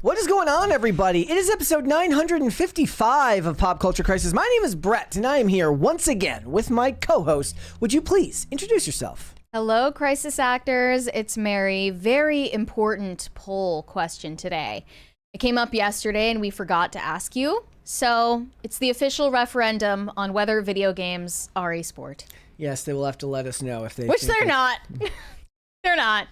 What is going on, everybody? It is episode 955 of Pop Culture Crisis. My name is Brett, and I am here once again with my co-host. Would you please introduce yourself? Hello, crisis actors. It's Mary. Very important poll question today. It came up yesterday, and we forgot to ask you. So it's the official referendum on whether video games are a sport. Yes, they will have to let us know if they. Which they're not. They're not.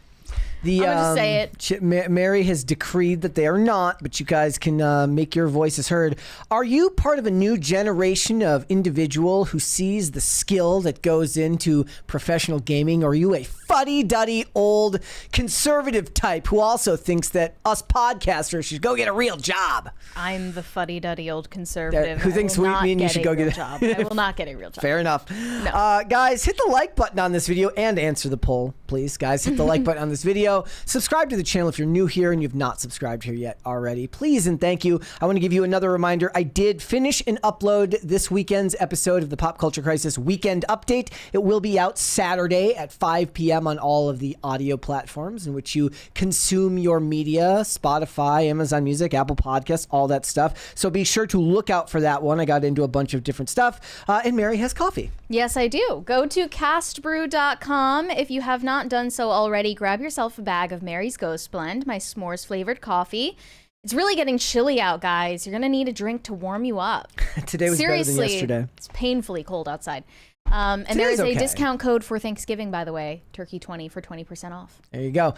I'm gonna just say it. Mary has decreed that they are not, but you guys can make your voices heard. Are you part of a new generation of individual who sees the skill that goes into professional gaming? Or are you a fuddy-duddy old conservative type who also thinks that us podcasters should go get a real job? I'm the fuddy-duddy old conservative who thinks me and you should go get a job. I will not get a real job. Fair enough. No. Guys, hit the like button on this video and answer the poll, please. Guys, hit the like button on this video. Subscribe to the channel if you're new here and you've not subscribed here yet already. Please and thank you. I want to give you another reminder. I did finish and upload this weekend's episode of the Pop Culture Crisis Weekend Update. It will be out Saturday at 5 p.m. on all of the audio platforms in which you consume your media, Spotify, Amazon Music, Apple Podcasts, all that stuff. So be sure to look out for that one. I got into a bunch of different stuff. And Mary has coffee. Yes, I do. Go to castbrew.com. If you have not done so already, grab yourself a bag of Mary's Ghost Blend, my s'mores flavored coffee. It's really getting chilly out, guys. You're going to need a drink to warm you up. Today was Seriously, better than yesterday. It's painfully cold outside. And there is a discount code for Thanksgiving, by the way, Turkey20 for 20% off. There you go.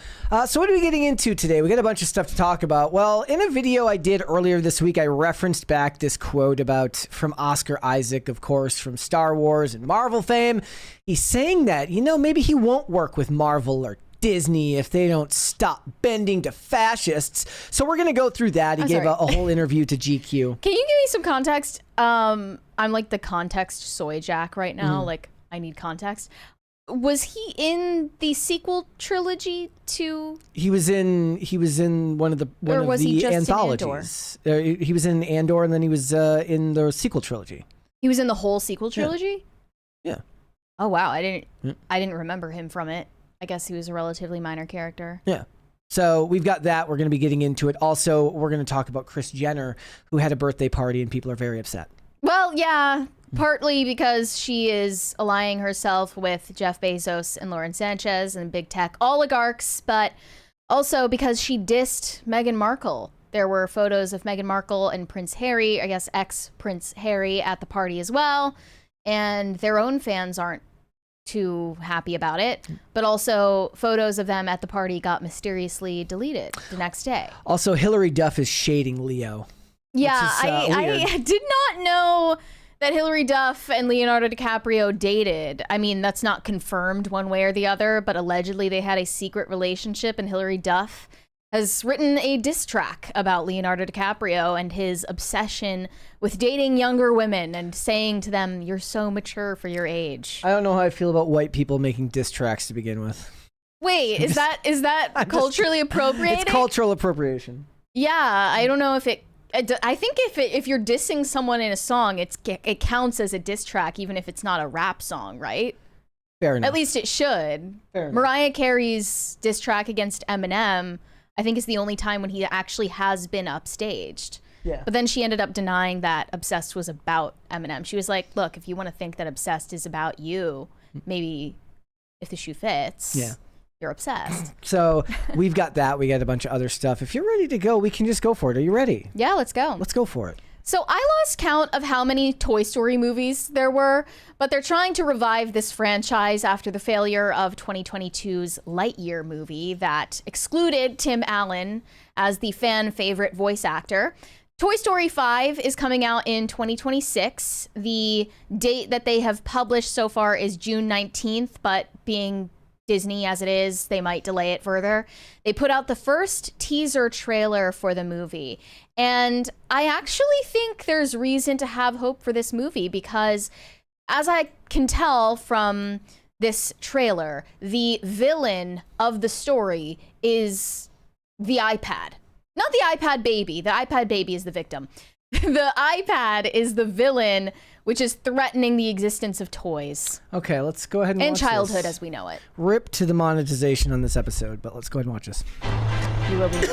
So what are we getting into today? We got a bunch of stuff to talk about. Well, in a video I did earlier this week, I referenced back this quote from Oscar Isaac, of course, from Star Wars and Marvel fame. He's saying that, maybe he won't work with Marvel or Disney if they don't stop bending to fascists. So we're going to go through that. He gave a whole interview to GQ. Can you give me some context? I'm like the context soy jack right now. Like, I need context. Was he in the sequel trilogy to? He was in one of the anthologies. He was in Andor, and then he was in the sequel trilogy. He was in the whole sequel trilogy? Yeah. Oh wow, I didn't remember him from it. I guess he was a relatively minor character. Yeah. So we've got that. We're going to be getting into it. Also, we're going to talk about Kris Jenner, who had a birthday party, and people are very upset. Well, yeah, partly because she is allying herself with Jeff Bezos and Lauren Sanchez and big tech oligarchs, but also because she dissed Meghan Markle. There were photos of Meghan Markle and Prince Harry, I guess ex-Prince Harry, at the party as well, and their own fans aren't too happy about it, but also photos of them at the party got mysteriously deleted the next day. Also, Hilary Duff is shading Leo. Yeah, I did not know that Hilary Duff and Leonardo DiCaprio dated. I mean, that's not confirmed one way or the other, but allegedly they had a secret relationship, and Hilary Duff has written a diss track about Leonardo DiCaprio and his obsession with dating younger women and saying to them, "You're so mature for your age." I don't know how I feel about white people making diss tracks to begin with. Wait, is that culturally appropriating? It's cultural appropriation. Yeah, I don't know if it. I think if you're dissing someone in a song, it counts as a diss track, even if it's not a rap song, right? Fair enough. At least it should. Fair enough. Mariah Carey's diss track against Eminem, I think, is the only time when he actually has been upstaged. Yeah. But then she ended up denying that Obsessed was about Eminem. She was like, look, if you want to think that Obsessed is about you, maybe if the shoe fits, you're obsessed. So we've got that. We got a bunch of other stuff. If you're ready to go, we can just go for it. Are you ready? Yeah, let's go. Let's go for it. So I lost count of how many Toy Story movies there were, but they're trying to revive this franchise after the failure of 2022's Lightyear movie that excluded Tim Allen as the fan favorite voice actor. Toy Story 5 is coming out in 2026. The date that they have published so far is June 19th, but being Disney as it is, they might delay it further. They put out the first teaser trailer for the movie. And I actually think there's reason to have hope for this movie because, as I can tell from this trailer, the villain of the story is the iPad. Not the iPad baby. The iPad baby is the victim. The iPad is the villain, which is threatening the existence of toys. Okay, let's go ahead and watch childhood this. As we know it. Rip to the monetization on this episode, but let's go ahead and watch this. You will be.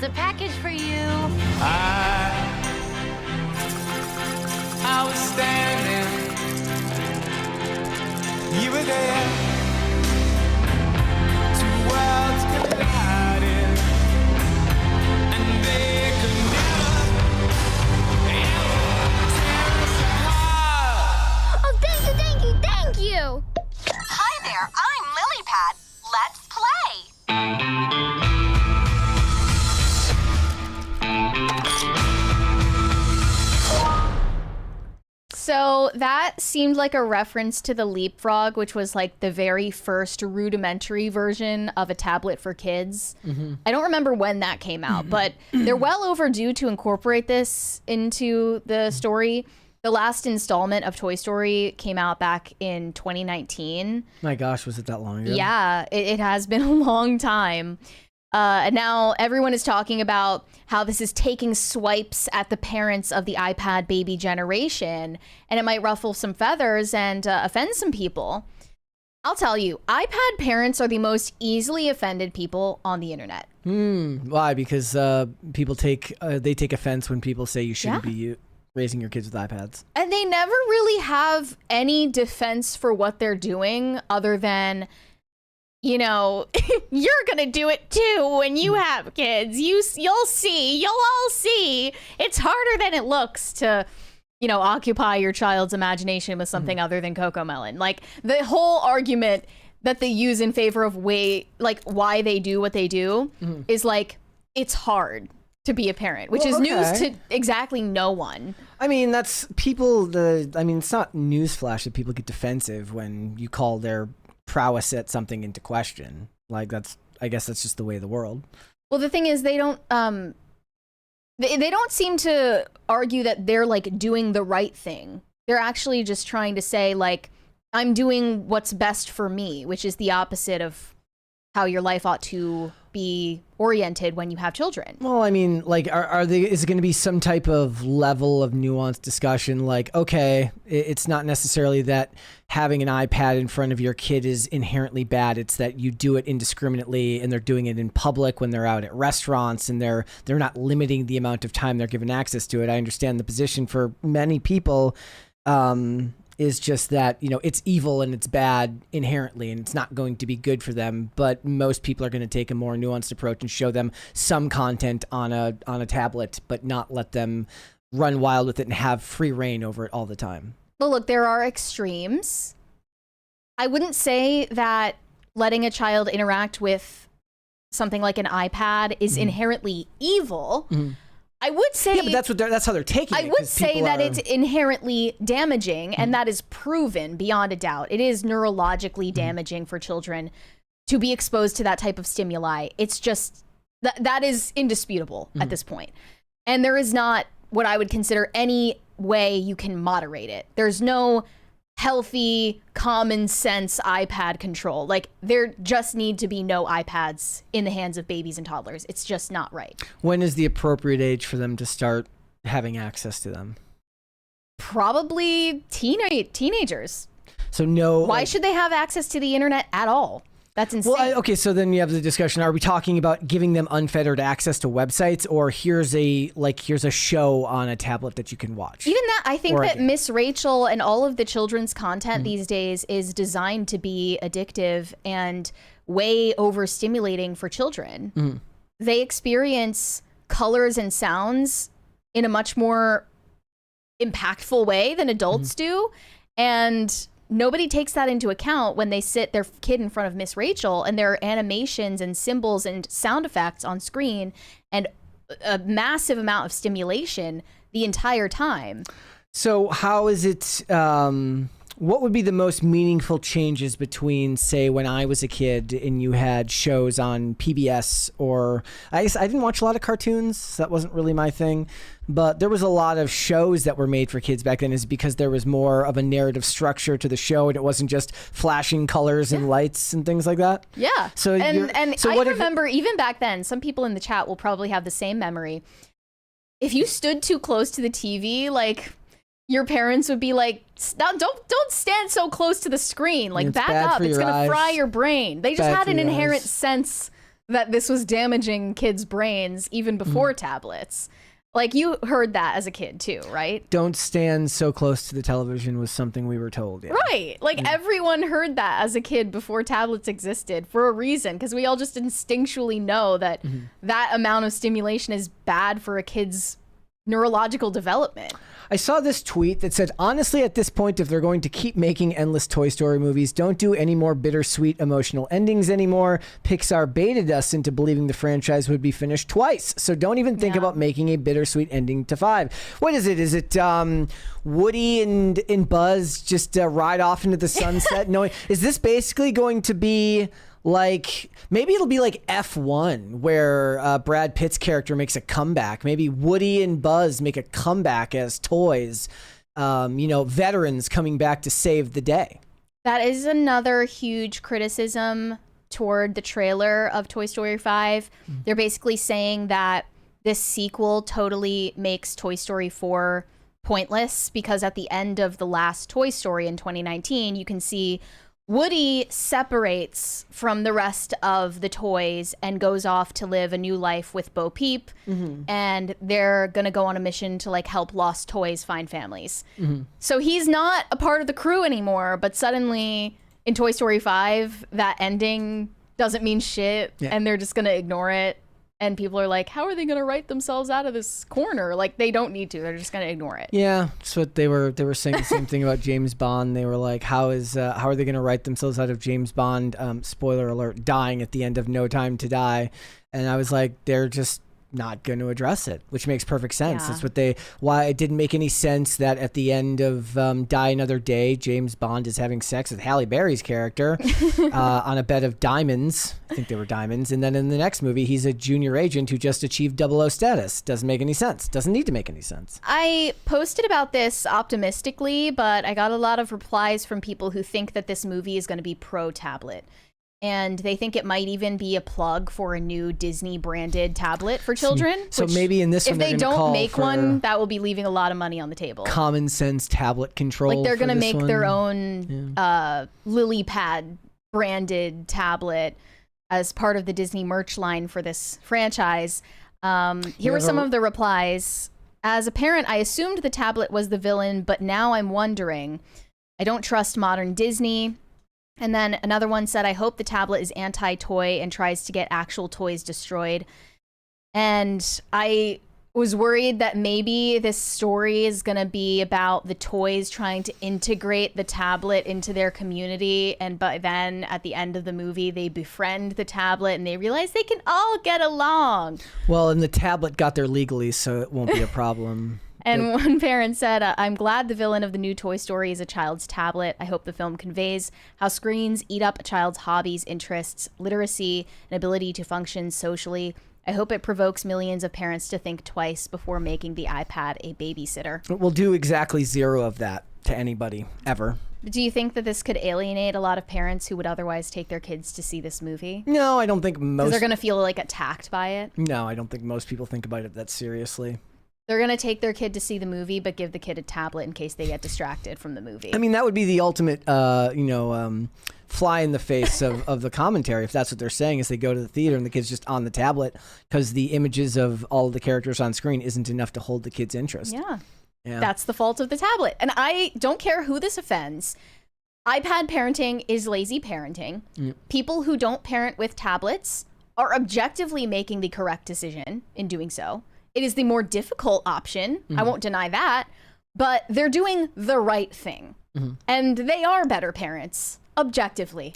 a package for you. I was standing, you were there, two worlds collided, and they could never tear us apart. Oh, thank you, thank you, thank you. Hi there, I'm Lilypad. Let's play. So that seemed like a reference to the Leapfrog, which was like the very first rudimentary version of a tablet for kids. I don't remember when that came out, but they're well overdue to incorporate this into the story. The last installment of Toy Story came out back in 2019. My gosh, was it that long ago? Yeah, it has been a long time. And now everyone is talking about how this is taking swipes at the parents of the iPad baby generation, and it might ruffle some feathers and offend some people. I'll tell you, iPad parents are the most easily offended people on the internet. Why? Because people take offense when people say you shouldn't be raising your kids with iPads. And they never really have any defense for what they're doing other than, you know, you're going to do it too when you have kids. You'll all see. It's harder than it looks to, you know, occupy your child's imagination with something other than Cocomelon. Like, the whole argument that they use in favor of why they do what they do is like, it's hard to be a parent, which is news to exactly no one. I mean, that's people. It's not newsflash that people get defensive when you call their prowess at something into question. Like, I guess that's just the way of the world. Well, the thing is, they don't seem to argue that they're like doing the right thing. They're actually just trying to say, like, I'm doing what's best for me, which is the opposite of how your life ought to be oriented when you have children. Well, I mean, like, is it going to be some type of level of nuanced discussion? Like, okay, it's not necessarily that having an iPad in front of your kid is inherently bad. It's that you do it indiscriminately, and they're doing it in public when they're out at restaurants, and they're not limiting the amount of time they're given access to it. I understand the position for many people is just that, you know, it's evil and it's bad inherently, and it's not going to be good for them. But most people are going to take a more nuanced approach and show them some content on a tablet, but not let them run wild with it and have free reign over it all the time. Well, look, there are extremes. I wouldn't say that letting a child interact with something like an iPad is inherently evil. I would say, yeah, but that's how they're taking it. I would say that it's inherently damaging, and that is proven beyond a doubt. It is neurologically damaging for children to be exposed to that type of stimuli. It's just that is indisputable at this point. And there is not what I would consider any way you can moderate it. There's no healthy, common sense iPad control. Like, there just need to be no iPads in the hands of babies and toddlers. It's just not right. When is the appropriate age for them to start having access to them? Probably teenagers. So no. Why should they have access to the internet at all? That's insane. Well, okay, so then you have the discussion. Are we talking about giving them unfettered access to websites, or here's a show on a tablet that you can watch? Even that, I think that Miss Rachel and all of the children's content these days is designed to be addictive and way overstimulating for children. They experience colors and sounds in a much more impactful way than adults do. And nobody takes that into account when they sit their kid in front of Miss Rachel, and there are animations and symbols and sound effects on screen and a massive amount of stimulation the entire time. So how is it, what would be the most meaningful changes between, say, when I was a kid and you had shows on PBS, or I guess I didn't watch a lot of cartoons, so that wasn't really my thing, but there was a lot of shows that were made for kids back then, is because there was more of a narrative structure to the show, and it wasn't just flashing colors and lights and things like that. Yeah. So I remember even back then, some people in the chat will probably have the same memory. If you stood too close to the TV, like, your parents would be like, don't stand so close to the screen. Like, back up. It's going to fry your brain. They just had an inherent sense that this was damaging kids' brains even before tablets. Like, you heard that as a kid too, right? Don't stand so close to the television was something we were told. Yeah. Right. Like, everyone heard that as a kid before tablets existed for a reason, because we all just instinctually know that that amount of stimulation is bad for a kid's neurological development. I saw this tweet that said, honestly, at this point, if they're going to keep making endless Toy Story movies, don't do any more bittersweet emotional endings anymore. Pixar baited us into believing the franchise would be finished twice. So don't even think about making a bittersweet ending to 5. What is it? Is it Woody and Buzz just ride off into the sunset? Knowing, is this basically going to be like, maybe it'll be like F1 where Brad Pitt's character makes a comeback. Maybe Woody and Buzz make a comeback as toys, veterans coming back to save the day. That is another huge criticism toward the trailer of Toy Story 5. They're basically saying that this sequel totally makes Toy Story 4 pointless, because at the end of the last Toy Story in 2019, you can see Woody separates from the rest of the toys and goes off to live a new life with Bo Peep, and they're gonna go on a mission to like help lost toys find families. So he's not a part of the crew anymore, but suddenly in Toy Story 5, that ending doesn't mean shit, and they're just gonna ignore it. And people are like, how are they going to write themselves out of this corner? Like, they don't need to. They're just going to ignore it. Yeah, that's what they were saying. The same thing about James Bond. They were like, how are they going to write themselves out of James Bond? Spoiler alert: dying at the end of No Time to Die. And I was like, they're just not going to address it, which makes perfect sense. Yeah. That's why it didn't make any sense that at the end of Die Another Day, James Bond is having sex with Halle Berry's character on a bed of diamonds. I think they were diamonds. And then in the next movie, he's a junior agent who just achieved 00 status. Doesn't make any sense. Doesn't need to make any sense. I posted about this optimistically, but I got a lot of replies from people who think that this movie is going to be pro-tablet. And they think it might even be a plug for a new Disney branded tablet for children. So maybe in this one, if they don't make one, that will be leaving a lot of money on the table. Common sense tablet control. Like, they're going to make one. their own Lily Pad branded tablet as part of the Disney merch line for this franchise. Here were some of the replies. As a parent, I assumed the tablet was the villain, but now I'm wondering. I don't trust modern Disney. And then another one said, I hope the tablet is anti-toy and tries to get actual toys destroyed. And I was worried that maybe this story is going to be about the toys trying to integrate the tablet into their community. And by then, at the end of the movie, they befriend the tablet and they realize they can all get along. Well, and the tablet got there legally, so it won't be a problem. And one parent said, I'm glad the villain of the new Toy Story is a child's tablet. I hope the film conveys how screens eat up a child's hobbies, interests, literacy, and ability to function socially. I hope it provokes millions of parents to think twice before making the iPad a babysitter. We'll do exactly 0 of that to anybody, ever. Do you think that this could alienate a lot of parents who would otherwise take their kids to see this movie? No, I don't think most... Because they're going to feel like attacked by it? No, I don't think most people think about it that seriously. They're going to take their kid to see the movie, but give the kid a tablet in case they get distracted from the movie. I mean, that would be the ultimate, fly in the face of the commentary, if that's what they're saying, is they go to the theater and the kid's just on the tablet because the images of all the characters on screen isn't enough to hold the kid's interest. Yeah. Yeah. That's the fault of the tablet. And I don't care who this offends. iPad parenting is lazy parenting. People who don't parent with tablets are objectively making the correct decision in doing so. It is the more difficult option. I won't deny that, but they're doing the right thing. And they are better parents, objectively.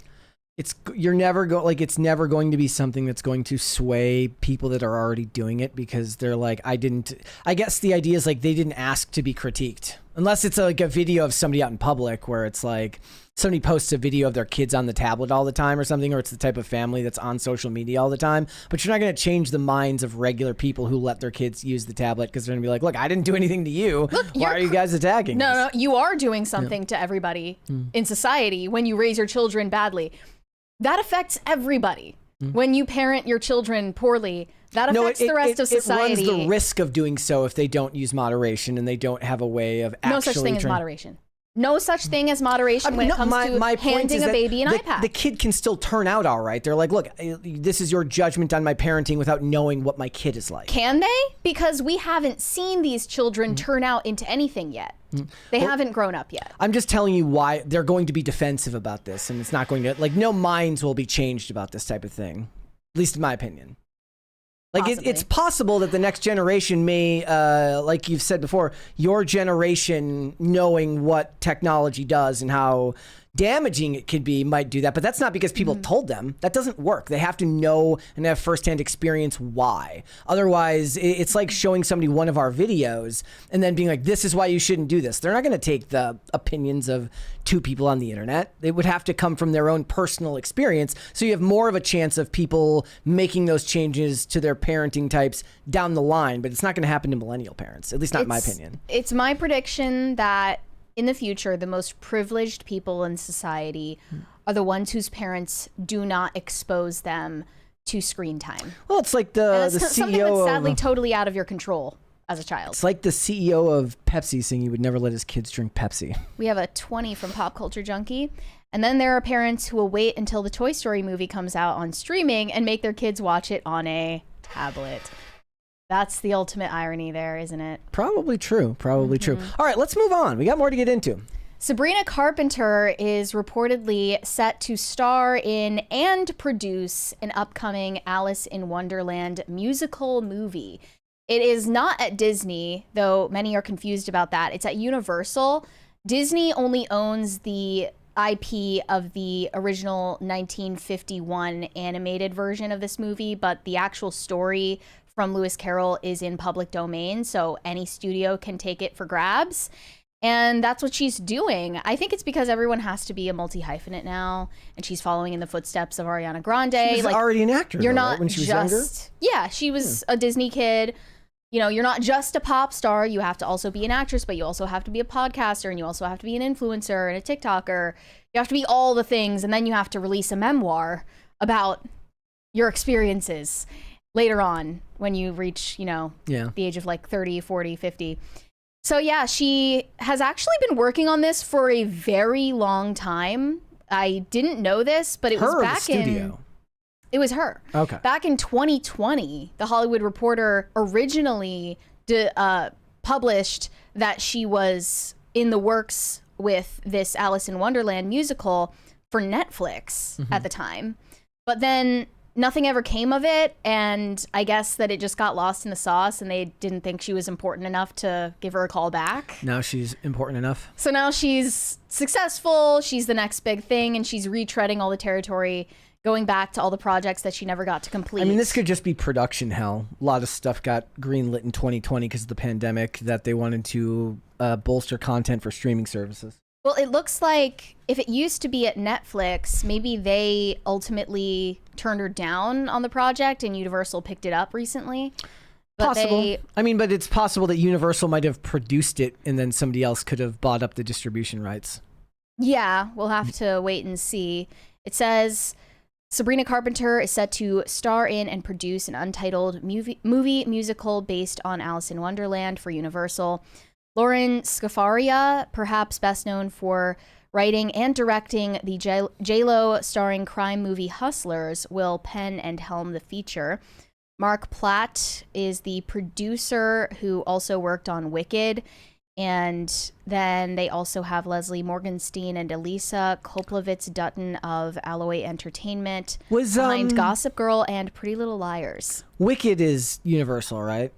It's never going to be something that's going to sway people that are already doing it, because they're like, I guess the idea is like they didn't ask to be critiqued, unless it's like a video of somebody out in public where it's like somebody posts a video of their kids on the tablet all the time or something, or it's the type of family that's on social media all the time. But you're not going to change the minds of regular people who let their kids use the tablet, because they're going to be like, look, I didn't do anything to you. Look, why are you guys attacking us? No, you are doing something to everybody in society when you raise your children badly. That affects everybody. When you parent your children poorly, that affects the rest of society. It runs the risk of doing so if they don't use moderation and they don't have a way of actually... No such thing as moderation. No such thing as moderation when it comes to handing a baby an iPad. The kid can still turn out all right. They're like, look, this is your judgment on my parenting without knowing what my kid is like. Can they? Because we haven't seen these children turn out into anything yet. They haven't grown up yet. I'm just telling you why they're going to be defensive about this, and it's not going to, like, no minds will be changed about this type of thing, at least in my opinion. Like, it's possible that the next generation may, like you've said before, your generation knowing what technology does and how damaging it could be might do that. But that's not because people told them. That doesn't work. They have to know and have firsthand experience why. Otherwise, it's like showing somebody one of our videos and then being like, this is why you shouldn't do this. They're not going to take the opinions of two people on the internet. They would have to come from their own personal experience. So you have more of a chance of people making those changes to their parenting types down the line. But it's not going to happen to millennial parents, at least not in my opinion. It's my prediction that in the future, the most privileged people in society are the ones whose parents do not expose them to screen time. Well, it's like the CEO something that's sadly totally out of your control as a child. It's like the CEO of Pepsi saying he would never let his kids drink Pepsi. We have a 20 from Pop Culture Junkie. And then there are parents who will wait until the Toy Story movie comes out on streaming and make their kids watch it on a tablet. That's the ultimate irony there, isn't it? Probably true. Probably true. All right, let's move on. We got more to get into. Sabrina Carpenter is reportedly set to star in and produce an upcoming Alice in Wonderland musical movie. It is not at Disney, though many are confused about that. It's at Universal. Disney only owns the IP of the original 1951 animated version of this movie, but the actual story from Lewis Carroll is in public domain, so any studio can take it for grabs. And that's what she's doing. I think it's because everyone has to be a multi-hyphenate now, and she's following in the footsteps of Ariana Grande. She was already an actor, you're though, not right? When she was younger? Yeah, she was a Disney kid. You know, you're not just a pop star. You have to also be an actress, but you also have to be a podcaster, and you also have to be an influencer and a TikToker. You have to be all the things, and then you have to release a memoir about your experiences later on when you reach, you know, the age of like 30, 40, 50. So yeah, she has actually been working on this for a very long time. I didn't know this, but it was back in... It was her. Okay. Back in 2020, The Hollywood Reporter originally published that she was in the works with this Alice in Wonderland musical for Netflix at the time. But then nothing ever came of it, and I guess that it just got lost in the sauce, and they didn't think she was important enough to give her a call back. Now she's important enough. So now she's successful, she's the next big thing, and she's retreading all the territory, going back to all the projects that she never got to complete. I mean, this could just be production hell. A lot of stuff got greenlit in 2020 because of the pandemic that they wanted to bolster content for streaming services. Well, it looks like if it used to be at Netflix, maybe they ultimately turned her down on the project and Universal picked it up recently. But possible. I mean, but it's possible that Universal might have produced it and then somebody else could have bought up the distribution rights. Yeah, we'll have to wait and see. It says Sabrina Carpenter is set to star in and produce an untitled movie musical based on Alice in Wonderland for Universal. Lauren Scafaria, perhaps best known for writing and directing the J-Lo starring crime movie Hustlers, will pen and helm the feature. Mark Platt is the producer who also worked on Wicked. And then they also have Leslie Morgenstein and Elisa Koplovitz-Dutton of Alloy Entertainment behind Gossip Girl and Pretty Little Liars. Wicked is Universal, right?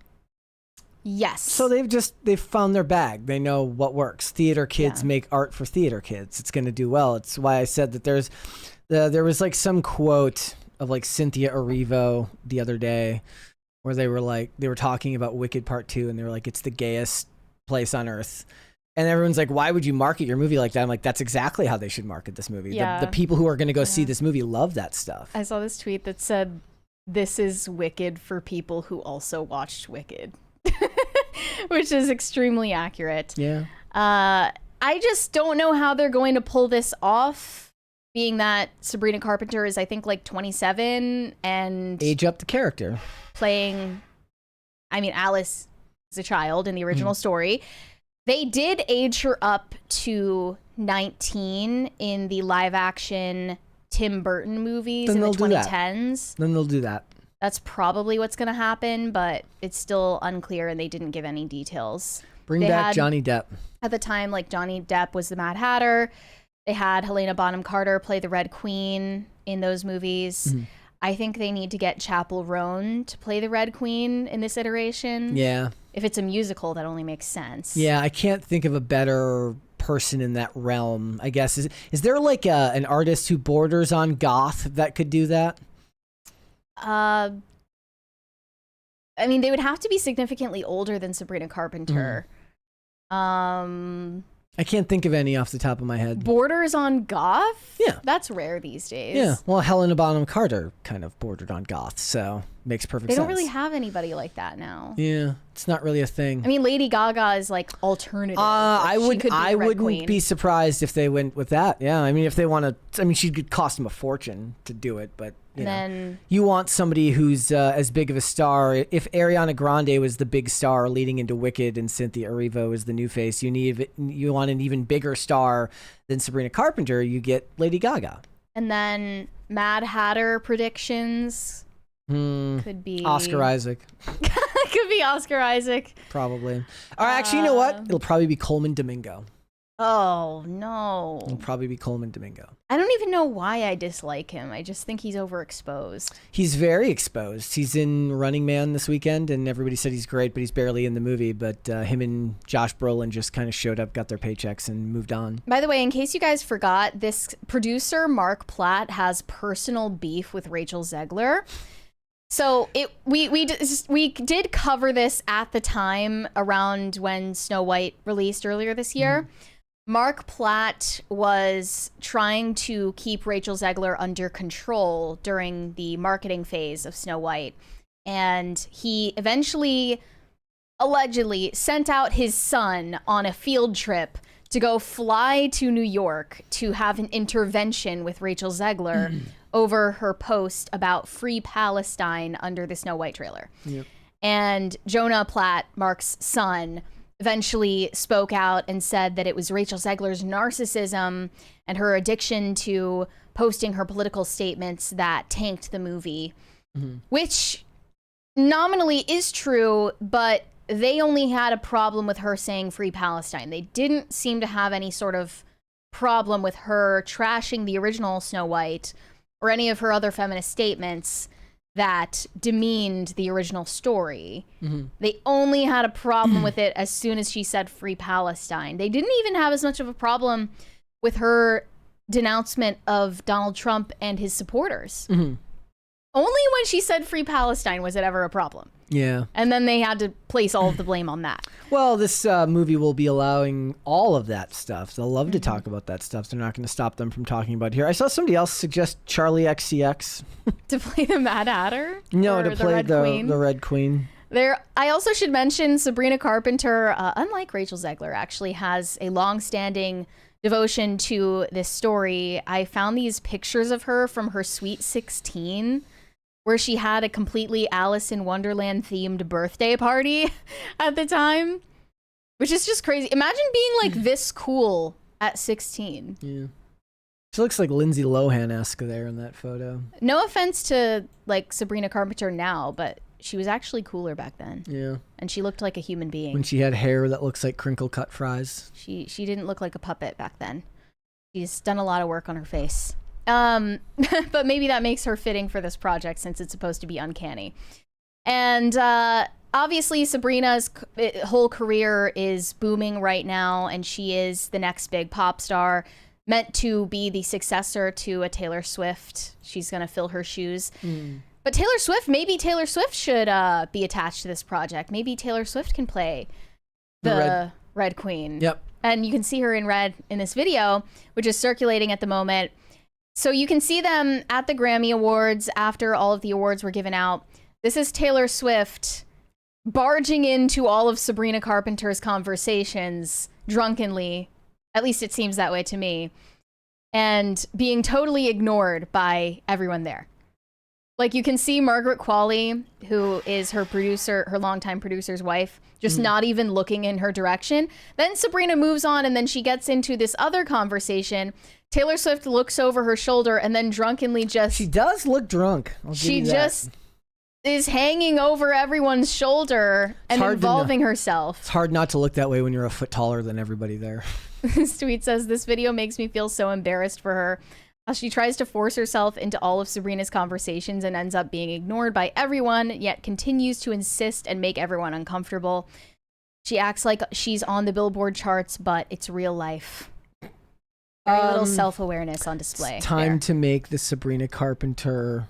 Yes. So they've found their bag. They know what works. Theater kids make art for theater kids. It's going to do well. It's why I said that there was like some quote of like Cynthia Erivo the other day where they were talking about Wicked Part 2 and they were like, it's the gayest place on earth. And everyone's like, why would you market your movie like that? I'm like, that's exactly how they should market this movie. Yeah. The people who are going to go see this movie love that stuff. I saw this tweet that said, this is Wicked for people who also watched Wicked. Which is extremely accurate. Yeah. I just don't know how they're going to pull this off, being that Sabrina Carpenter is, I think, like 27 and age up the character. Playing, I mean, Alice is a child in the original story. They did age her up to 19 in the live action Tim Burton movies in the 2010s. Then they'll do that. That's probably what's going to happen, but it's still unclear and they didn't give any details. Bring back Johnny Depp. At the time, like, Johnny Depp was the Mad Hatter. They had Helena Bonham Carter play the Red Queen in those movies. Mm-hmm. I think they need to get Chappell Roan to play the Red Queen in this iteration. Yeah. If it's a musical, that only makes sense. Yeah, I can't think of a better person in that realm, I guess. Is there like an artist who borders on goth that could do that? I mean, they would have to be significantly older than Sabrina Carpenter. I can't think of any off the top of my head. Borders on goth? Yeah. That's rare these days. Yeah. Well, Helena Bonham Carter kind of bordered on goth, so makes perfect sense. They don't really have anybody like that now. Yeah. It's not really a thing. I mean, Lady Gaga is like alternative. I wouldn't be surprised if they went with that. Yeah. I mean, if they want to, I mean, she could cost them a fortune to do it, but you want somebody who's as big of a star. If Ariana Grande was the big star leading into Wicked and Cynthia Erivo is the new face, you want an even bigger star than Sabrina Carpenter. You get Lady Gaga. And then Mad Hatter predictions could be Oscar Isaac. Could be Oscar Isaac. Probably. Or actually, you know what? It'll probably be Coleman Domingo. Oh, no. It'll probably be Coleman Domingo. I don't even know why I dislike him. I just think he's overexposed. He's very exposed. He's in Running Man this weekend, and everybody said he's great, but he's barely in the movie. But him and Josh Brolin just kind of showed up, got their paychecks, and moved on. By the way, in case you guys forgot, this producer, Mark Platt, has personal beef with Rachel Zegler. So we did cover this at the time around when Snow White released earlier this year. Mark Platt was trying to keep Rachel Zegler under control during the marketing phase of Snow White. And he eventually, allegedly, sent out his son on a field trip to go fly to New York to have an intervention with Rachel Zegler over her post about Free Palestine under the Snow White trailer. Yep. And Jonah Platt, Mark's son, eventually spoke out and said that it was Rachel Zegler's narcissism and her addiction to posting her political statements that tanked the movie, which nominally is true, but they only had a problem with her saying Free Palestine. They didn't seem to have any sort of problem with her trashing the original Snow White or any of her other feminist statements that demeaned the original story. They only had a problem with it as soon as she said Free Palestine. They didn't even have as much of a problem with her denouncement of Donald Trump and his supporters. Only when she said Free Palestine was it ever a problem. Yeah. And then they had to place all of the blame on that. Well, this movie will be allowing all of that stuff. They'll love to talk about that stuff. They're not going to stop them from talking about it here. I saw somebody else suggest Charlie XCX. To play the Mad Hatter? No, to play the Red Queen. I also should mention Sabrina Carpenter, unlike Rachel Zegler, actually has a long-standing devotion to this story. I found these pictures of her from her Sweet 16, where she had a completely Alice in Wonderland themed birthday party at the time, which is just crazy. Imagine being like this cool at 16. Yeah. She looks like Lindsay Lohan-esque there in that photo. No offense to like Sabrina Carpenter now, but she was actually cooler back then. Yeah. And she looked like a human being. When she had hair that looks like crinkle cut fries. She didn't look like a puppet back then. She's done a lot of work on her face. But maybe that makes her fitting for this project since it's supposed to be uncanny. And obviously Sabrina's whole career is booming right now, and she is the next big pop star, meant to be the successor to a Taylor Swift. She's going to fill her shoes. But maybe Taylor Swift should be attached to this project. Maybe Taylor Swift can play the Red Queen. Yep. And you can see her in red in this video, which is circulating at the moment. So you can see them at the Grammy Awards after all of the awards were given out. This is Taylor Swift barging into all of Sabrina Carpenter's conversations drunkenly. At least it seems that way to me. And being totally ignored by everyone there. Like, you can see Margaret Qualley, who is her producer, her longtime producer's wife, just not even looking in her direction. Then Sabrina moves on, and then she gets into this other conversation. Taylor Swift looks over her shoulder and then drunkenly just... She does look drunk. She just is hanging over everyone's shoulder and involving herself. It's hard not to look that way when you're a foot taller than everybody there. This tweet says, this video makes me feel so embarrassed for her. She tries to force herself into all of Sabrina's conversations and ends up being ignored by everyone, yet continues to insist and make everyone uncomfortable. She acts like she's on the Billboard charts, but it's real life. Very little self-awareness on display. It's time to make the Sabrina Carpenter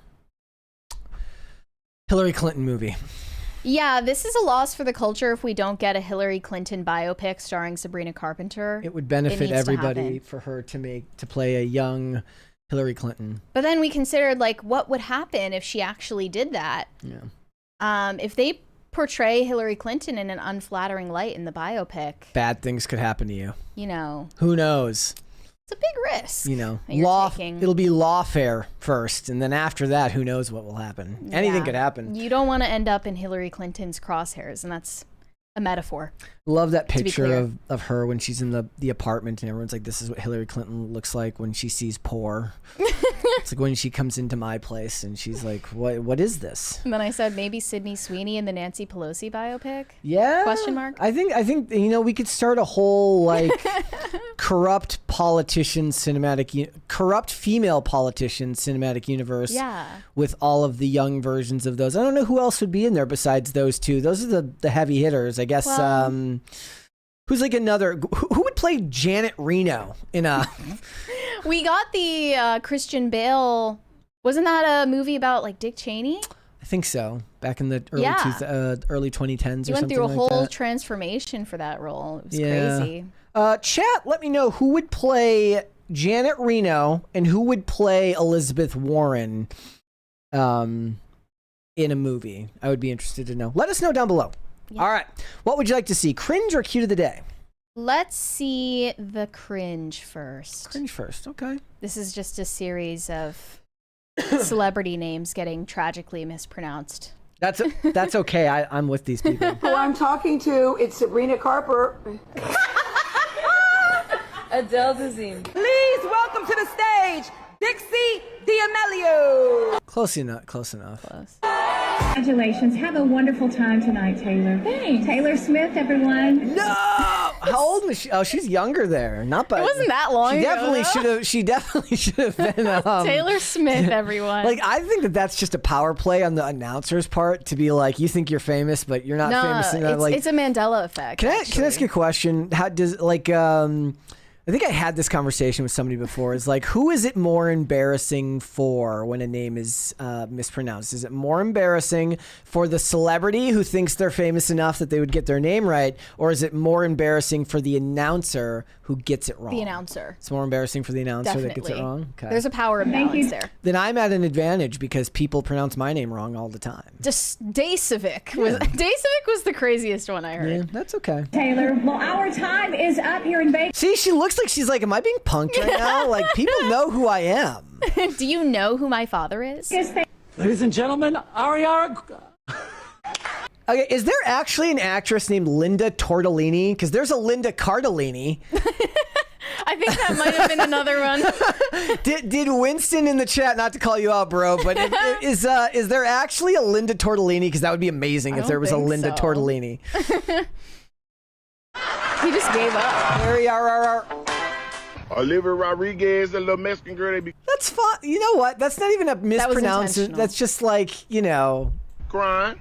Hillary Clinton movie. Yeah, this is a loss for the culture if we don't get a Hillary Clinton biopic starring Sabrina Carpenter. It would benefit everybody for her to play a young Hillary Clinton. But then we considered, like, what would happen if she actually did that? Yeah. If they portray Hillary Clinton in an unflattering light in the biopic, bad things could happen to you. You know. Who knows? It's a big risk. You know, it'll be lawfare first, and then after that, who knows what will happen? Anything could happen. You don't want to end up in Hillary Clinton's crosshairs, and that's a metaphor. Love that picture of her when she's in the apartment, and everyone's like, this is what Hillary Clinton looks like when she sees poor. It's like when she comes into my place and she's like, what is this? And then I said, maybe Sydney Sweeney in the Nancy Pelosi biopic? Yeah. Question mark? I think you know, we could start a whole like corrupt female politician cinematic universe. Yeah. With all of the young versions of those. I don't know who else would be in there besides those two. Those are the heavy hitters, I guess. Well, who's like another? Who would play Janet Reno in a? We got the Christian Bale. Wasn't that a movie about like Dick Cheney? I think so. Back in the early 2010s or something like that. He went through a whole transformation for that role. It was crazy. Chat, let me know who would play Janet Reno and who would play Elizabeth Warren in a movie. I would be interested to know. Let us know down below. Yeah. All right. What would you like to see? Cringe or cute of the day? Let's see the cringe first. Cringe first. Okay. This is just a series of celebrity names getting tragically mispronounced. That's okay. I'm with these people. Who I'm talking to, it's Sabrina Carper. Adele Dazeem. Please welcome to the stage, Dixie D'Amelio. Close enough. Close. Congratulations. Have a wonderful time tonight, Taylor. Thanks. Taylor Smith, everyone. No! How old was she? Oh, she's younger there. Not by. It wasn't that long ago. She definitely should have been. Taylor Smith, everyone. Like, I think that's just a power play on the announcer's part to be like, you think you're famous, but you're not famous enough. It's a Mandela effect. Can I ask you a question? How does I think I had this conversation with somebody before. Is like, who is it more embarrassing for when a name is mispronounced? Is it more embarrassing for the celebrity who thinks they're famous enough that they would get their name right? Or is it more embarrassing for the announcer who gets it wrong? The announcer. It's more embarrassing for the announcer that gets it wrong? Okay. There's a power imbalance there. Then I'm at an advantage because people pronounce my name wrong all the time. Just Daycivic was the craziest one I heard. Yeah, that's okay. Taylor, well, our time is up here in Vegas. See, she looks like she's like, am I being punked right now? Like, people know who I am. Do you know who my father is? Ladies and gentlemen, Ariara. Okay, is there actually an actress named Linda Tortellini? Because there's a Linda Cardellini. I think that might have been another one. Did Winston in the chat, not to call you out, bro, but is there actually a Linda Tortellini? Because that would be amazing if there was a Linda Tortellini. He just gave up. Olivia Rodriguez, the little Mexican girl. That's fine. You know what? That's not even a mispronouncement. That's just like, you know. Crying.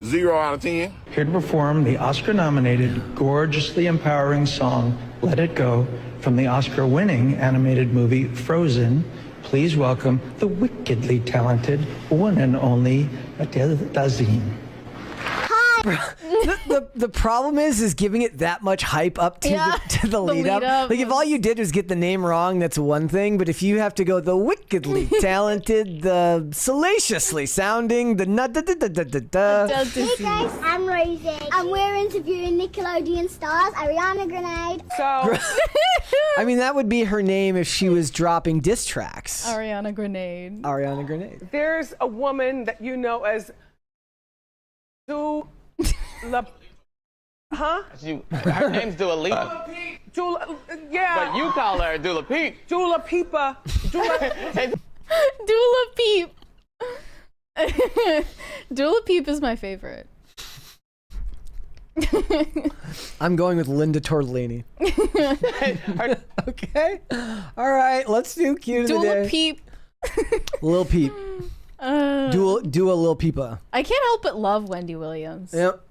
0 out of 10. Here to perform the Oscar-nominated, gorgeously empowering song, Let It Go, from the Oscar-winning animated movie Frozen, please welcome the wickedly talented one and only Adele Dazeem. Hi. The problem is giving it that much hype up to the lead up. Like if all you did was get the name wrong, that's one thing. But if you have to go the wickedly talented, the salaciously sounding, the Hey guys, I'm Rosie, and we're interviewing Nickelodeon stars Ariana Grande. So, I mean, that would be her name if she was dropping diss tracks. Ariana Grande. Ariana Grande. there's a woman that you know as Dua huh? Her name's Dua Lipa. Dula, yeah. But you call her Dula Peep. Dula Peepa. Dula Peep. Dula Peep is my favorite. I'm going with Linda Tortellini. Okay. All right. Let's do cute of the Dula day. Peep. Lil Peep. Do a Lil Peepa. I can't help but love Wendy Williams. Yep.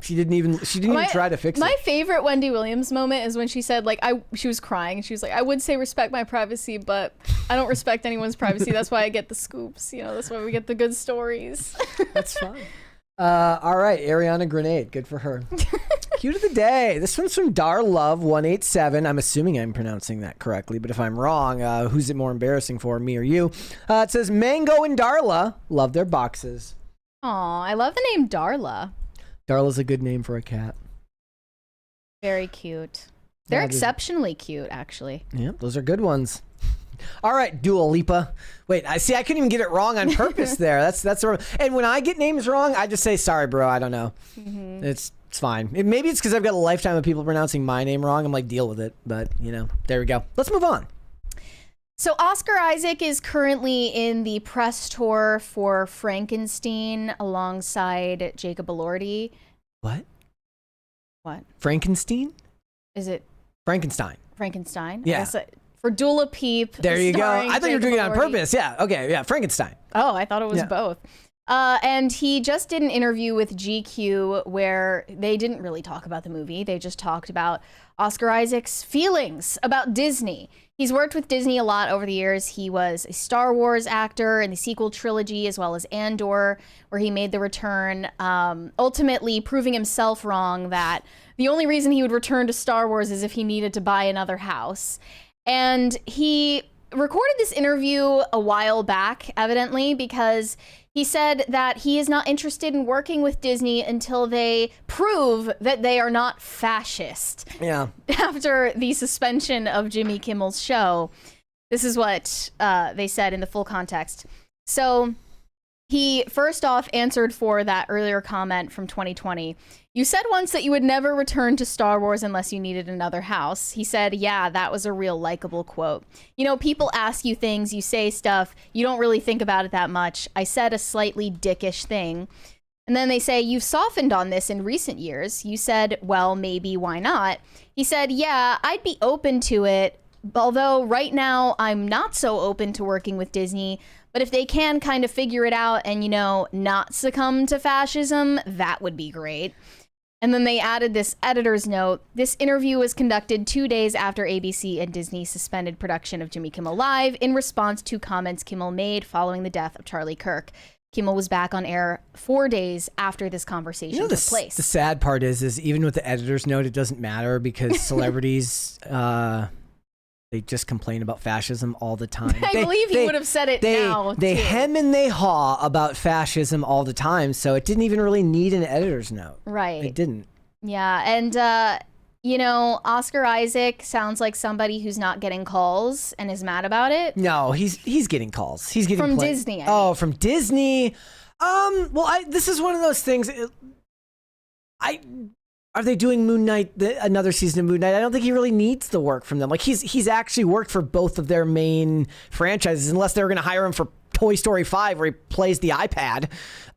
She didn't even try to fix it. My favorite Wendy Williams moment is when she said, like, she was crying and she was like, I would say respect my privacy, but I don't respect anyone's privacy. That's why I get the scoops. You know, that's why we get the good stories. That's fine. All right, Ariana Grande. Good for her. Cute of the day. This one's from Darlove187. I'm assuming I'm pronouncing that correctly, but if I'm wrong, who's it more embarrassing for, me or you? It says Mango and Darla love their boxes. Aw, I love the name Darla. Darla's a good name for a cat. Very cute. They're That is- exceptionally cute, actually. Yeah, those are good ones. All right, Dua Lipa. Wait, I couldn't even get it wrong on purpose there. That's and when I get names wrong, I just say sorry, bro. I don't know. It's fine. Maybe it's because I've got a lifetime of people pronouncing my name wrong. I'm like, deal with it. But there we go. Let's move on. So Oscar Isaac is currently in the press tour for Frankenstein alongside Jacob Elordi. What? What? Frankenstein? Is it Frankenstein. Frankenstein? Yeah. I guess for Dula Peep. There you go. starring I thought you were Jacob doing it on Elordi. purpose. Yeah. Okay. Yeah. Frankenstein. Oh, I thought it was Yeah. both. And he just did an interview with GQ where they didn't really talk about the movie. They just talked about Oscar Isaac's feelings about Disney. He's worked with Disney a lot over the years. He was a Star Wars actor in the sequel trilogy, as well as Andor, where he made the return, ultimately proving himself wrong that the only reason he would return to Star Wars is if he needed to buy another house. And he recorded this interview a while back, evidently, because he said that he is not interested in working with Disney until they prove that they are not fascist. Yeah. After the suspension of Jimmy Kimmel's show, this is what they said in the full context. So he first off answered for that earlier comment from 2020. You said once that you would never return to Star Wars unless you needed another house. He said, yeah, that was a real likable quote. You know, people ask you things, you say stuff, you don't really think about it that much. I said a slightly dickish thing. And then they say, you've softened on this in recent years. You said, well, maybe, why not? He said, yeah, I'd be open to it. Although right now I'm not so open to working with Disney. But if they can kind of figure it out and, not succumb to fascism, that would be great. And then they added this editor's note. This interview was conducted 2 days after ABC and Disney suspended production of Jimmy Kimmel Live in response to comments Kimmel made following the death of Charlie Kirk. Kimmel was back on air 4 days after this conversation took place. The sad part is even with the editor's note, it doesn't matter because celebrities, they just complain about fascism all the time. I believe he would have said it now, They too. hem and they haw about fascism all the time, so it didn't even really need an editor's note. Right. It didn't. Yeah, and, Oscar Isaac sounds like somebody who's not getting calls and is mad about it. No, he's getting calls. He's getting From Disney, I Oh, mean. from Disney. This is one of those things. Are they doing Moon Knight, another season of Moon Knight? I don't think he really needs the work from them. Like he's actually worked for both of their main franchises, unless they were going to hire him for Toy Story 5, where he plays the iPad.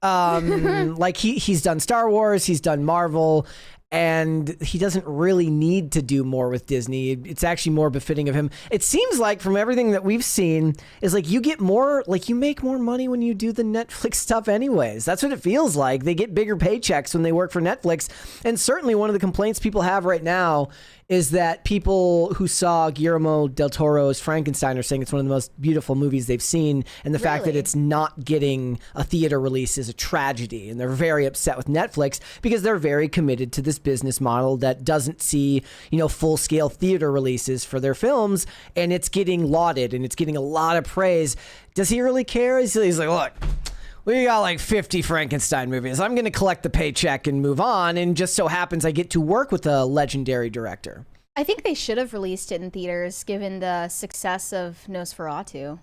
Like he's done Star Wars, he's done Marvel, and he doesn't really need to do more with Disney. It's actually more befitting of him. It seems like from everything that we've seen is like you get more, like you make more money when you do the Netflix stuff anyways. That's what it feels like. They get bigger paychecks when they work for Netflix. And certainly one of the complaints people have right now is that people who saw Guillermo del Toro's Frankenstein are saying it's one of the most beautiful movies they've seen. And the fact that it's not getting a theater release is a tragedy. And they're very upset with Netflix because they're very committed to this business model that doesn't see, full-scale theater releases for their films. And it's getting lauded and it's getting a lot of praise. Does he really care? He's like, look, we got like 50 Frankenstein movies. I'm going to collect the paycheck and move on. And just so happens I get to work with a legendary director. I think they should have released it in theaters given the success of Nosferatu.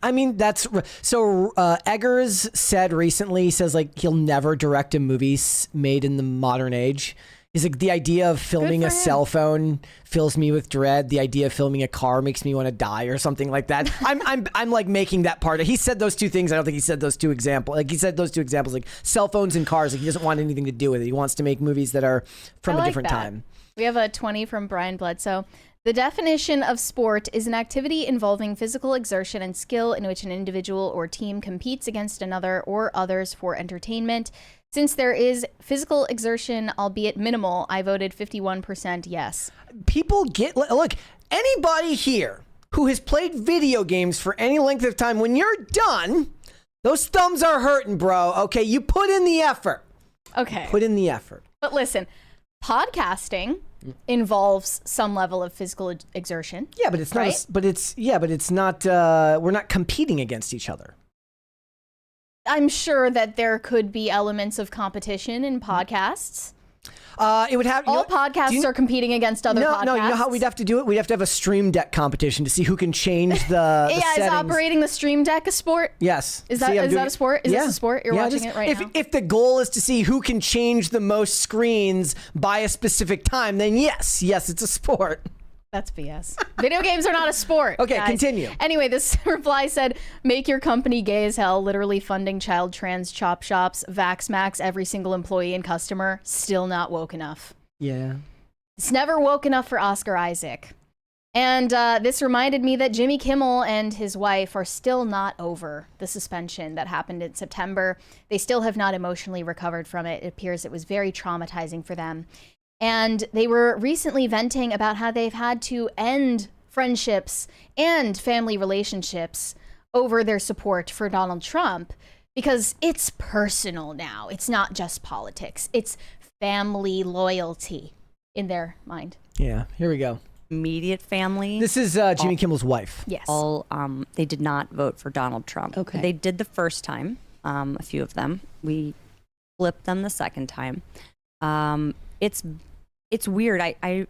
I mean, that's so Eggers said recently, he says like he'll never direct a movie made in the modern age. He's like, the idea of filming a cell phone fills me with dread. The idea of filming a car makes me want to die or something like that. I'm like making that part. He said those two things. I don't think he said those two examples. Like he said those two examples, like cell phones and cars. Like he doesn't want anything to do with it. He wants to make movies that are from a different time. We have a 20 from Brian Bledsoe. The definition of sport is an activity involving physical exertion and skill in which an individual or team competes against another or others for entertainment. Since there is physical exertion, albeit minimal, I voted 51% yes. People look, anybody here who has played video games for any length of time, when you're done, those thumbs are hurting, bro. Okay, you put in the effort. Okay. Put in the effort. But listen, podcasting involves some level of physical exertion. Yeah, but it's not. Right? But it's not. We're not competing against each other. I'm sure that there could be elements of competition in podcasts. It would have all podcasts are competing against other podcasts. No, you know how we'd have to do it? We'd have to have a Stream Deck competition to see who can change the yeah, settings. Is operating the Stream Deck a sport? Yes. Is that a sport? Is this a sport? You're watching it right now? If the goal is to see who can change the most screens by a specific time, then yes, it's a sport. That's BS. Video games are not a sport. Okay, guys. continue. Anyway, this reply said, make your company gay as hell, literally funding child trans chop shops, vax max every single employee and customer, still not woke enough. Yeah. It's never woke enough for Oscar Isaac. And this reminded me that Jimmy Kimmel and his wife are still not over the suspension that happened in September. They still have not emotionally recovered from it. It appears it was very traumatizing for them. And they were recently venting about how they've had to end friendships and family relationships over their support for Donald Trump because it's personal now. It's not just politics. It's family loyalty in their mind. Yeah, here we go. Immediate family. This is Jimmy Kimmel's wife. Yes. They did not vote for Donald Trump. Okay. They did the first time, a few of them. We flipped them the second time. It's weird.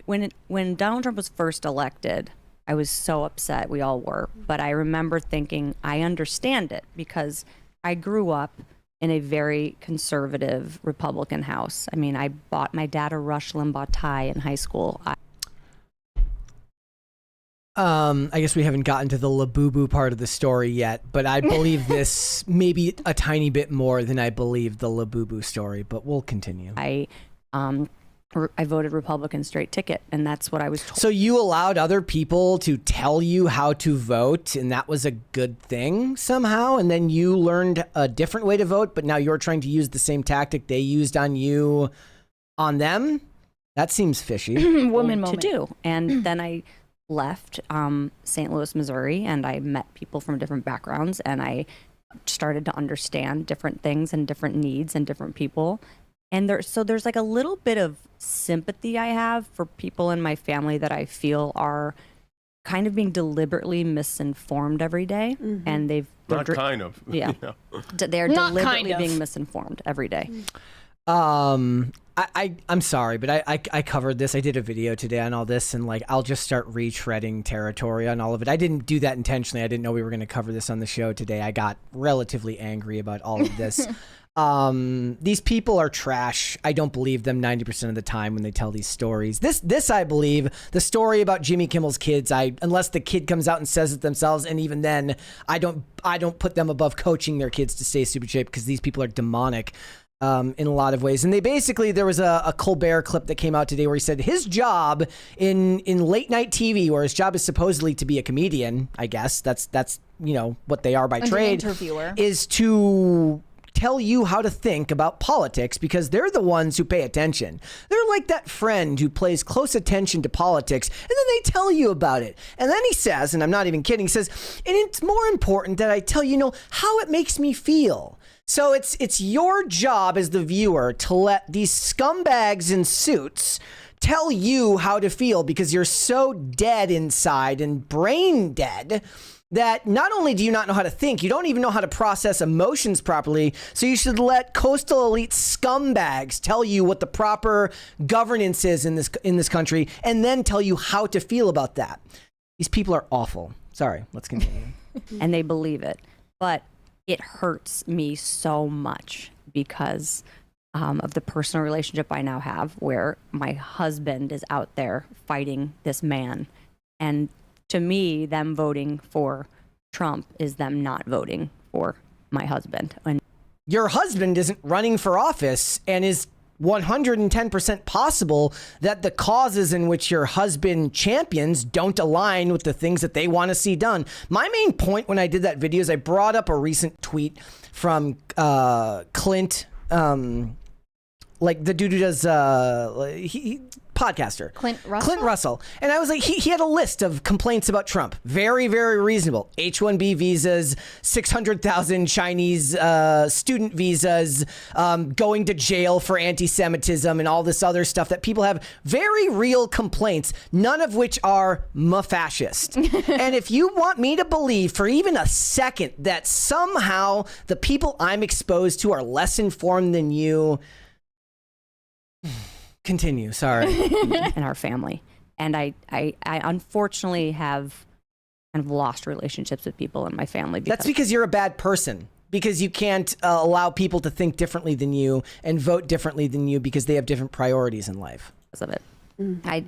When Donald Trump was first elected, I was so upset. We all were. But I remember thinking, I understand it because I grew up in a very conservative Republican house. I mean, I bought my dad a Rush Limbaugh tie in high school. I guess we haven't gotten to the Labubu part of the story yet, but I believe this maybe a tiny bit more than I believe the Labubu story, but we'll continue. I voted Republican straight ticket, and that's what I was told. So you allowed other people to tell you how to vote, and that was a good thing somehow, and then you learned a different way to vote, but now you're trying to use the same tactic they used on you on them? That seems fishy. Woman moment. To do. And then I left St. Louis, Missouri, and I met people from different backgrounds, and I started to understand different things and different needs and different people. And there's like a little bit of sympathy I have for people in my family that I feel are kind of being deliberately misinformed every day. Mm-hmm. And they're deliberately being misinformed every day. I'm sorry, but I covered this. I did a video today on all this, and like I'll just start retreading territory on all of it. I didn't do that intentionally. I didn't know we were going to cover this on the show today. I got relatively angry about all of this. These people are trash. I don't believe them 90% of the time when they tell these stories. This I believe. The story about Jimmy Kimmel's kids, unless the kid comes out and says it themselves, and even then, I don't put them above coaching their kids to stay super shape because these people are demonic. in a lot of ways. And there was a Colbert clip that came out today where he said his job in late night TV, where his job is supposedly to be a comedian, I guess that's what they are by trade, interviewer, is to tell you how to think about politics, because they're the ones who pay attention. They're like that friend who plays close attention to politics, and then they tell you about it. And then he says, and I'm not even kidding, he says, and it's more important that I tell you, how it makes me feel. So it's your job as the viewer to let these scumbags in suits tell you how to feel, because you're so dead inside and brain dead that not only do you not know how to think, you don't even know how to process emotions properly. So you should let coastal elite scumbags tell you what the proper governance is in this country, and then tell you how to feel about that. These people are awful. Sorry, let's continue. And they believe it. But it hurts me so much because of the personal relationship I now have, where my husband is out there fighting this man. And to me, them voting for Trump is them not voting for my husband. And your husband isn't running for office, and is 110% possible that the causes in which your husband champions don't align with the things that they want to see done. My main point when I did that video is I brought up a recent tweet from Clint, like the dude who does podcaster. Clint Russell? And I was like, he had a list of complaints about Trump. Very, very reasonable. H-1B visas, 600,000 Chinese student visas, going to jail for anti-Semitism, and all this other stuff that people have very real complaints, none of which are fascist. And if you want me to believe for even a second that somehow the people I'm exposed to are less informed than you, continue. Sorry. in our family. And I unfortunately have kind of lost relationships with people in my family. That's because you're a bad person. Because you can't allow people to think differently than you and vote differently than you, because they have different priorities in life. Because of it.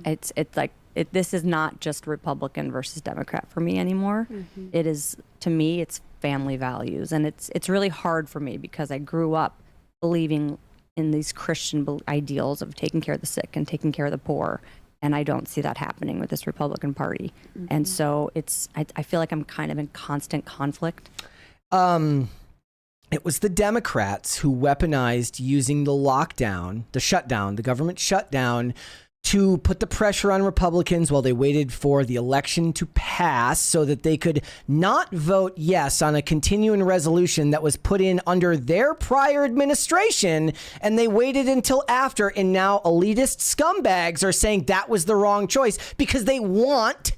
It's like, this is not just Republican versus Democrat for me anymore. It is, to me, it's family values. And it's really hard for me because I grew up believing in these Christian ideals of taking care of the sick and taking care of the poor. And I don't see that happening with this Republican Party. And so I feel like I'm kind of in constant conflict. It was the Democrats who weaponized using the lockdown, the government shutdown, to put the pressure on Republicans while they waited for the election to pass so that they could not vote yes on a continuing resolution that was put in under their prior administration. And they waited until after, and now elitist scumbags are saying that was the wrong choice because they want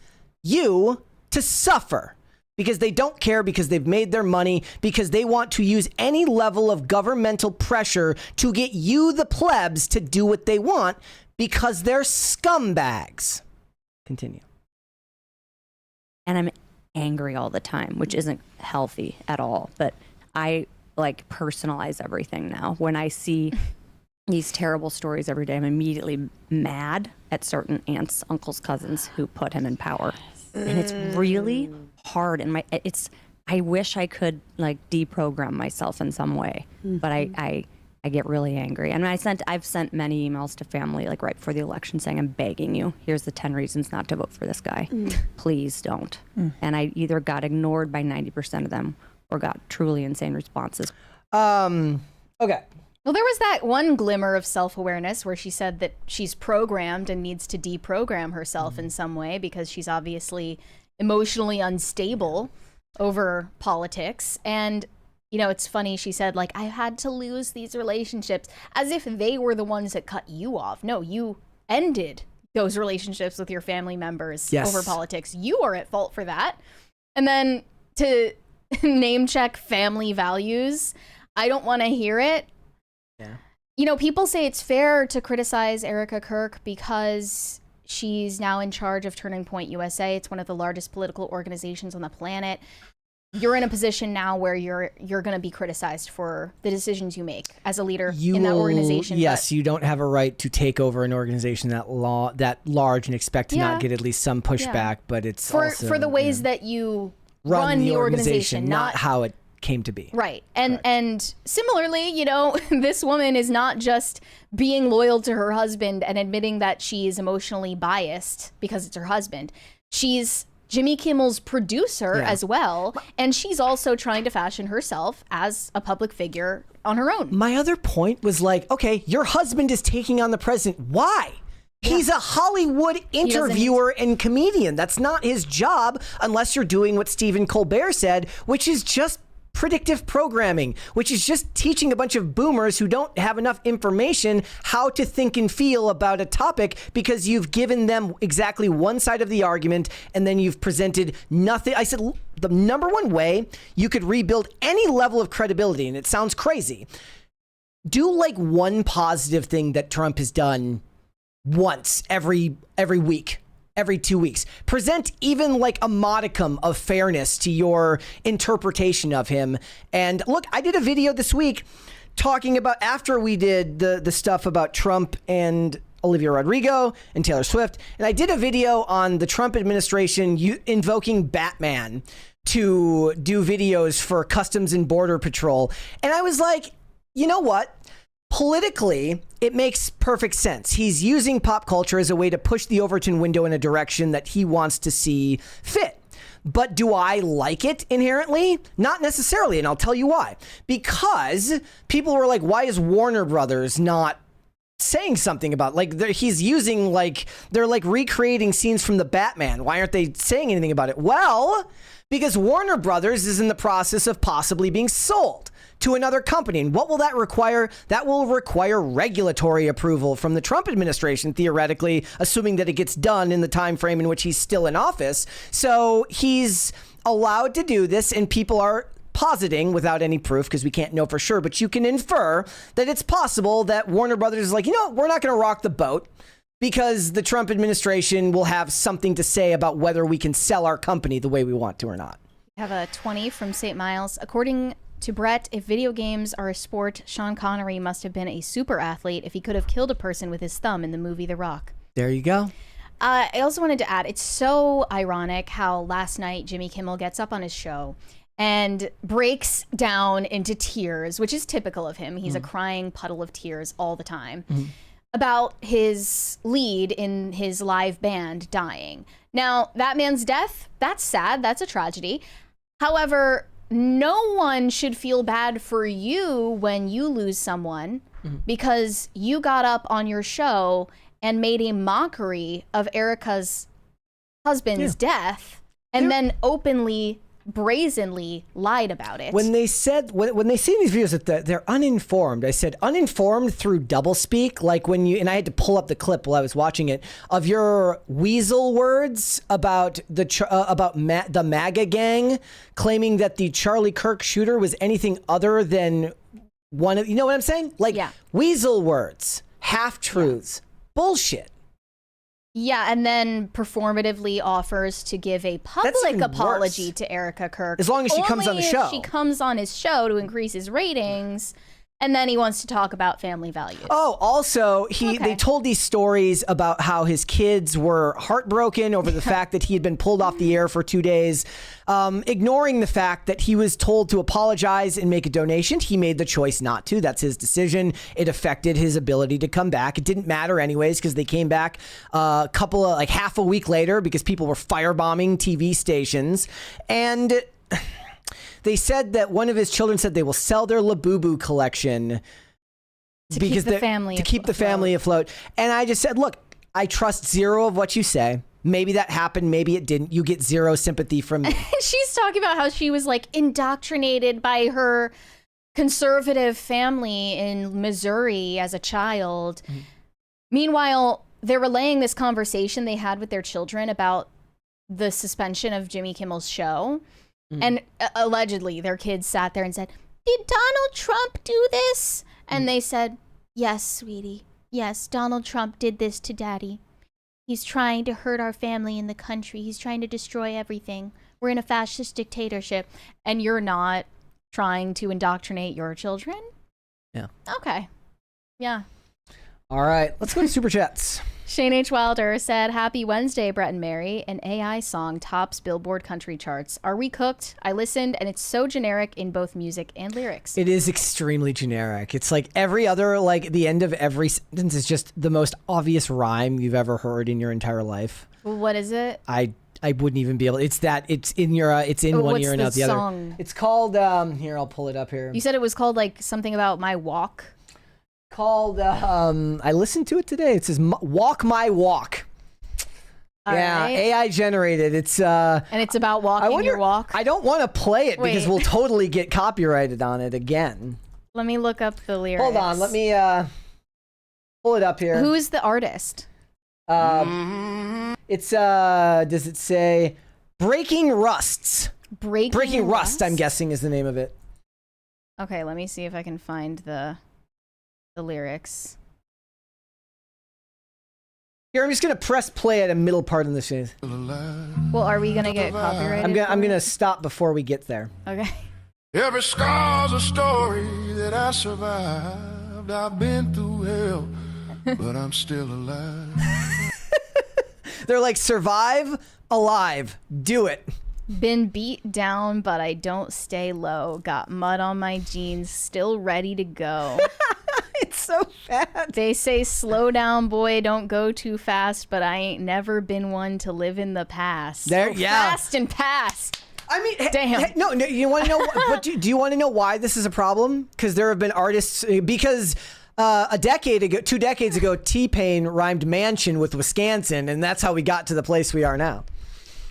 you to suffer. Because they don't care, because they've made their money, because they want to use any level of governmental pressure to get you, the plebs, to do what they want, because they're scumbags. Continue. And I'm angry all the time, which isn't healthy at all. But I personalize everything now. When I see these terrible stories every day, I'm immediately mad at certain aunts, uncles, cousins who put him in power. And it's really hard. And I wish I could deprogram myself in some way, but I get really angry. And I've sent many emails to family right before the election saying, I'm begging you, here's the 10 reasons not to vote for this guy. Please don't. And I either got ignored by 90% of them or got truly insane responses. Okay. Well, there was that one glimmer of self-awareness where she said that she's programmed and needs to deprogram herself in some way because she's obviously emotionally unstable over politics. And, it's funny, she said, I had to lose these relationships, as if they were the ones that cut you off. No, you ended those relationships with your family members over politics. You are at fault for that. And then to name check family values, I don't want to hear it. Yeah. People say it's fair to criticize Erica Kirk because she's now in charge of Turning Point USA. It's one of the largest political organizations on the planet. You're in a position now where you're going to be criticized for the decisions you make as a leader in that organization. Yes, you don't have a right to take over an organization that large and expect to not get at least some pushback. But it's for the ways that you run the organization, not how it came to be. Right. And similarly, you know, this woman is not just being loyal to her husband and admitting that she is emotionally biased because it's her husband. She's Jimmy Kimmel's producer as well. And she's also trying to fashion herself as a public figure on her own. My other point was like, okay, your husband is taking on the president. Why? He's a Hollywood interviewer and comedian. That's not his job unless you're doing what Stephen Colbert said, which is just predictive programming, which is just teaching a bunch of boomers who don't have enough information how to think and feel about a topic because you've given them exactly one side of the argument and then you've presented nothing. I said the number one way you could rebuild any level of credibility, and it sounds crazy, do like one positive thing that Trump has done once every week. Every 2 weeks. Present even like a modicum of fairness to your interpretation of him. And look, I did a video this week talking about, after we did the stuff about Trump and Olivia Rodrigo and Taylor Swift, and I did a video on the Trump administration invoking Batman to do videos for Customs and Border Patrol. And I was like, you know what? Politically, it makes perfect sense. He's using pop culture as a way to push the Overton window in a direction that he wants to see fit. But do I like it inherently? Not necessarily, and I'll tell you why. Because people were like, why is Warner Brothers not saying something about, like, he's using, like, they're like recreating scenes from the Batman. Why aren't they saying anything about it? Well, because Warner Brothers is in the process of possibly being sold to another company. And what will that require? That will require regulatory approval from the Trump administration, theoretically, assuming that it gets done in the time frame in which he's still in office. So he's allowed to do this, and people are positing, without any proof because we can't know for sure, but you can infer that it's possible that Warner Brothers is like, you know what, we're not going to rock the boat because the Trump administration will have something to say about whether we can sell our company the way we want to or not. We have a 20 from St. Miles. According to Brett, if video games are a sport, Sean Connery must have been a super athlete if he could have killed a person with his thumb in the movie The Rock. There you go. I also wanted to add, it's so ironic how last night Jimmy Kimmel gets up on his show and breaks down into tears, which is typical of him. He's a crying puddle of tears all the time, about his lead in his live band dying. Now, that man's death, that's sad. That's a tragedy. However, no one should feel bad for you when you lose someone because you got up on your show and made a mockery of Erica's husband's death and then openly, brazenly lied about it. When they said, when they see in these videos that they're uninformed, I said uninformed through doublespeak, like when you, and I had to pull up the clip while I was watching it, of your weasel words about the MAGA gang claiming that the Charlie Kirk shooter was anything other than one of, you know what I'm saying? Like weasel words, half-truths, bullshit. Yeah, and then performatively offers to give a public apology to Erica Kirk. As long as she comes on the show. She comes on his show to increase his ratings. And then he wants to talk about family values. Oh, also, they told these stories about how his kids were heartbroken over the fact that he had been pulled off the air for 2 days, ignoring the fact that he was told to apologize and make a donation. He made the choice not to. That's his decision. It affected his ability to come back. It didn't matter anyways because they came back a couple of, like half a week later because people were firebombing TV stations. And they said that one of his children said they will sell their Labubu collection to keep the family afloat. And I just said, look, I trust zero of what you say. Maybe that happened. Maybe it didn't. You get zero sympathy from me. She's talking about how she was like indoctrinated by her conservative family in Missouri as a child. Meanwhile, they're relaying this conversation they had with their children about the suspension of Jimmy Kimmel's show. And allegedly their kids sat there and said, did Donald Trump do this? And they said, yes, sweetie. Yes, Donald Trump did this to Daddy. He's trying to hurt our family in the country. He's trying to destroy everything. We're in a fascist dictatorship. And you're not trying to indoctrinate your children? Yeah. Okay. Yeah. All right. Let's go to Super Chats. Shane H. Wilder said, "Happy Wednesday, Brett and Mary. An AI song tops Billboard country charts. Are we cooked? I listened, and it's so generic in both music and lyrics." It is extremely generic. It's like every other, like the end of every sentence is just the most obvious rhyme you've ever heard in your entire life. Well, what is it? I wouldn't even be able. It's in your it's in one ear and out the song? other. It's called here. I'll pull it up here. You said it was called like something about my walk. Called I listened to it today. It says "Walk My Walk." All right. AI generated. It's and it's about walking your walk. I don't want to play it because we'll totally get copyrighted on it again. Let me look up the lyrics. Hold on, let me pull it up here. Who is the artist? It's does it say Breaking Rusts? Breaking Rust, I'm guessing, is the name of it. Okay, let me see if I can find the lyrics. Here, I'm just gonna press play at a middle part in the scene. Well, are we gonna get copyrighted? I'm gonna stop before we get there. Okay. Every scar's a story that I survived. I've been through hell, but I'm still alive. They're like, survive, alive, do it. Been beat down, but I don't stay low. Got mud on my jeans, still ready to go. It's so bad. They say, slow down, boy, don't go too fast, but I ain't never been one to live in the past. There, so yeah. Fast and past. I mean, damn. No, you want to know? But do you want to know why this is a problem? Because there have been artists. Because 2 decades ago, T-Pain rhymed mansion with Wisconsin, and that's how we got to the place we are now.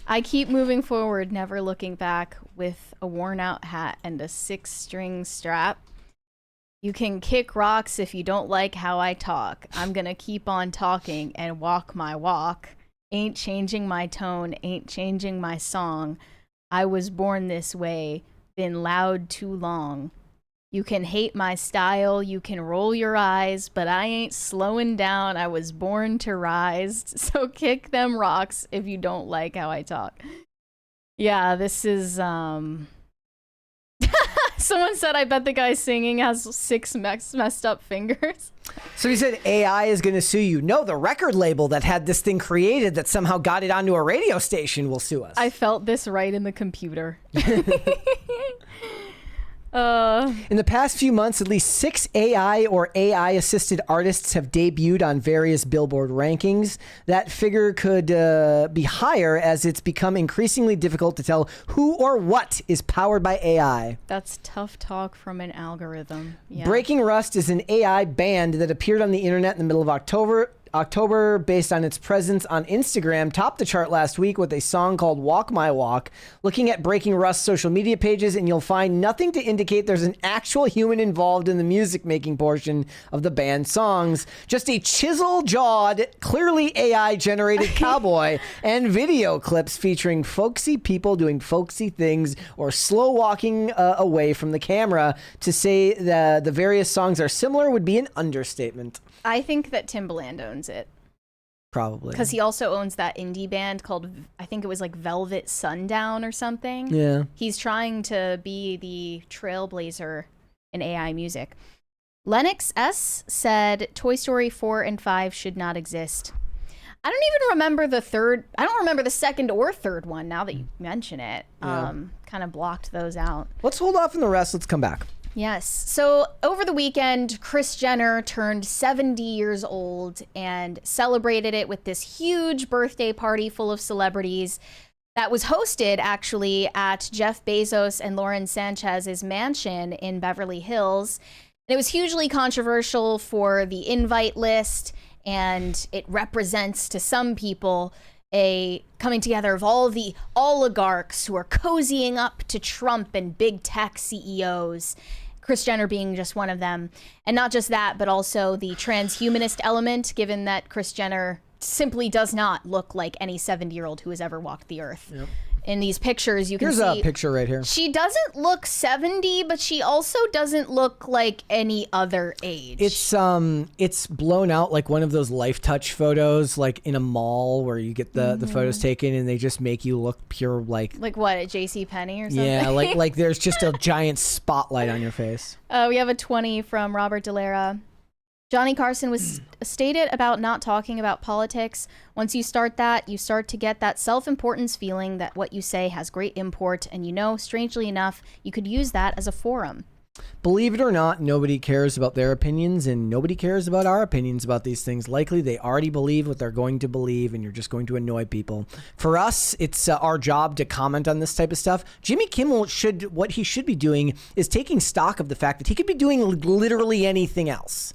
I keep moving forward, never looking back, with a worn-out hat and a 6-string strap. You can kick rocks if you don't like how I talk. I'm gonna keep on talking and walk my walk. Ain't changing my tone, ain't changing my song. I was born this way, been loud too long. You can hate my style, you can roll your eyes, but I ain't slowing down. I was born to rise. So kick them rocks if you don't like how I talk. Yeah, this is someone said, I bet the guy singing has 6 messed up fingers. So he said AI is going to sue you. No, the record label that had this thing created that somehow got it onto a radio station will sue us. I felt this right in the computer. In the past few months, at least 6 AI or AI-assisted artists have debuted on various Billboard rankings. That figure could be higher as it's become increasingly difficult to tell who or what is powered by AI. That's tough talk from an algorithm. Yeah. Breaking Rust is an AI band that appeared on the internet in the middle of October, based on its presence on Instagram, topped the chart last week with a song called Walk My Walk. Looking at Breaking Rust's social media pages, and you'll find nothing to indicate there's an actual human involved in the music-making portion of the band's songs. Just a chisel-jawed, clearly AI-generated cowboy and video clips featuring folksy people doing folksy things or slow walking away from the camera. To say the various songs are similar would be an understatement. I think that Timbaland owns it. Probably. Because he also owns that indie band called, I think it was like Velvet Sundown or something. Yeah. He's trying to be the trailblazer in AI music. Lennox S. said Toy Story 4 and 5 should not exist. I don't even remember the third. I don't remember the second or third one now that you mention it. Yeah. Kind of blocked those out. Let's hold off on the rest. Let's come back. Yes. So over the weekend, Kris Jenner turned 70 years old and celebrated it with this huge birthday party full of celebrities that was hosted actually at Jeff Bezos and Lauren Sanchez's mansion in Beverly Hills. And it was hugely controversial for the invite list, and it represents to some people a coming together of all the oligarchs who are cozying up to Trump and big tech CEOs. Kris Jenner being just one of them. And not just that, but also the transhumanist element, given that Kris Jenner simply does not look like any 70-year-old who has ever walked the earth. Yep. In these pictures, you can see... Here's a picture right here. She doesn't look 70, but she also doesn't look like any other age. It's blown out like one of those Life Touch photos, like in a mall where you get the photos taken and they just make you look pure like... Like what, at JCPenney or something? Yeah, like there's just a giant spotlight on your face. We have a 20 from Robert Delara. Johnny Carson was stated about not talking about politics. Once you start that, you start to get that self-importance feeling that what you say has great import, and strangely enough, you could use that as a forum. Believe it or not, nobody cares about their opinions, and nobody cares about our opinions about these things. Likely, they already believe what they're going to believe, and you're just going to annoy people. For us, it's our job to comment on this type of stuff. Jimmy Kimmel what he should be doing is taking stock of the fact that he could be doing literally anything else.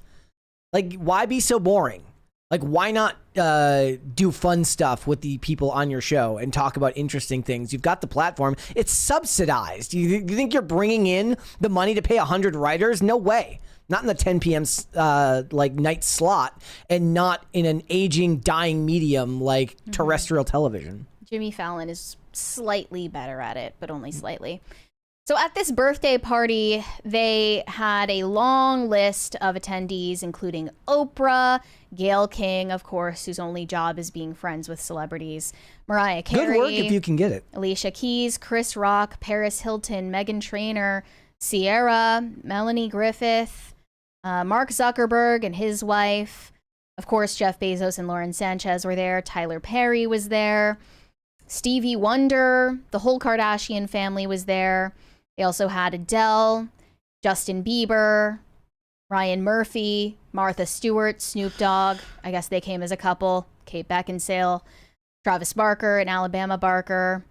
Like, why be so boring? Like, why not do fun stuff with the people on your show and talk about interesting things? You've got the platform. It's subsidized. You think you're bringing in the money to pay 100 writers? No way. Not in the 10 p.m. Night slot, and not in an aging, dying medium like terrestrial television. Jimmy Fallon is slightly better at it, but only slightly. So at this birthday party, they had a long list of attendees, including Oprah, Gayle King, of course, whose only job is being friends with celebrities, Mariah Carey. Good work if you can get it. Alicia Keys, Chris Rock, Paris Hilton, Meghan Trainor, Sierra, Melanie Griffith, Mark Zuckerberg and his wife. Of course, Jeff Bezos and Lauren Sanchez were there. Tyler Perry was there. Stevie Wonder, the whole Kardashian family was there. They also had Adele, Justin Bieber, Ryan Murphy, Martha Stewart, Snoop Dogg. I guess they came as a couple. Kate Beckinsale, Travis Barker and Alabama Barker.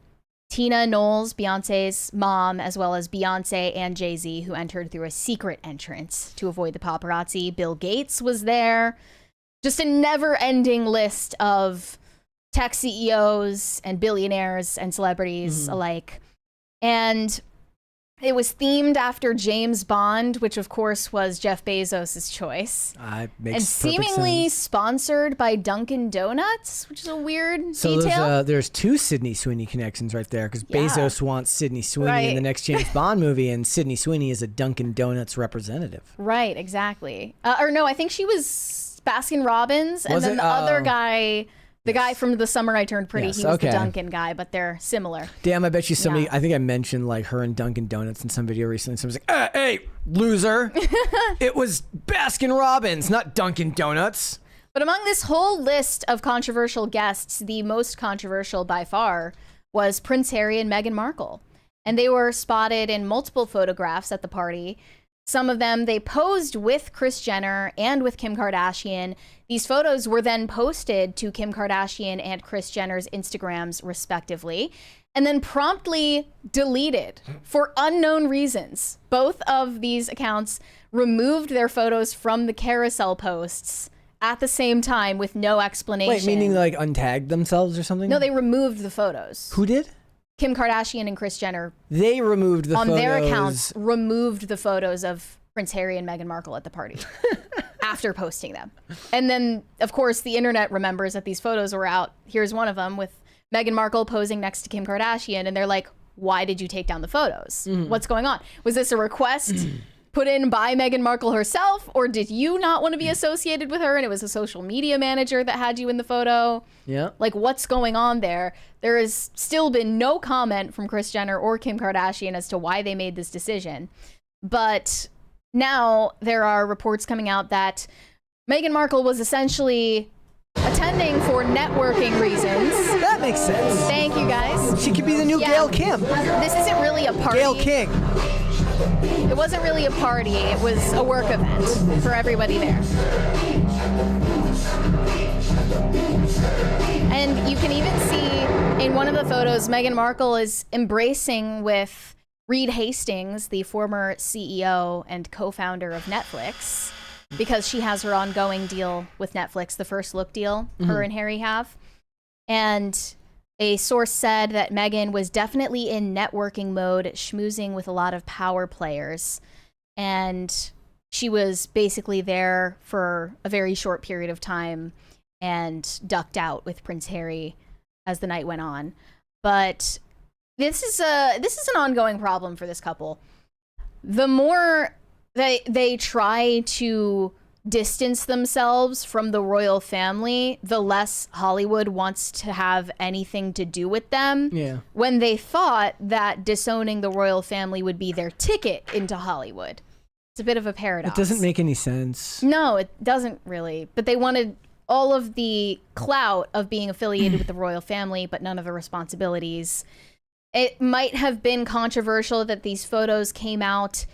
Tina Knowles, Beyonce's mom, as well as Beyonce and Jay-Z, who entered through a secret entrance to avoid the paparazzi. Bill Gates was there. Just a never-ending list of tech CEOs and billionaires and celebrities alike. And it was themed after James Bond, which of course was Jeff Bezos' choice. Makes and seemingly sense. Sponsored by Dunkin' Donuts, which is a weird detail. There's two Sydney Sweeney connections right there, because Bezos wants Sydney Sweeney in the next James Bond movie, and Sydney Sweeney is a Dunkin' Donuts representative. Right, exactly. Or no, I think she was Baskin Robbins, and then the other guy... The guy from The Summer I Turned Pretty, he was the Dunkin' guy, but they're similar. Damn, I bet you somebody, I think I mentioned like her and Dunkin' Donuts in some video recently. Somebody's like, hey, loser. It was Baskin Robbins, not Dunkin' Donuts. But among this whole list of controversial guests, the most controversial by far was Prince Harry and Meghan Markle. And they were spotted in multiple photographs at the party. Some of them, they posed with Kris Jenner and with Kim Kardashian. These photos were then posted to Kim Kardashian and Kris Jenner's Instagrams, respectively, and then promptly deleted for unknown reasons. Both of these accounts removed their photos from the carousel posts at the same time with no explanation. Wait, meaning like untagged themselves or something? No, they removed the photos. Who did? Kim Kardashian and Kris Jenner. They removed the photos. On their accounts, removed the photos of Prince Harry and Meghan Markle at the party after posting them. And then, of course, the internet remembers that these photos were out. Here's one of them with Meghan Markle posing next to Kim Kardashian. And they're like, why did you take down the photos? What's going on? Was this a request put in by Meghan Markle herself, or did you not want to be associated with her and it was a social media manager that had you in the photo? Yeah. Like, what's going on there? There has still been no comment from Kris Jenner or Kim Kardashian as to why they made this decision. But now there are reports coming out that Meghan Markle was essentially attending for networking reasons. That makes sense. Thank you, guys. She could be the new Gayle Kim. This isn't really a party. Gayle King. It wasn't really a party. It was a work event for everybody there. And you can even see in one of the photos, Meghan Markle is embracing with Reed Hastings, the former CEO and co-founder of Netflix, because she has her ongoing deal with Netflix, the First Look deal her and Harry have. And a source said that Meghan was definitely in networking mode, schmoozing with a lot of power players. And she was basically there for a very short period of time and ducked out with Prince Harry as the night went on. But this is an ongoing problem for this couple. The more they try to distance themselves from the royal family, the less Hollywood wants to have anything to do with them. Yeah. When they thought that disowning the royal family would be their ticket into Hollywood. It's It's a bit of a paradox. It doesn't make any sense. No, it doesn't really. But they wanted all of the clout of being affiliated with the royal family, but none of the responsibilities. It might have been controversial that these photos came out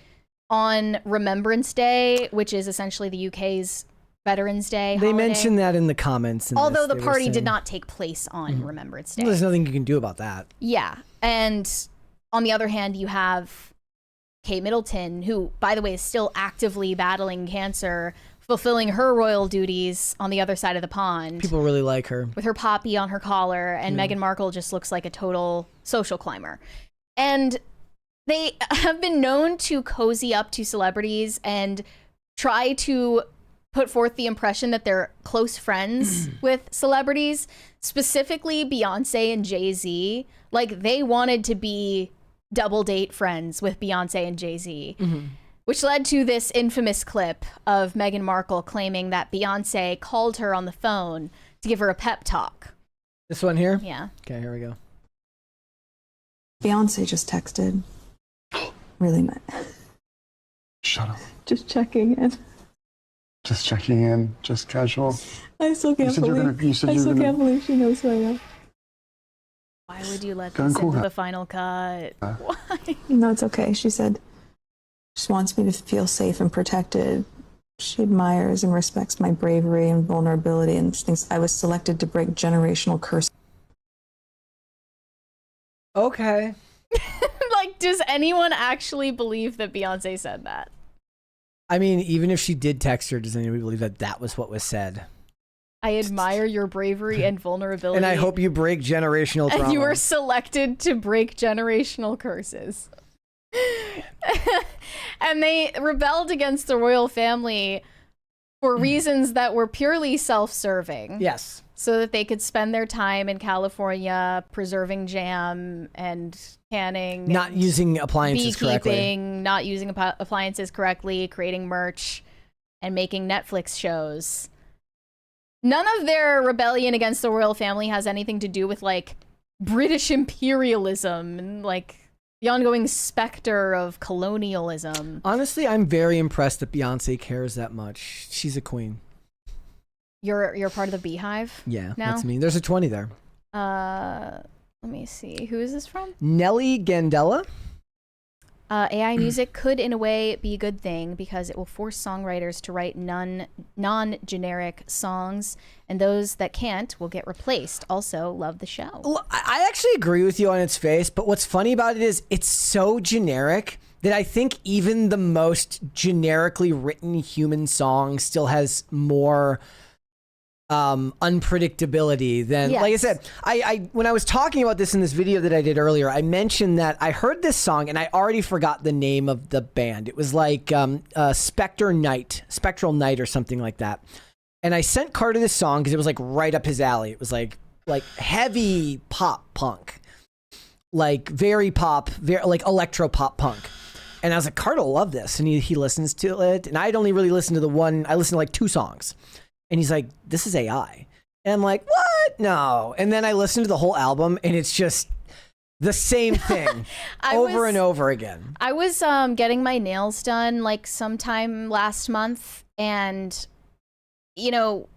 on Remembrance Day, which is essentially the UK's Veterans Day They holiday. mentioned that in the comments. Although the party did not take place on Remembrance Day. Well, there's nothing you can do about that. Yeah. And on the other hand, you have Kate Middleton, who, by the way, is still actively battling cancer, fulfilling her royal duties on the other side of the pond. People really like her. With her poppy on her collar, and Meghan Markle just looks like a total social climber. And they have been known to cozy up to celebrities and try to put forth the impression that they're close friends with celebrities, specifically Beyonce and Jay-Z. Like, they wanted to be double date friends with Beyonce and Jay-Z, which led to this infamous clip of Meghan Markle claiming that Beyonce called her on the phone to give her a pep talk. This one here? Yeah. Okay, here we go. Beyonce just texted. Really meant. Shut up. Just checking in. Just checking in, just casual. I still can't believe she knows who I am. Why would you let Go and this call into her. the final cut? Why? No, it's okay. She said she wants me to feel safe and protected. She admires and respects my bravery and vulnerability and thinks I was selected to break generational curse. Okay. Like, does anyone actually believe that Beyonce said that? I mean, even if she did text her, does anybody believe that that was what was said? I admire your bravery and vulnerability. And I hope you break generational trauma. And you were selected to break generational curses. And they rebelled against the royal family for reasons that were purely self-serving. Yes. So that they could spend their time in California preserving jam and canning. Not and using appliances correctly. beekeeping, not using appliances correctly, creating merch, and making Netflix shows. None of their rebellion against the royal family has anything to do with, like, British imperialism and, like, the ongoing specter of colonialism. Honestly, I'm very impressed that Beyonce cares that much. She's a queen. You're part of the Beehive? Yeah, now? that's me. There's a 20 there. Let me see. Who is this from? Nelly Gandela. AI music could, in a way, be a good thing because it will force songwriters to write non-generic songs, and those that can't will get replaced. Also, love the show. Well, I actually agree with you on its face, but what's funny about it is it's so generic that I think even the most generically written human song still has more unpredictability than, like I said, I when I was talking about this in this video that I did earlier, I mentioned that I heard this song and I already forgot the name of the band. It was like Spectral Night or something like that. And I sent Carter this song because it was like right up his alley. It was like heavy pop punk, like very pop, very like electro pop punk. And I was like, Carter will love this, and he listens to it. And I'd only really listened to I listened to like 2 songs. And he's like, this is AI. And I'm like, what? No. And then I listened to the whole album, and it's just the same thing over and over again. I was getting my nails done like sometime last month, and, you know,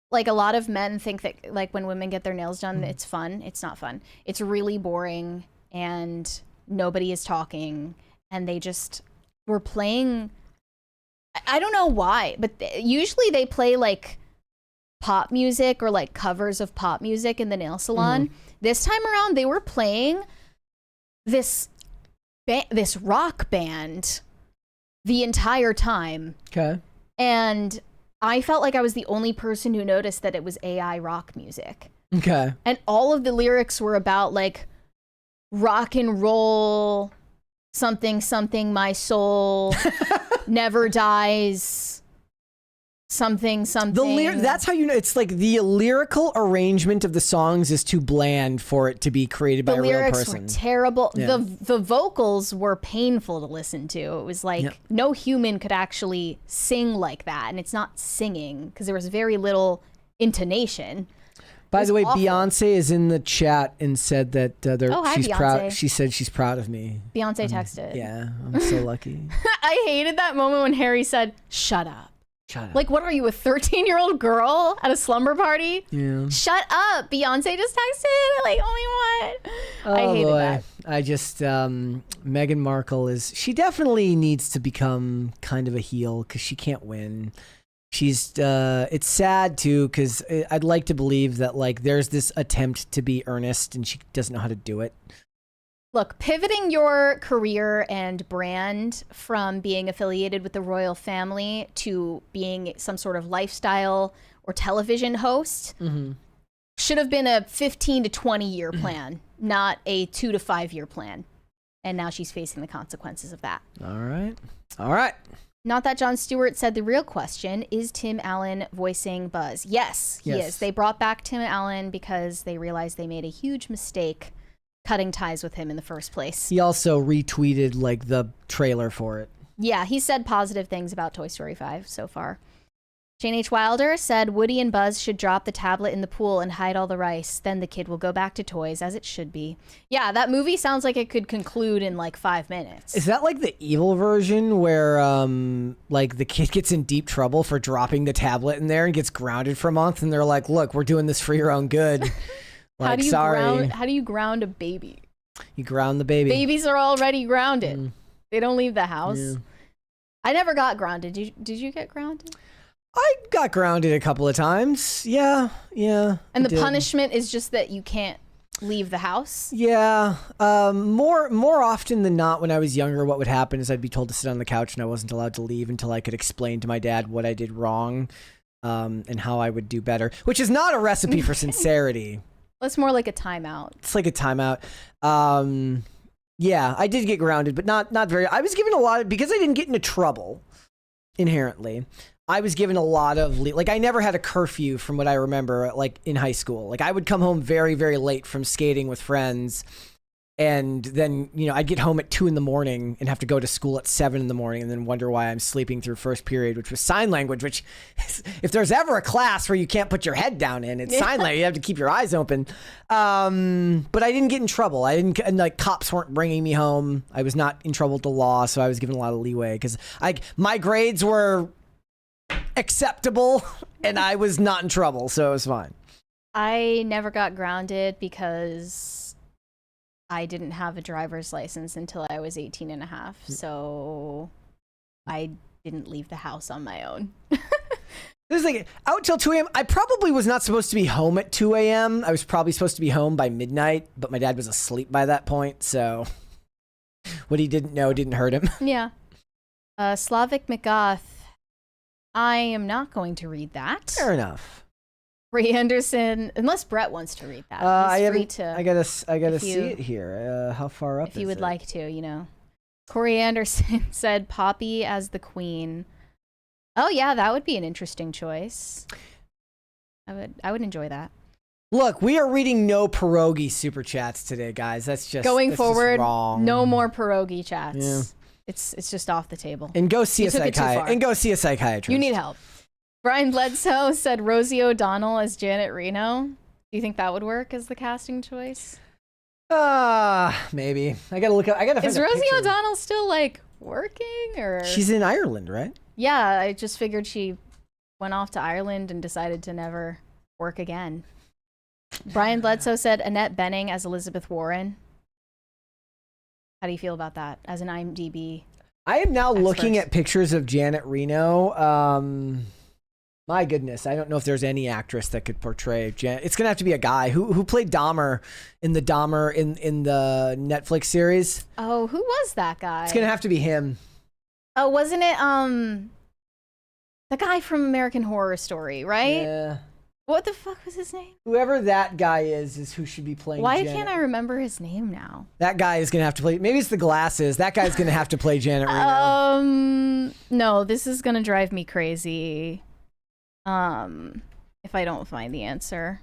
like a lot of men think that like when women get their nails done, it's fun. It's not fun. It's really boring, and nobody is talking, and they just were playing. I don't know why, but usually they play like pop music or like covers of pop music in the nail salon. This time around, they were playing this rock band the entire time. Okay. And I felt like I was the only person who noticed that it was AI rock music. Okay. And all of the lyrics were about like rock and roll, something, something, my soul never dies, something, something. That's how you know. It's like the lyrical arrangement of the songs is too bland for it to be created by a real person. The lyrics were terrible. Yeah. The vocals were painful to listen to. It was like no human could actually sing like that. And it's not singing because there was very little intonation. By the way, awful. Beyonce is in the chat and said that hi, she's Beyonce. proud. She said she's proud of me. Beyonce texted. Yeah, I'm so lucky. I hated that moment when Harry said, "Shut up." Shut up. Like, what are you, a 13-year-old girl at a slumber party? Yeah. Shut up. Beyonce just texted. Like, oh my God. I hated that. I just, Meghan Markle she definitely needs to become kind of a heel because she can't win. She's, it's sad too because I'd like to believe that like there's this attempt to be earnest and she doesn't know how to do it. Look, pivoting your career and brand from being affiliated with the royal family to being some sort of lifestyle or television host should have been a 15 to 20 year plan, not a 2 to 5 year plan. And now she's facing the consequences of that. All right. All right. Not that Jon Stewart said the real question, is Tim Allen voicing Buzz? Yes, he is. They brought back Tim Allen because they realized they made a huge mistake cutting ties with him in the first place. He also retweeted like the trailer for it. Yeah, he said positive things about Toy Story 5 so far. Shane H. Wilder said Woody and Buzz should drop the tablet in the pool and hide all the rice. Then the kid will go back to toys as it should be. Yeah, that movie sounds like it could conclude in like 5 minutes. Is that like the evil version where like the kid gets in deep trouble for dropping the tablet in there and gets grounded for a month and they're like, look, we're doing this for your own good. Like, how do you ground a baby? You ground the baby. Babies are already grounded. They don't leave the house. Yeah. I never got grounded. Did you get grounded? I got grounded a couple of times. Yeah. And the punishment is just that you can't leave the house? Yeah. More often than not, when I was younger, what would happen is I'd be told to sit on the couch and I wasn't allowed to leave until I could explain to my dad what I did wrong and how I would do better, which is not a recipe for sincerity. That's more like a timeout. It's like a timeout. Yeah, I did get grounded, but not very. I was given a lot of, because I didn't get into trouble inherently. I was given a lot of, like, I never had a curfew from what I remember, like, in high school. Like, I would come home very, very late from skating with friends, and then, you know, I'd get home at 2 in the morning and have to go to school at 7 in the morning and then wonder why I'm sleeping through first period, which was sign language, which, if there's ever a class where you can't put your head down in, it's sign language. You have to keep your eyes open. But I didn't get in trouble. And like, cops weren't bringing me home. I was not in trouble with the law, so I was given a lot of leeway because my grades were acceptable and I was not in trouble, so it was fine. I never got grounded because I didn't have a driver's license until I was 18 and a half, so I didn't leave the house on my own. This is like out till 2 a.m. I probably was not supposed to be home at 2 a.m. I was probably supposed to be home by midnight, but my dad was asleep by that point, so what he didn't know didn't hurt him. Yeah. Slavic McGoth, I am not going to read that. Fair enough. Ray Anderson, unless Brett wants to read that. I gotta see it here. How far up? If you would like to, you know. Corey Anderson said Poppy as the queen. Oh yeah, that would be an interesting choice. I would enjoy that. Look, we are reading no pierogi super chats today, guys. That's just going forward. Just wrong. No more pierogi chats. Yeah. It's just off the table. And go see a psychiatrist. You need help. Brian Bledsoe said Rosie O'Donnell as Janet Reno. Do you think that would work as the casting choice? Maybe. I gotta look up. Is Rosie O'Donnell still like working or? She's in Ireland, right? Yeah, I just figured she went off to Ireland and decided to never work again. Brian Bledsoe said Annette Bening as Elizabeth Warren. How do you feel about that as an IMDb? I am now looking at pictures of Janet Reno. My goodness, I don't know if there's any actress that could portray Janet. It's gonna have to be a guy who played Dahmer in the Netflix series. Oh, who was that guy? It's gonna have to be him. Oh, wasn't it the guy from American Horror Story, right? Yeah. What the fuck was his name? Whoever that guy is who should be playing Why Janet. Can't I remember his name now? That guy is going to have to play... Maybe it's the glasses. That guy's going to have to play Janet Reno. No, this is going to drive me crazy if I don't find the answer.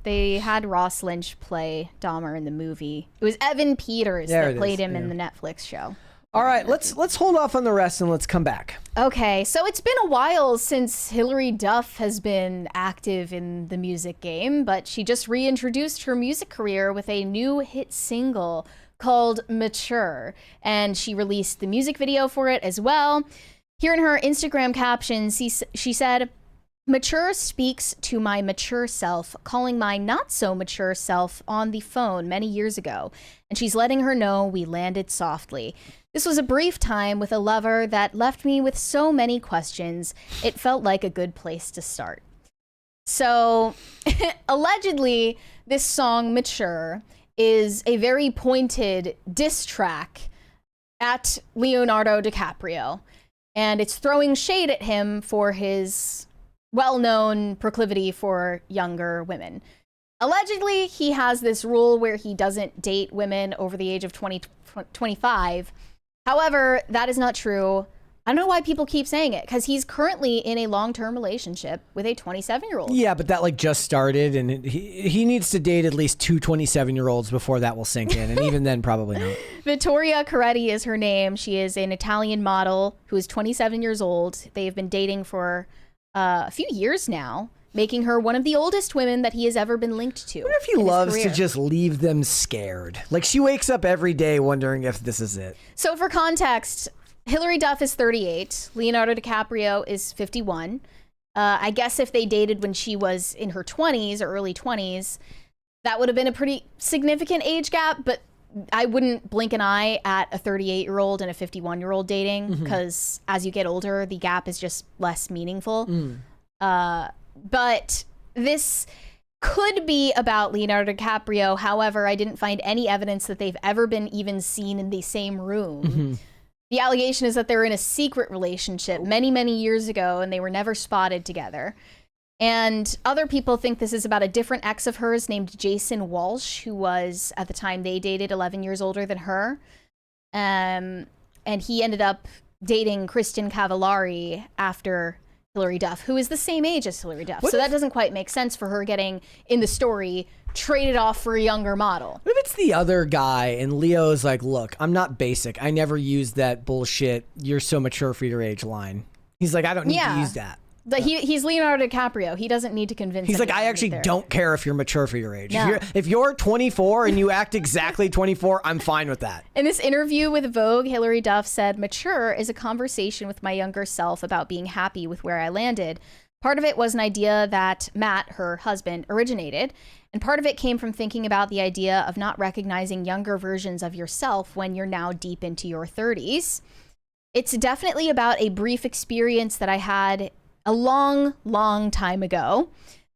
They had Ross Lynch play Dahmer in the movie. It was Evan Peters that played him in the Netflix show. All right, let's hold off on the rest and let's come back. Okay, so it's been a while since Hilary Duff has been active in the music game, but she just reintroduced her music career with a new hit single called Mature, and she released the music video for it as well. Here in her Instagram captions, she said, "Mature speaks to my mature self, calling my not so mature self on the phone many years ago, and she's letting her know we landed softly. This was a brief time with a lover that left me with so many questions. It felt like a good place to start." So, allegedly, this song, Mature, is a very pointed diss track at Leonardo DiCaprio. And it's throwing shade at him for his well-known proclivity for younger women. Allegedly, he has this rule where he doesn't date women over the age of 25. However, that is not true. I don't know why people keep saying it, because he's currently in a long-term relationship with a 27-year-old. Yeah, but that just started, and he needs to date at least 2 27-year-olds before that will sink in, and even then, probably not. Vittoria Coretti is her name. She is an Italian model who is 27 years old. They've been dating for a few years now, making her one of the oldest women that he has ever been linked to. I wonder if he loves to just leave them scared. She wakes up every day wondering if this is it. So for context, Hilary Duff is 38. Leonardo DiCaprio is 51. I guess if they dated when she was in her 20s or early 20s, that would have been a pretty significant age gap, but I wouldn't blink an eye at a 38-year-old and a 51-year-old dating, because as you get older, the gap is just less meaningful. But this could be about Leonardo DiCaprio. However, I didn't find any evidence that they've ever been even seen in the same room. The allegation is that they're in a secret relationship many, many years ago, and they were never spotted together. And other people think this is about a different ex of hers named Jason Walsh, who was, at the time they dated, 11 years older than her. And he ended up dating Kristen Cavallari after Hilary Duff, who is the same age as Hilary Duff. So that doesn't quite make sense for her getting, in the story, traded off for a younger model. What if it's the other guy and Leo's like, look, I'm not basic. I never used that bullshit, you're so mature for your age line. He's like, I don't need to use that. He's Leonardo DiCaprio. He doesn't need to convince He's like, I actually don't care if you're mature for your age. No. If you're 24 and you act exactly 24, I'm fine with that. In this interview with Vogue, Hilary Duff said, "Mature is a conversation with my younger self about being happy with where I landed. Part of it was an idea that Matt, her husband, originated. And part of it came from thinking about the idea of not recognizing younger versions of yourself when you're now deep into your 30s. It's definitely about a brief experience that I had a long, long time ago,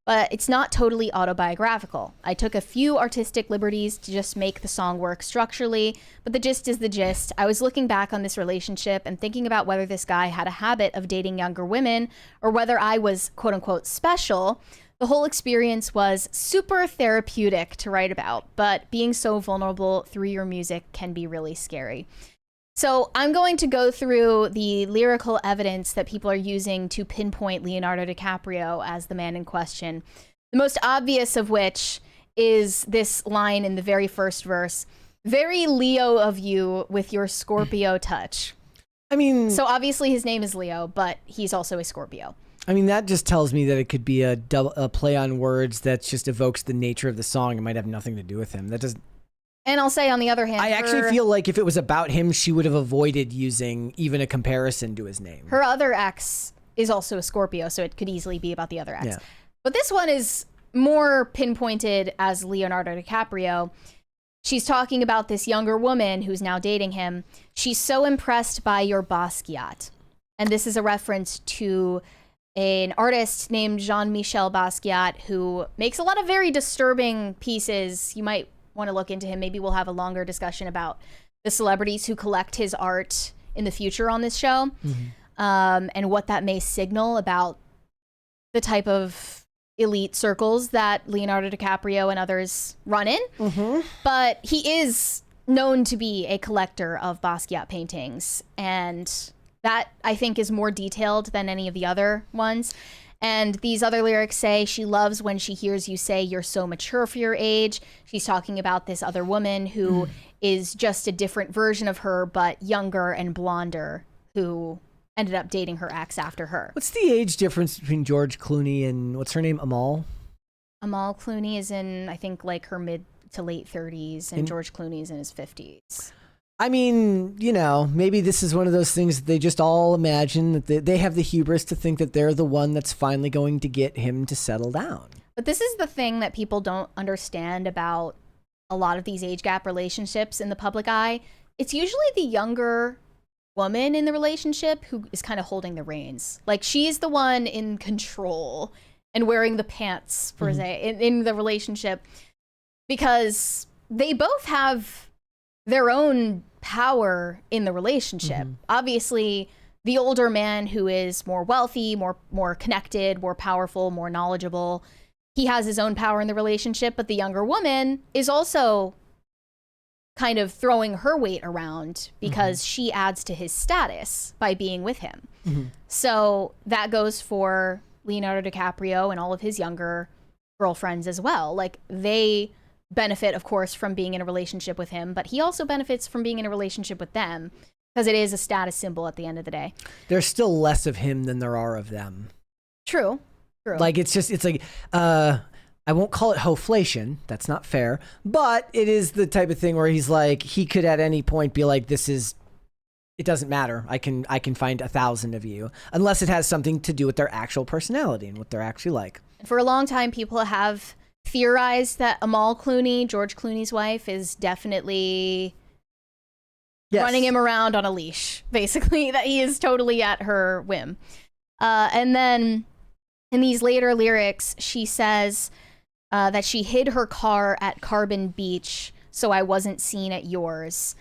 but it's not totally autobiographical. I took a few artistic liberties to just make the song work structurally, but the gist is the gist. I was looking back on this relationship and thinking about whether this guy had a habit of dating younger women or whether I was quote unquote special. The whole experience was super therapeutic to write about, but being so vulnerable through your music can be really scary." So I'm going to go through the lyrical evidence that people are using to pinpoint Leonardo DiCaprio as the man in question. The most obvious of which is this line in the very first verse, "Very Leo of you with your Scorpio touch." I mean... So obviously his name is Leo, but he's also a Scorpio. I mean, that just tells me that it could be a play on words that just evokes the nature of the song. It might have nothing to do with him. That doesn't... And I'll say, on the other hand, I actually feel like if it was about him, she would have avoided using even a comparison to his name. Her other ex is also a Scorpio, so it could easily be about the other ex. Yeah. But this one is more pinpointed as Leonardo DiCaprio. She's talking about this younger woman who's now dating him. "She's so impressed by your Basquiat." And this is a reference to an artist named Jean-Michel Basquiat, who makes a lot of very disturbing pieces. You might want to look into him. Maybe we'll have a longer discussion about the celebrities who collect his art in the future on this show, and what that may signal about the type of elite circles that Leonardo DiCaprio and others run in. But he is known to be a collector of Basquiat paintings, and that I think is more detailed than any of the other ones. And these other lyrics say, she loves when she hears you say you're so mature for your age. She's talking about this other woman who is just a different version of her, but younger and blonder, who ended up dating her ex after her. What's the age difference between George Clooney and what's her name, Amal? Amal Clooney is in, I think, like her mid to late 30s, and George Clooney's in his 50s. I mean, you know, maybe this is one of those things that they just all imagine, that they have the hubris to think that they're the one that's finally going to get him to settle down. But this is the thing that people don't understand about a lot of these age gap relationships in the public eye. It's usually the younger woman in the relationship who is kind of holding the reins. Like, she's the one in control and wearing the pants, per se, in the relationship, because they both have their own power in the relationship. Obviously, the older man who is more wealthy, more connected, more powerful, more knowledgeable, he has his own power in the relationship, but the younger woman is also kind of throwing her weight around because she adds to his status by being with him. So that goes for Leonardo DiCaprio and all of his younger girlfriends as well. Like, they benefit, of course, from being in a relationship with him, but he also benefits from being in a relationship with them because it is a status symbol at the end of the day. There's still less of him than there are of them. True. Like, it's like, I won't call it hoflation. That's not fair. But it is the type of thing where he's like, he could at any point be like, it doesn't matter. I can find 1,000 of you, unless it has something to do with their actual personality and what they're actually like. For a long time, people have theorized that Amal Clooney, George Clooney's wife, is definitely running him around on a leash, basically, that he is totally at her whim. And then in these later lyrics, she says that she hid her car at Carbon Beach so I wasn't seen at yours.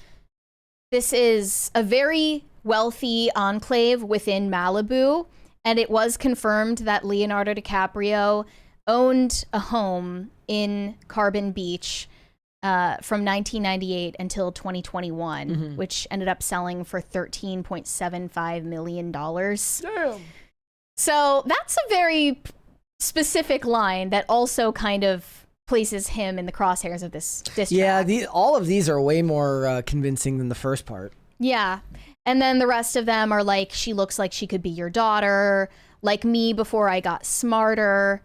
This is a very wealthy enclave within Malibu, and it was confirmed that Leonardo DiCaprio owned a home in Carbon Beach from 1998 until 2021, which ended up selling for $13.75 million. Damn. So that's a very specific line that also kind of places him in the crosshairs of this diss track. Yeah, all of these are way more convincing than the first part. Yeah. And then the rest of them are like, she looks like she could be your daughter, like me before I got smarter.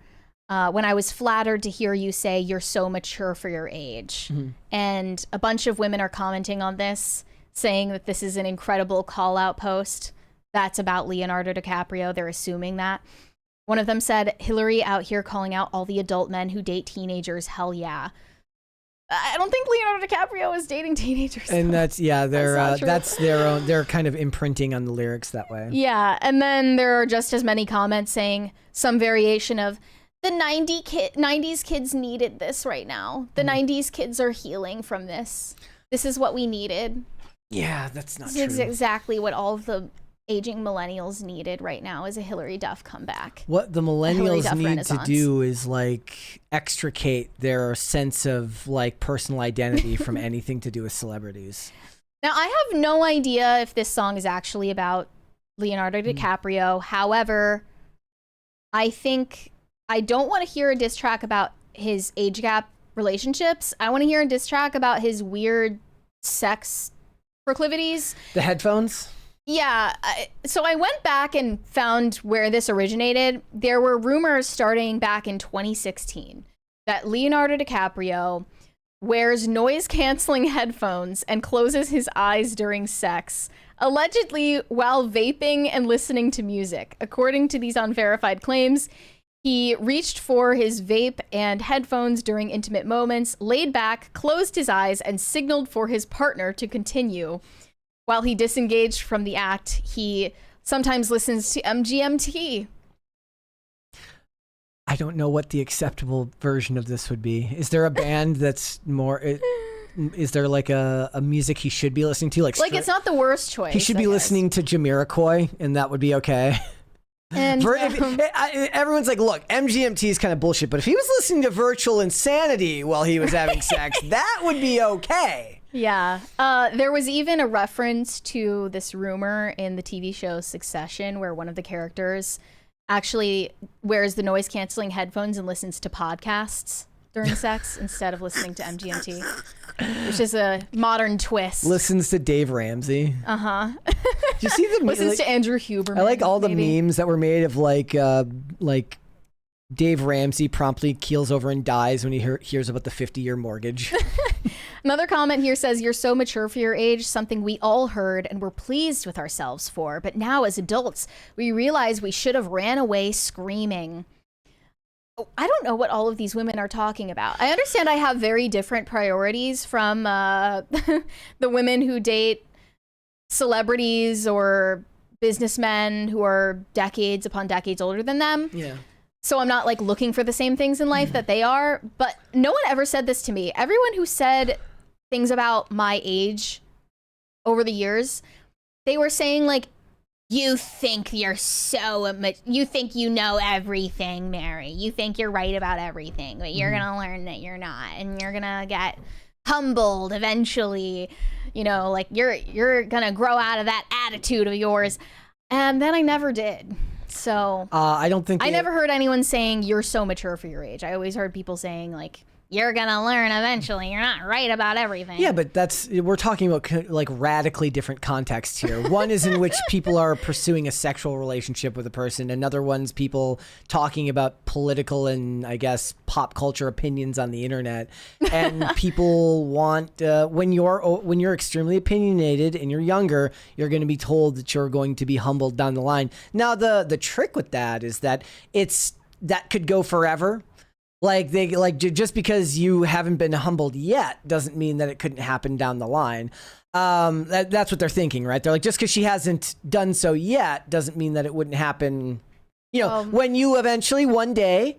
When I was flattered to hear you say you're so mature for your age. And a bunch of women are commenting on this, saying that this is an incredible call-out post that's about Leonardo DiCaprio. They're assuming that. One of them said, Hillary out here calling out all the adult men who date teenagers. Hell yeah. I don't think Leonardo DiCaprio is dating teenagers. And that's their own, they're kind of imprinting on the lyrics that way. Yeah. And then there are just as many comments saying some variation of, the 90s kids needed this right now. The 90s kids are healing from this. This is what we needed. Yeah, that's not true. This is exactly what all of the aging millennials needed right now, is a Hillary Duff comeback. What the millennials need to do is like extricate their sense of like personal identity from anything to do with celebrities. Now, I have no idea if this song is actually about Leonardo DiCaprio. However, I think I don't want to hear a diss track about his age gap relationships. I want to hear a diss track about his weird sex proclivities. The headphones? Yeah. So I went back and found where this originated. There were rumors starting back in 2016 that Leonardo DiCaprio wears noise-canceling headphones and closes his eyes during sex, allegedly while vaping and listening to music. According to these unverified claims, he reached for his vape and headphones during intimate moments, laid back, closed his eyes, and signaled for his partner to continue. While he disengaged from the act, he sometimes listens to MGMT. I don't know what the acceptable version of this would be. Is there a band that's more... Is there like a music he should be listening to? Like it's not the worst choice. He should be listening to Jamiroquai, and that would be okay. And everyone's like, look, MGMT is kind of bullshit, but if he was listening to Virtual Insanity while he was having sex, that would be okay. Yeah. There was even a reference to this rumor in the TV show Succession, where one of the characters actually wears the noise canceling headphones and listens to podcasts during sex instead of listening to MGMT, which is a modern twist. Listens to Dave Ramsey. Uh-huh. Do you see the listens to Andrew Huberman? I like all the memes that were made of like Dave Ramsey promptly keels over and dies when he hears about the 50-year mortgage. Another comment here says, you're so mature for your age, something we all heard and were pleased with ourselves for. But now as adults, we realize we should have ran away screaming. Oh, I don't know what all of these women are talking about. I understand I have very different priorities from the women who date celebrities or businessmen who are decades upon decades older than them. Yeah. So I'm not like looking for the same things in life that they are, but no one ever said this to me. Everyone who said things about my age over the years, they were saying like, you think you're you think you know everything, Mary. You think you're right about everything, but you're gonna learn that you're not, and you're gonna get humbled eventually. You know, like you're gonna grow out of that attitude of yours. And then I never did. So I don't think I never heard anyone saying you're so mature for your age. I always heard people saying like, you're gonna learn eventually. You're not right about everything. Yeah, but we're talking about like radically different contexts here. One is in which people are pursuing a sexual relationship with a person. Another one's people talking about political and I guess pop culture opinions on the internet. And people want when you're extremely opinionated and you're younger, you're going to be told that you're going to be humbled down the line. Now the trick with that is that that could go forever. Like just because you haven't been humbled yet doesn't mean that it couldn't happen down the line. That's what they're thinking, right? They're like, just because she hasn't done so yet doesn't mean that it wouldn't happen. You know, when you eventually one day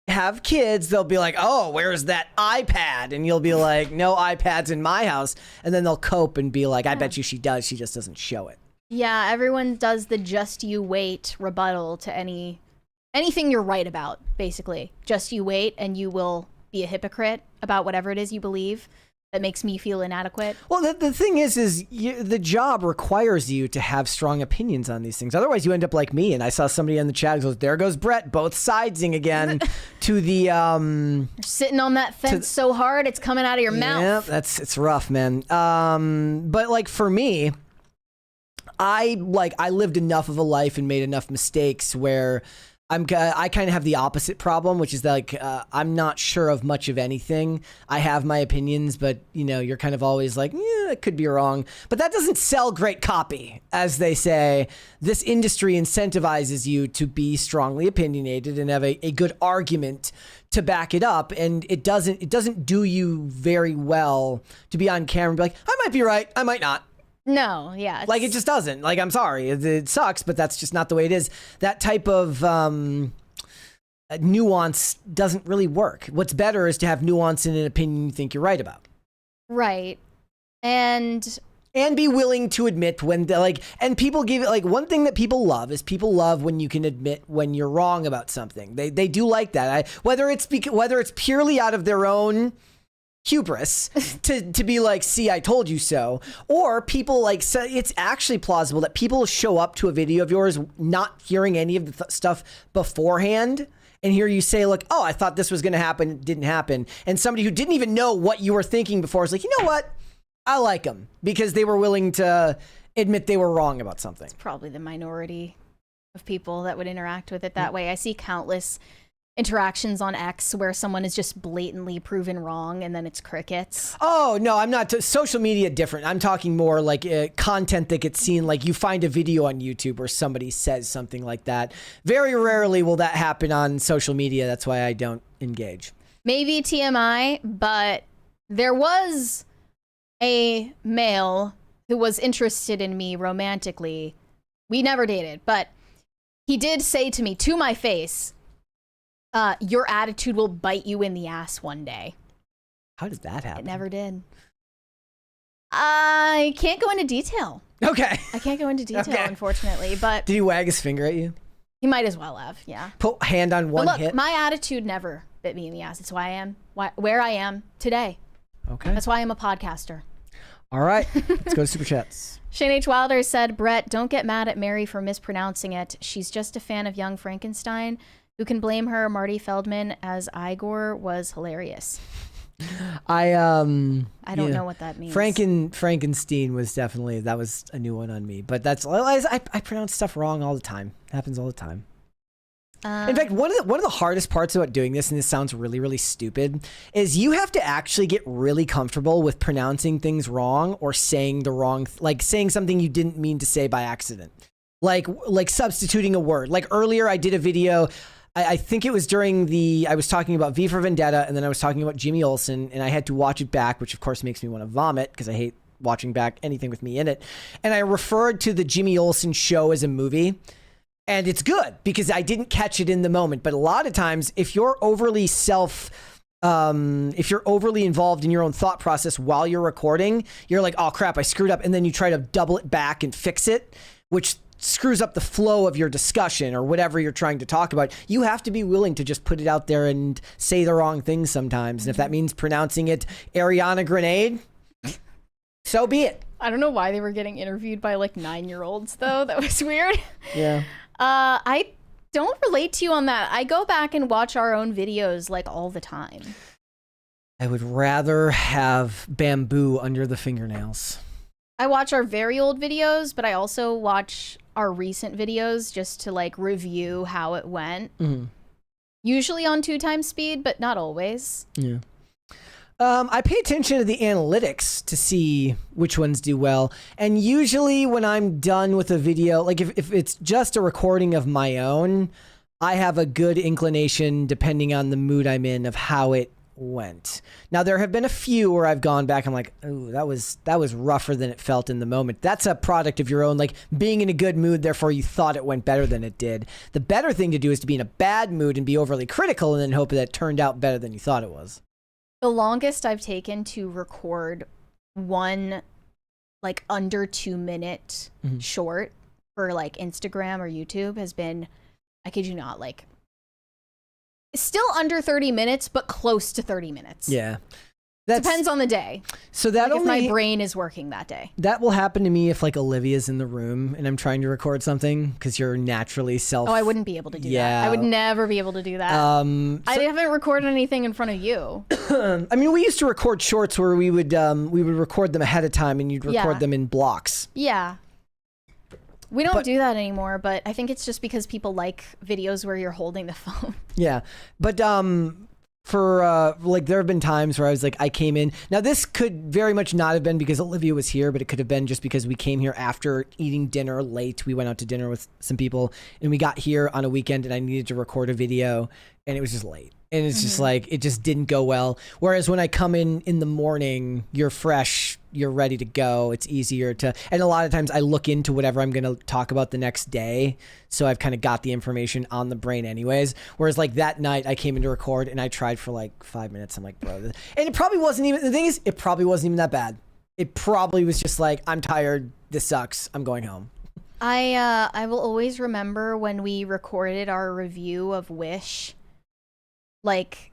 have kids, they'll be like, oh, where's that iPad? And you'll be like, no iPads in my house. And then they'll cope and be like, I bet you she does. She just doesn't show it. Yeah, everyone does the just you wait rebuttal to anything you're right about, basically. Just you wait and you will be a hypocrite about whatever it is you believe that makes me feel inadequate. Well, the thing is the job requires you to have strong opinions on these things. Otherwise, you end up like me. And I saw somebody in the chat goes, there goes Brett, both sidesing again to the... You're sitting on that fence so hard, it's coming out of your mouth. Yeah, it's rough, man. But like for me, I lived enough of a life and made enough mistakes where... I kind of have the opposite problem, which is like I'm not sure of much of anything. I have my opinions, but you know, you're kind of always like, yeah, it could be wrong. But that doesn't sell great copy, as they say. This industry incentivizes you to be strongly opinionated and have a good argument to back it up, and it doesn't do you very well to be on camera and be like, I might be right, I might not. No, yeah. Like, it just doesn't. Like, I'm sorry. It sucks, but that's just not the way it is. That type of nuance doesn't really work. What's better is to have nuance in an opinion you think you're right about. Right. And be willing to admit when, and people give it, like, one thing that people love is people love when you can admit when you're wrong about something. They do like that. Whether it's purely out of their own hubris to be like, see, I told you so, or people like, so it's actually plausible that people show up to a video of yours not hearing any of the stuff beforehand and hear you say, look, oh, I thought this was going to happen, it didn't happen, and somebody who didn't even know what you were thinking before is like, you know what, I like them because they were willing to admit they were wrong about something. It's probably the minority of people that would interact with it that way. I see countless interactions on X where someone is just blatantly proven wrong and then it's crickets. Oh, no, I'm not. Social media different. I'm talking more like content that gets seen. Like you find a video on YouTube where somebody says something like that. Very rarely will that happen on social media. That's why I don't engage. Maybe TMI, but there was a male who was interested in me romantically. We never dated, but he did say to me, to my face, your attitude will bite you in the ass one day. How did that happen? It never did. I can't go into detail. Okay. I can't go into detail, unfortunately, but... Did he wag his finger at you? He might as well have, yeah. Put hand on one but look, hip? my attitude never bit me in the ass. It's why I am where I am today. Okay. That's why I'm a podcaster. All right, let's go to Super Chats. Shane H. Wilder said, Brett, don't get mad at Mary for mispronouncing it. She's just a fan of Young Frankenstein. Who can blame her? Marty Feldman as Igor was hilarious. I don't know what that means. Frankenstein was definitely, that was a new one on me. But that's, I pronounce stuff wrong all the time. It happens all the time. In fact, one of the hardest parts about doing this, and this sounds really, really stupid, is you have to actually get really comfortable with pronouncing things wrong or saying the wrong, like saying something you didn't mean to say by accident. Like substituting a word. Like earlier I did a video, I think it was during I was talking about V for Vendetta, and then I was talking about Jimmy Olsen, and I had to watch it back, which of course makes me want to vomit because I hate watching back anything with me in it. And I referred to the Jimmy Olsen show as a movie. And it's good because I didn't catch it in the moment. But a lot of times, if you're overly if you're overly involved in your own thought process while you're recording, you're like, oh crap, I screwed up. And then you try to double it back and fix it, which screws up the flow of your discussion or whatever you're trying to talk about. You have to be willing to just put it out there and say the wrong thing sometimes. And if that means pronouncing it Ariana Grenade, so be it. I don't know why they were getting interviewed by like 9-year-olds though. That was weird. Yeah. I don't relate to you on that. I go back and watch our own videos like all the time. I would rather have bamboo under the fingernails. I watch our very old videos, but I also watch our recent videos just to like review how it went. Mm-hmm. Usually on 2x speed, but not always. Yeah. I pay attention to the analytics to see which ones do well. And usually when I'm done with a video, like if it's just a recording of my own, I have a good inclination, depending on the mood I'm in, of how it went. Now, there have been a few where I've gone back, I'm like, oh, that was rougher than it felt in the moment. That's a product of your own, like being in a good mood, therefore you thought it went better than it did. The better thing to do is to be in a bad mood and be overly critical and then hope that it turned out better than you thought it was. The longest I've taken to record one like under 2-minute short for like Instagram or YouTube has been, I kid you not, like still under 30 minutes, but close to 30 minutes. Yeah. Depends on the day. So that like if my brain is working that day. That will happen to me if like Olivia's in the room and I'm trying to record something because you're naturally Oh, I wouldn't be able to do that. I would never be able to do that. I haven't recorded anything in front of you. I mean, we used to record shorts where we would record them ahead of time and you'd record them in blocks. Yeah. We don't do that anymore, but I think it's just because people like videos where you're holding the phone. Yeah. But for like there have been times where I was like, I came in. Now this could very much not have been because Olivia was here, but it could have been just because we came here after eating dinner late. We went out to dinner with some people and we got here on a weekend and I needed to record a video and it was just late. And it's just like, it just didn't go well. Whereas when I come in the morning, you're fresh, you're ready to go. It's easier to, and a lot of times I look into whatever I'm going to talk about the next day. So I've kind of got the information on the brain anyways. Whereas like that night I came in to record and I tried for like 5 minutes. I'm like, bro, and it probably wasn't even, the thing is, it probably wasn't even that bad. It probably was just like, I'm tired. This sucks. I'm going home. I will always remember when we recorded our review of Wish. Like,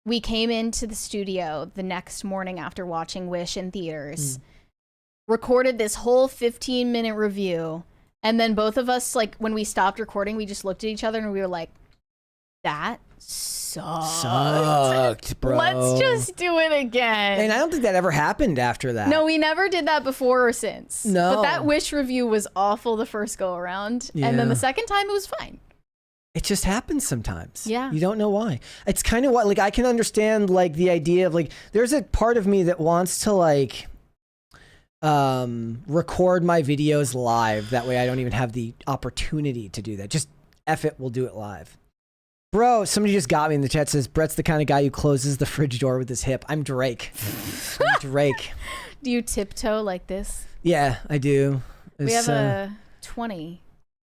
we came into the studio the next morning after watching Wish in theaters, recorded this whole 15-minute review, and then both of us, like, when we stopped recording, we just looked at each other and we were like, that sucked, bro. Let's just do it again. And I don't think that ever happened after that. No, we never did that before or since. No. But that Wish review was awful the first go around, and then the second time it was fine. It just happens sometimes. Yeah. You don't know why. It's kind of what, like, I can understand, like, the idea of, like, there's a part of me that wants to, like, record my videos live. That way I don't even have the opportunity to do that. Just F it, we'll do it live. Bro, somebody just got me in the chat, says, Brett's the kind of guy who closes the fridge door with his hip. I'm Drake. I'm Drake. Do you tiptoe like this? Yeah, I do. We have a 20.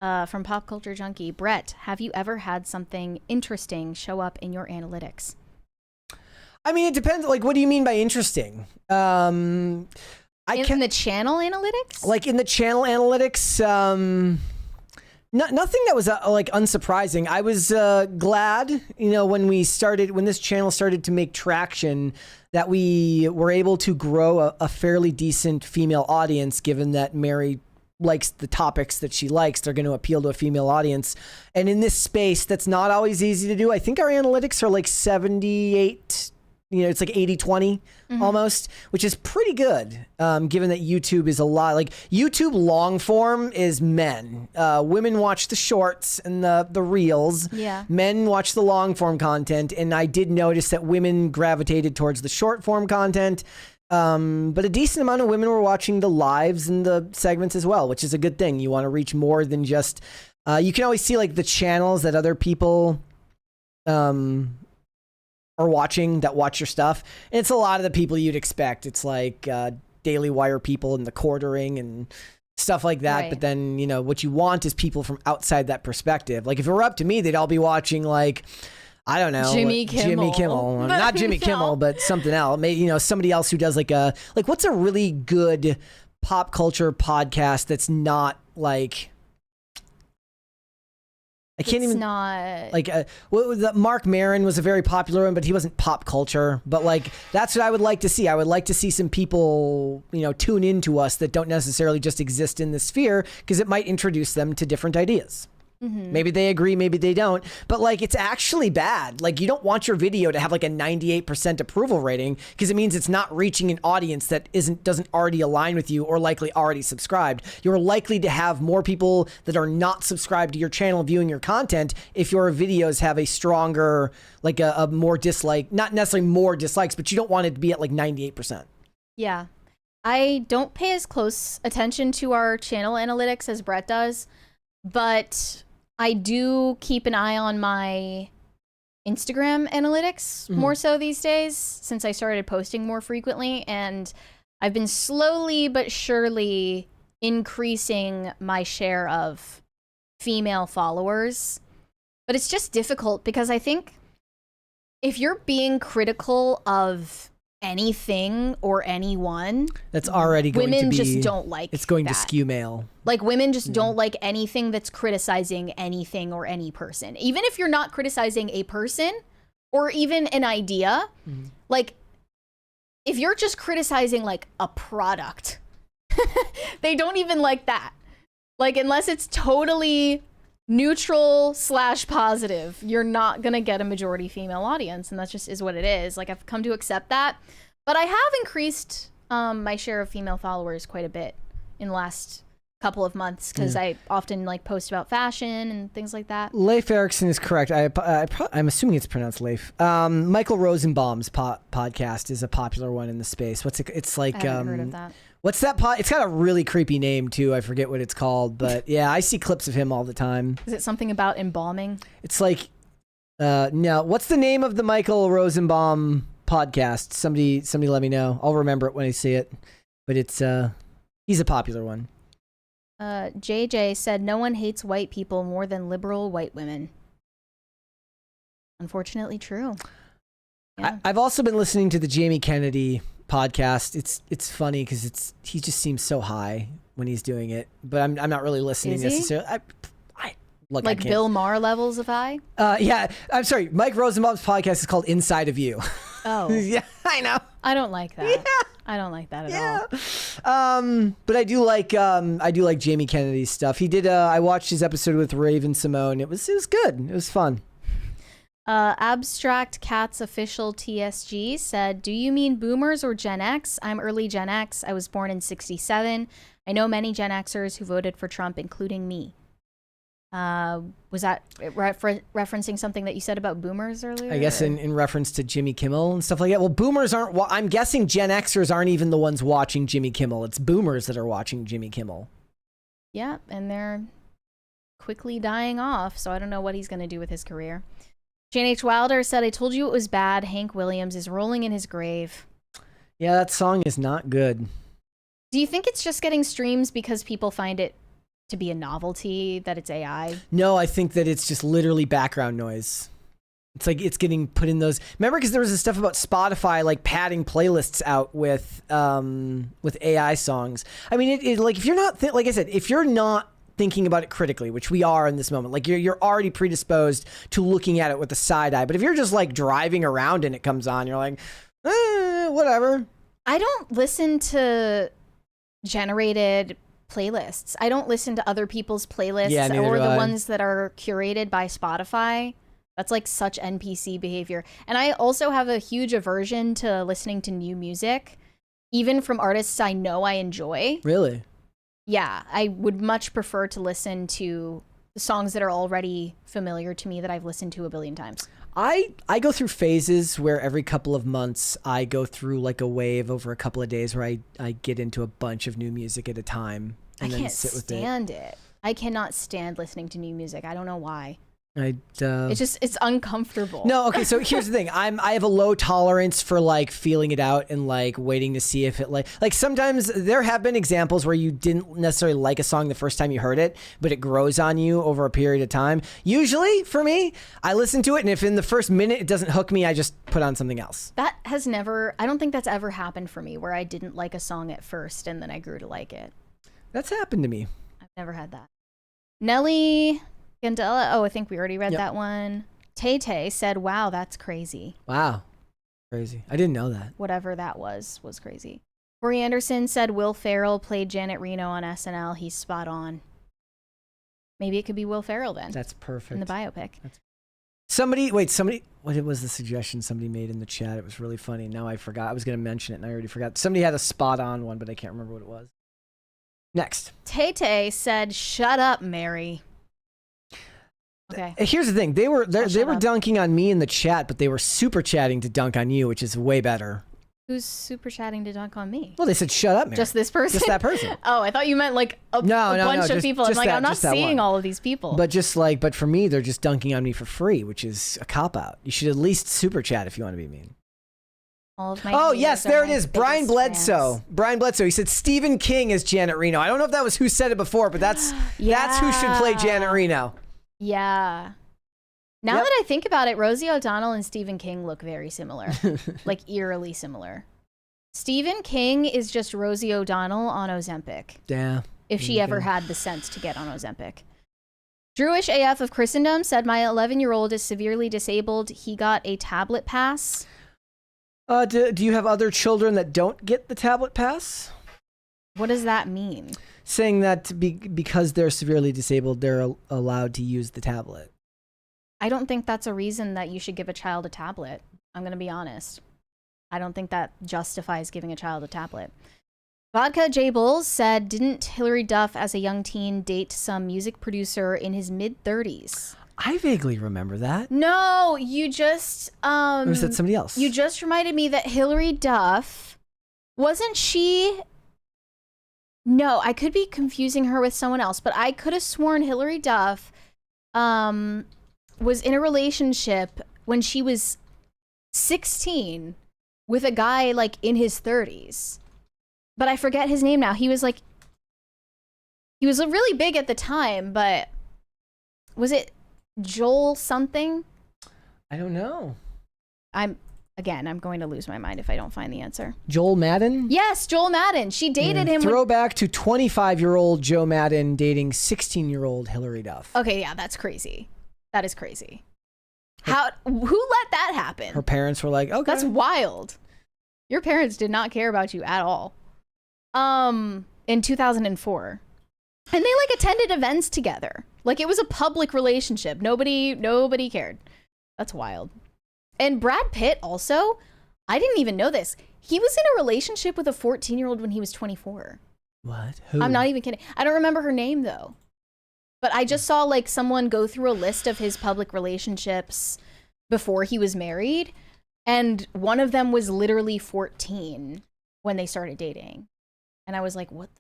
From Pop Culture Junkie. Brett, have you ever had something interesting show up in your analytics? I mean, it depends. Like, what do you mean by interesting? In the channel analytics? Like in the channel analytics, Nothing that was like unsurprising. I was glad, when this channel started to make traction, that we were able to grow a fairly decent female audience, given that Mary likes the topics that she likes. They're going to appeal to a female audience. And in this space, that's not always easy to do. I think our analytics are like 78, it's like 80-20 almost, which is pretty good, given that YouTube is a lot. Like, YouTube long form is men. Women watch the shorts and the reels. Yeah. Men watch the long form content. And I did notice that women gravitated towards the short form content. But a decent amount of women were watching the lives and the segments as well, which is a good thing. You want to reach more than just, you can always see like the channels that other people, are watching that watch your stuff. And it's a lot of the people you'd expect. It's like, Daily Wire people and the quartering and stuff like that. Right. But then, what you want is people from outside that perspective. Like, if it were up to me, they'd all be watching like, I don't know. Jimmy Kimmel. Not Jimmy Kimmel, but something else. Maybe, somebody else who does like what's a really good pop culture podcast that's not like, I can't even. Not like Mark Maron was a very popular one, but he wasn't pop culture. But like, that's what I would like to see. I would like to see some people, tune into us that don't necessarily just exist in the sphere, because it might introduce them to different ideas. Maybe they agree, maybe they don't. But like, it's actually bad. Like, you don't want your video to have like a 98% approval rating, because it means it's not reaching an audience that doesn't already align with you or likely already subscribed. You're likely to have more people that are not subscribed to your channel viewing your content if your videos have a stronger, like a more dislike, not necessarily more dislikes, but you don't want it to be at like 98%. Yeah. I don't pay as close attention to our channel analytics as Brett does, but I do keep an eye on my Instagram analytics more so these days, since I started posting more frequently, and I've been slowly but surely increasing my share of female followers. But it's just difficult, because I think if you're being critical of anything or anyone, that's already going women to be, just don't like it's going that. to skew male. Like, women just don't like anything that's criticizing anything or any person. Even if you're not criticizing a person or even an idea, like, if you're just criticizing like a product, they don't even like that. Like, unless it's totally neutral / positive, you're not gonna get a majority female audience, and that just is what it is. Like, I've come to accept that. But I have increased my share of female followers quite a bit in the last couple of months, because I often like post about fashion and things like that. Leif Erikson is correct. I'm assuming it's pronounced Leif. Michael Rosenbaum's podcast is a popular one in the space. What's it? It's like, I haven't heard of that. What's that pod? It's got a really creepy name too. I forget what it's called, but yeah, I see clips of him all the time. Is it something about embalming? It's like, no. What's the name of the Michael Rosenbaum podcast? Somebody let me know. I'll remember it when I see it. But it's he's a popular one. JJ said no one hates white people more than liberal white women. Unfortunately true. Yeah. I've also been listening to the Jamie Kennedy podcast. It's funny because he just seems so high when he's doing it, but I'm not really listening necessarily. I look like Bill Maher levels of high. Yeah, I'm sorry. Mike Rosenbaum's podcast is called Inside of You. Oh yeah, I know. I don't like that. Yeah. I don't like that at all. But I do like Jamie Kennedy's stuff. He did. I watched his episode with Raven Simone. It was good. It was fun. Abstract Cats Official TSG said, do you mean boomers or Gen X? I'm early Gen X. I was born in 1967. I know many Gen Xers who voted for Trump, including me. Was that referencing something that you said about boomers earlier? I guess in reference to Jimmy Kimmel and stuff like that. Well, boomers aren't, I'm guessing Gen Xers aren't even the ones watching Jimmy Kimmel. It's boomers that are watching Jimmy Kimmel. Yeah, and they're quickly dying off, so I don't know what he's going to do with his career. Jane H. Wilder said, I told you it was bad. Hank Williams is rolling in his grave. Yeah, that song is not good. Do you think it's just getting streams because people find it to be a novelty, that it's AI? No, I think that it's just literally background noise. It's like it's getting put in those. Remember, because there was this stuff about Spotify like padding playlists out with AI songs. I mean, it like if you're not like I said, if you're not thinking about it critically, which we are in this moment. Like you're already predisposed to looking at it with a side eye. But if you're just like driving around and it comes on, you're like, whatever. I don't listen to generated playlists. I don't listen to other people's playlists or the ones that are curated by Spotify. That's like such NPC behavior. And I also have a huge aversion to listening to new music, even from artists I know I enjoy. Really? Yeah, I would much prefer to listen to the songs that are already familiar to me that I've listened to a billion times. I go through phases where every couple of months I go through like a wave over a couple of days where I get into a bunch of new music at a time and then sit with it. I can't stand it. I cannot stand listening to new music. I don't know why. It's uncomfortable. No, okay, so here's the thing. I have a low tolerance for like feeling it out and like waiting to see if it like sometimes there have been examples where you didn't necessarily like a song the first time you heard it, but it grows on you over a period of time. Usually for me, I listen to it and if in the first minute it doesn't hook me, I just put on something else. That has never, I don't think that's ever happened for me where I didn't like a song at first and then I grew to like it. That's happened to me. I've never had that. Nelly Gandela, I think we already read that one. Tay said, wow, that's crazy. Wow. Crazy. I didn't know that. Whatever that was crazy. Corey Anderson said Will Ferrell played Janet Reno on SNL. He's spot on. Maybe it could be Will Ferrell then. That's perfect. In the biopic. Somebody, what was the suggestion somebody made in the chat? It was really funny. Now I forgot. I was going to mention it and I already forgot. Somebody had a spot on one, but I can't remember what it was. Next. Tay said, shut up, Mary. Okay. Here's the thing. They were dunking on me in the chat, but they were super chatting to dunk on you, which is way better. Who's super chatting to dunk on me? Well, they said, shut up, Mary. Just this person? Just that person. Oh, I thought you meant like a bunch of people. I'm like, I'm not seeing all of these people. But for me, they're just dunking on me for free, which is a cop-out. You should at least super chat if you want to be mean. All of my yes, there it is. Brian Bledsoe. Fans. Brian Bledsoe. He said Stephen King is Janet Reno. I don't know if that was who said it before, but that's who should play Janet Reno. Yeah. Now that I think about it, Rosie O'Donnell and Stephen King look very similar, like eerily similar. Stephen King is just Rosie O'Donnell on Ozempic. Yeah. If she ever had the sense to get on Ozempic. Drewish AF of Christendom said, my 11-year-old is severely disabled. He got a tablet pass. Do you have other children that don't get the tablet pass? What does that mean? Saying that because they're severely disabled, they're allowed to use the tablet. I don't think that's a reason that you should give a child a tablet. I'm going to be honest. I don't think that justifies giving a child a tablet. Vodka J Bulls said, didn't Hilary Duff as a young teen date some music producer in his mid-30s? I vaguely remember that. No, you just... or was that somebody else? You just reminded me that Hilary Duff, wasn't she... No, I could be confusing her with someone else, but I could have sworn Hilary Duff was in a relationship when she was 16 with a guy like in his 30s. But I forget his name now. He was really big at the time, but was it Joel something? I don't know. I'm going to lose my mind if I don't find the answer. Joel Madden? Yes, Joel Madden. She dated him. Throwback to 25-year-old Joe Madden dating 16-year-old Hilary Duff. Okay, yeah, that's crazy. That is crazy. Who let that happen? Her parents were like, okay. That's wild. Your parents did not care about you at all. In 2004. And they like attended events together. Like it was a public relationship. Nobody cared. That's wild. And Brad Pitt also, I didn't even know this. He was in a relationship with a 14-year-old when he was 24. What? Who? I'm not even kidding. I don't remember her name though. But I just saw like someone go through a list of his public relationships before he was married. And one of them was literally 14 when they started dating. And I was like, what?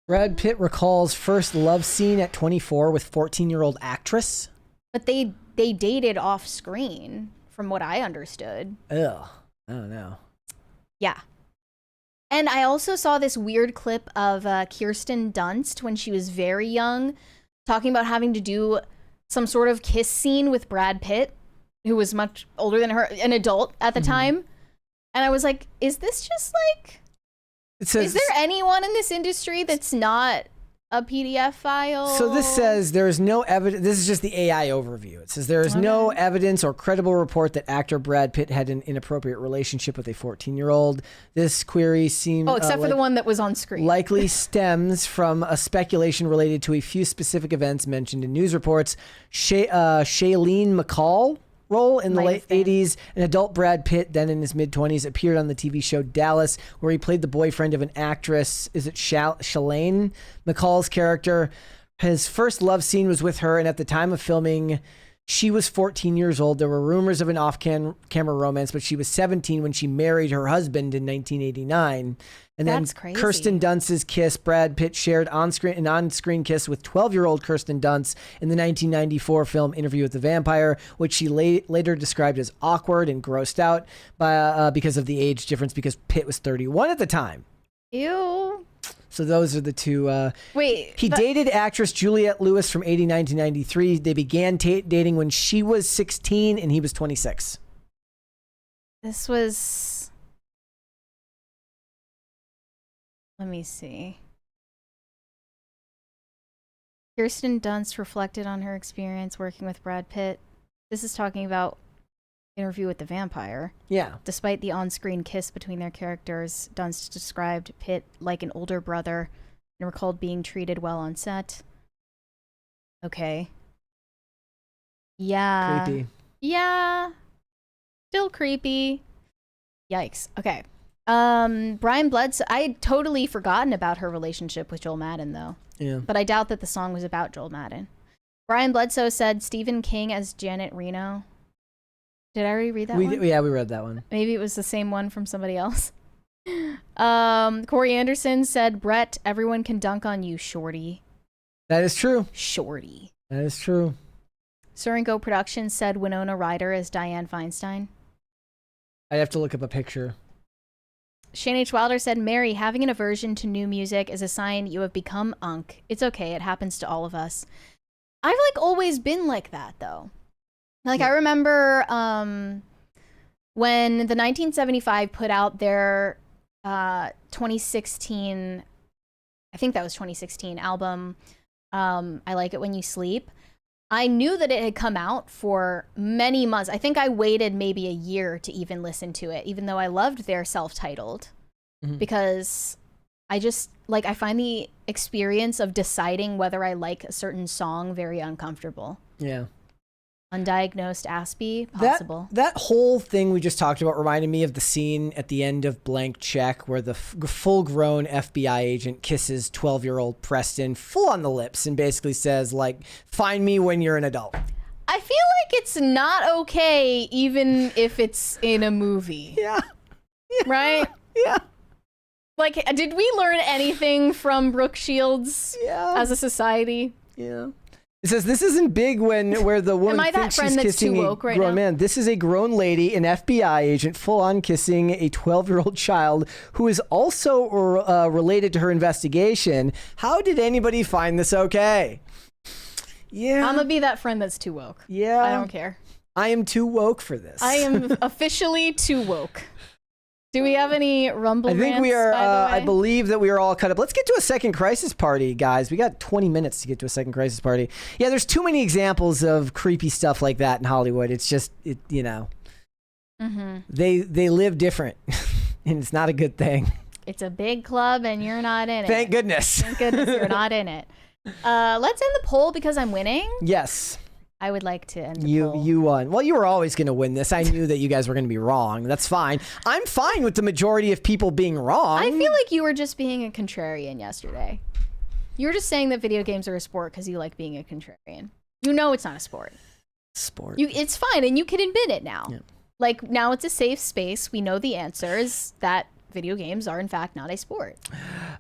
Brad Pitt recalls first love scene at 24 with 14-year-old actress. But they dated off screen from what I understood. Ugh. I don't know. Yeah. And I also saw this weird clip of Kirsten Dunst when she was very young, talking about having to do some sort of kiss scene with Brad Pitt, who was much older than her, an adult at the time. And I was like, is this just like... is there anyone in this industry that's not a PDF file. So this says there is no evidence. This is just the AI overview. It says there is no evidence or credible report that actor Brad Pitt had an inappropriate relationship with a 14-year-old. This query seems except for the one that was on screen. Likely stems from a speculation related to a few specific events mentioned in news reports. Shailene McCall role in the late 80s. An adult Brad Pitt, then in his mid-20s, appeared on the TV show Dallas, where he played the boyfriend of an actress. Is it Shailene McCall's character? His first love scene was with her, and at the time of filming, she was 14 years old. There were rumors of an off-camera romance, but she was 17 when she married her husband in 1989. And That's then crazy. Kirsten Dunst's kiss. Brad Pitt shared an on-screen kiss with 12-year-old Kirsten Dunst in the 1994 film Interview with the Vampire, which she later described as awkward and grossed out because of the age difference, because Pitt was 31 at the time. Ew. So those are the two. Wait. He dated actress Juliette Lewis from 89 to 93. They began dating when she was 16 and he was 26. This was... Let me see. Kirsten Dunst reflected on her experience working with Brad Pitt. This is talking about Interview with the Vampire. Yeah. Despite the on-screen kiss between their characters, Dunst described Pitt like an older brother and recalled being treated well on set. Okay. Yeah. Creepy. Yeah. Still creepy. Yikes. Okay. Brian Bledsoe, I had totally forgotten about her relationship with Joel Madden, though. Yeah. But I doubt that the song was about Joel Madden. Brian Bledsoe said Stephen King as Janet Reno. Did I already read that one? Yeah, we read that one. Maybe it was the same one from somebody else. Corey Anderson said, Brett, everyone can dunk on you, shorty. That is true. Shorty. That is true. Sorengo Productions said Winona Ryder as Diane Feinstein. I'd have to look up a picture. Shane H. Wilder said, Mary, having an aversion to new music is a sign you have become unk. It's okay. It happens to all of us. I've always been like that, though. I remember when the 1975 put out their 2016, I think that was 2016 album, I Like It When You Sleep. I knew that it had come out for many months. I think I waited maybe a year to even listen to it, even though I loved their self-titled, because I just, I find the experience of deciding whether I like a certain song very uncomfortable. Yeah. Undiagnosed Aspie, possible. That whole thing we just talked about reminded me of the scene at the end of Blank Check where the full-grown FBI agent kisses 12-year-old Preston full on the lips and basically says, find me when you're an adult. I feel like it's not okay even if it's in a movie. Yeah. Right? Yeah. Did we learn anything from Brooke Shields as a society? Yeah. It says this isn't big where the woman thinks she's kissing a grown man. This is a grown lady, an FBI agent, full on kissing a 12-year-old child who is also related to her investigation. How did anybody find this okay? Yeah. I'm gonna be that friend that's too woke. Yeah. I don't care. I am too woke for this. I am officially too woke. Do we have any rumble rants, I think we are, by the way? I believe that we are all cut up. Let's get to a second crisis party, guys. We got 20 minutes to get to a second crisis party. Yeah, there's too many examples of creepy stuff like that in Hollywood. It's just, Mm-hmm. They live different, and it's not a good thing. It's a big club, and you're not in it. Thank goodness. Thank goodness you're not in it. Let's end the poll because I'm winning. Yes. I would like to end the poll. You won. Well, you were always going to win this. I knew that you guys were going to be wrong. That's fine. I'm fine with the majority of people being wrong. I feel like you were just being a contrarian yesterday. You were just saying that video games are a sport because you like being a contrarian. You know it's not a sport. It's fine, and you can admit it now. Yeah. Now it's a safe space. We know the answer is that video games are, in fact, not a sport.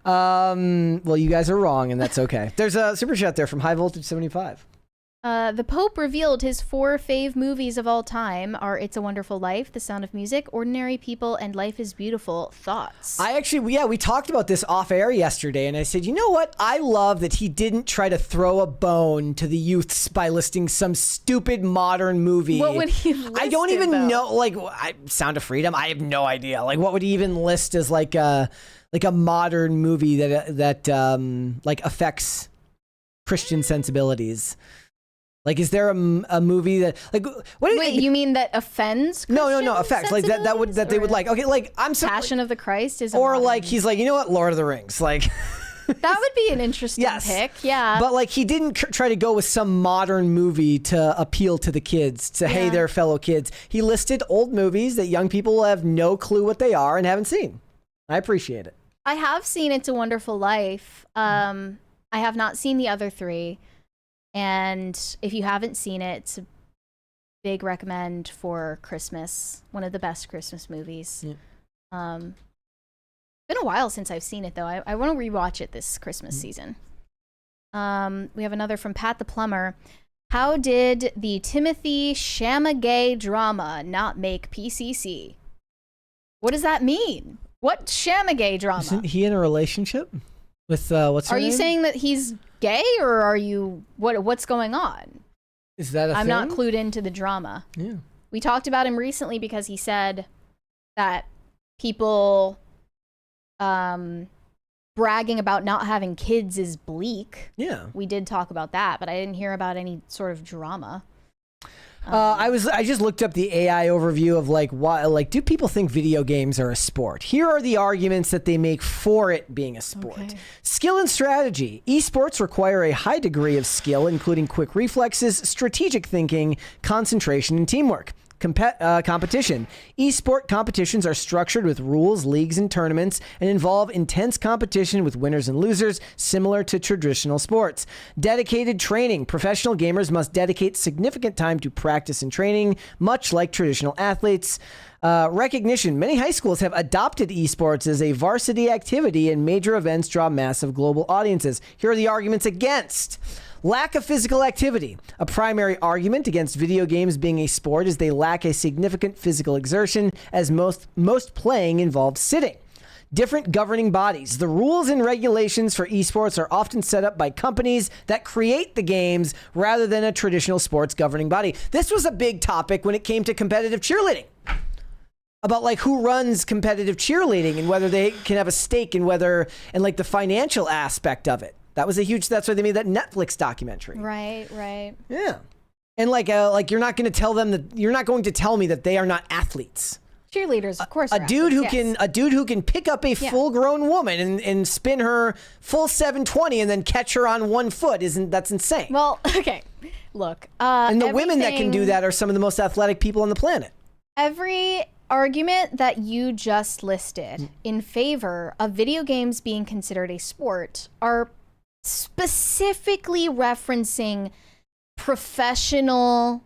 Well, you guys are wrong, and that's okay. There's a super chat there from High Voltage 75. The Pope revealed his 4 fave movies of all time are It's a Wonderful Life, The Sound of Music, Ordinary People, and Life is Beautiful. Thoughts? We talked about this off air yesterday, and I said, you know what? I love that he didn't try to throw a bone to the youths by listing some stupid modern movie. What would he list? I don't even know. Like, Sound of Freedom? I have no idea. Like, what would he even list as like a modern movie that like affects Christian sensibilities? Like, is there a movie that like wait? You mean that offends? No, affects like that they would like. Okay, like Passion of the Christ is, or like he's like, you know what, Lord of the Rings, like. That would be an interesting pick, yeah. But like he didn't try to go with some modern movie to appeal to the kids, to hey, they're fellow kids. He listed old movies that young people have no clue what they are and haven't seen. I appreciate it. I have seen It's a Wonderful Life. I have not seen the other 3. And if you haven't seen it, it's a big recommend for Christmas. One of the best Christmas movies. Yeah. Been a while since I've seen it, though. I want to rewatch it this Christmas season. We have another from Pat the Plumber. How did the Timothy Chalamet drama not make PCC? What does that mean? What Chalamet drama? Isn't he in a relationship with what's her name? Are you saying that he's gay, or are you what's going on? Is that a I'm thing? not clued into the drama. Yeah. We talked about him recently because he said that people bragging about not having kids is bleak. Yeah. We did talk about that, but I didn't hear about any sort of drama. I just looked up the AI overview of like why, like, do people think video games are a sport? Here are the arguments that they make for it being a sport. Okay. Skill and strategy. Esports require a high degree of skill, including quick reflexes, strategic thinking, concentration, and teamwork. Competition. Esport competitions are structured with rules, leagues, and tournaments and involve intense competition with winners and losers, similar to traditional sports. Dedicated training. Professional gamers must dedicate significant time to practice and training, much like traditional athletes. Recognition. Many high schools have adopted esports as a varsity activity, and major events draw massive global audiences. Here are the arguments against. Lack of physical activity. A primary argument against video games being a sport is they lack a significant physical exertion, as most playing involves sitting. Different governing bodies. The rules and regulations for esports are often set up by companies that create the games rather than a traditional sports governing body. This was a big topic when it came to competitive cheerleading. About like who runs competitive cheerleading and whether they can have a stake in and like the financial aspect of it. That was that's why they made that Netflix documentary. Right. Yeah. And like you're not going to tell me that they are not athletes. Cheerleaders, of course. A dude who can pick up a full-grown woman and spin her full 720 and then catch her on one foot that's insane. Well, okay. Look, and the women that can do that are some of the most athletic people on the planet. Every argument that you just listed in favor of video games being considered a sport are specifically referencing professional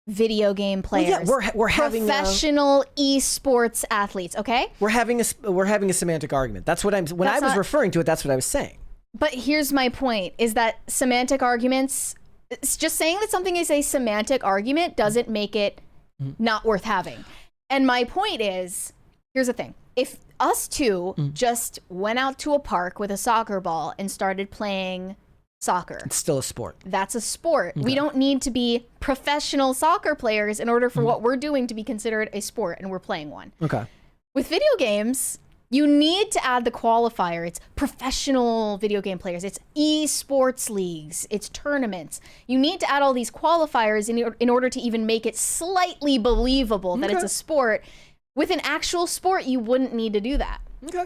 video game players. Well, yeah, we're having professional esports athletes. Okay, we're having a semantic argument. That's what I was referring to it. That's what I was saying. But here's my point: is that semantic arguments? It's just saying that something is a semantic argument doesn't make it not worth having. And my point is, here's the thing: if us two just went out to a park with a soccer ball and started playing soccer, it's still a sport. That's a sport. Okay. We don't need to be professional soccer players in order for what we're doing to be considered a sport, and we're playing one. Okay. With video games, you need to add the qualifier. It's professional video game players. It's esports leagues. It's tournaments. You need to add all these qualifiers in order to even make it slightly believable that it's a sport. With an actual sport, you wouldn't need to do that. Okay.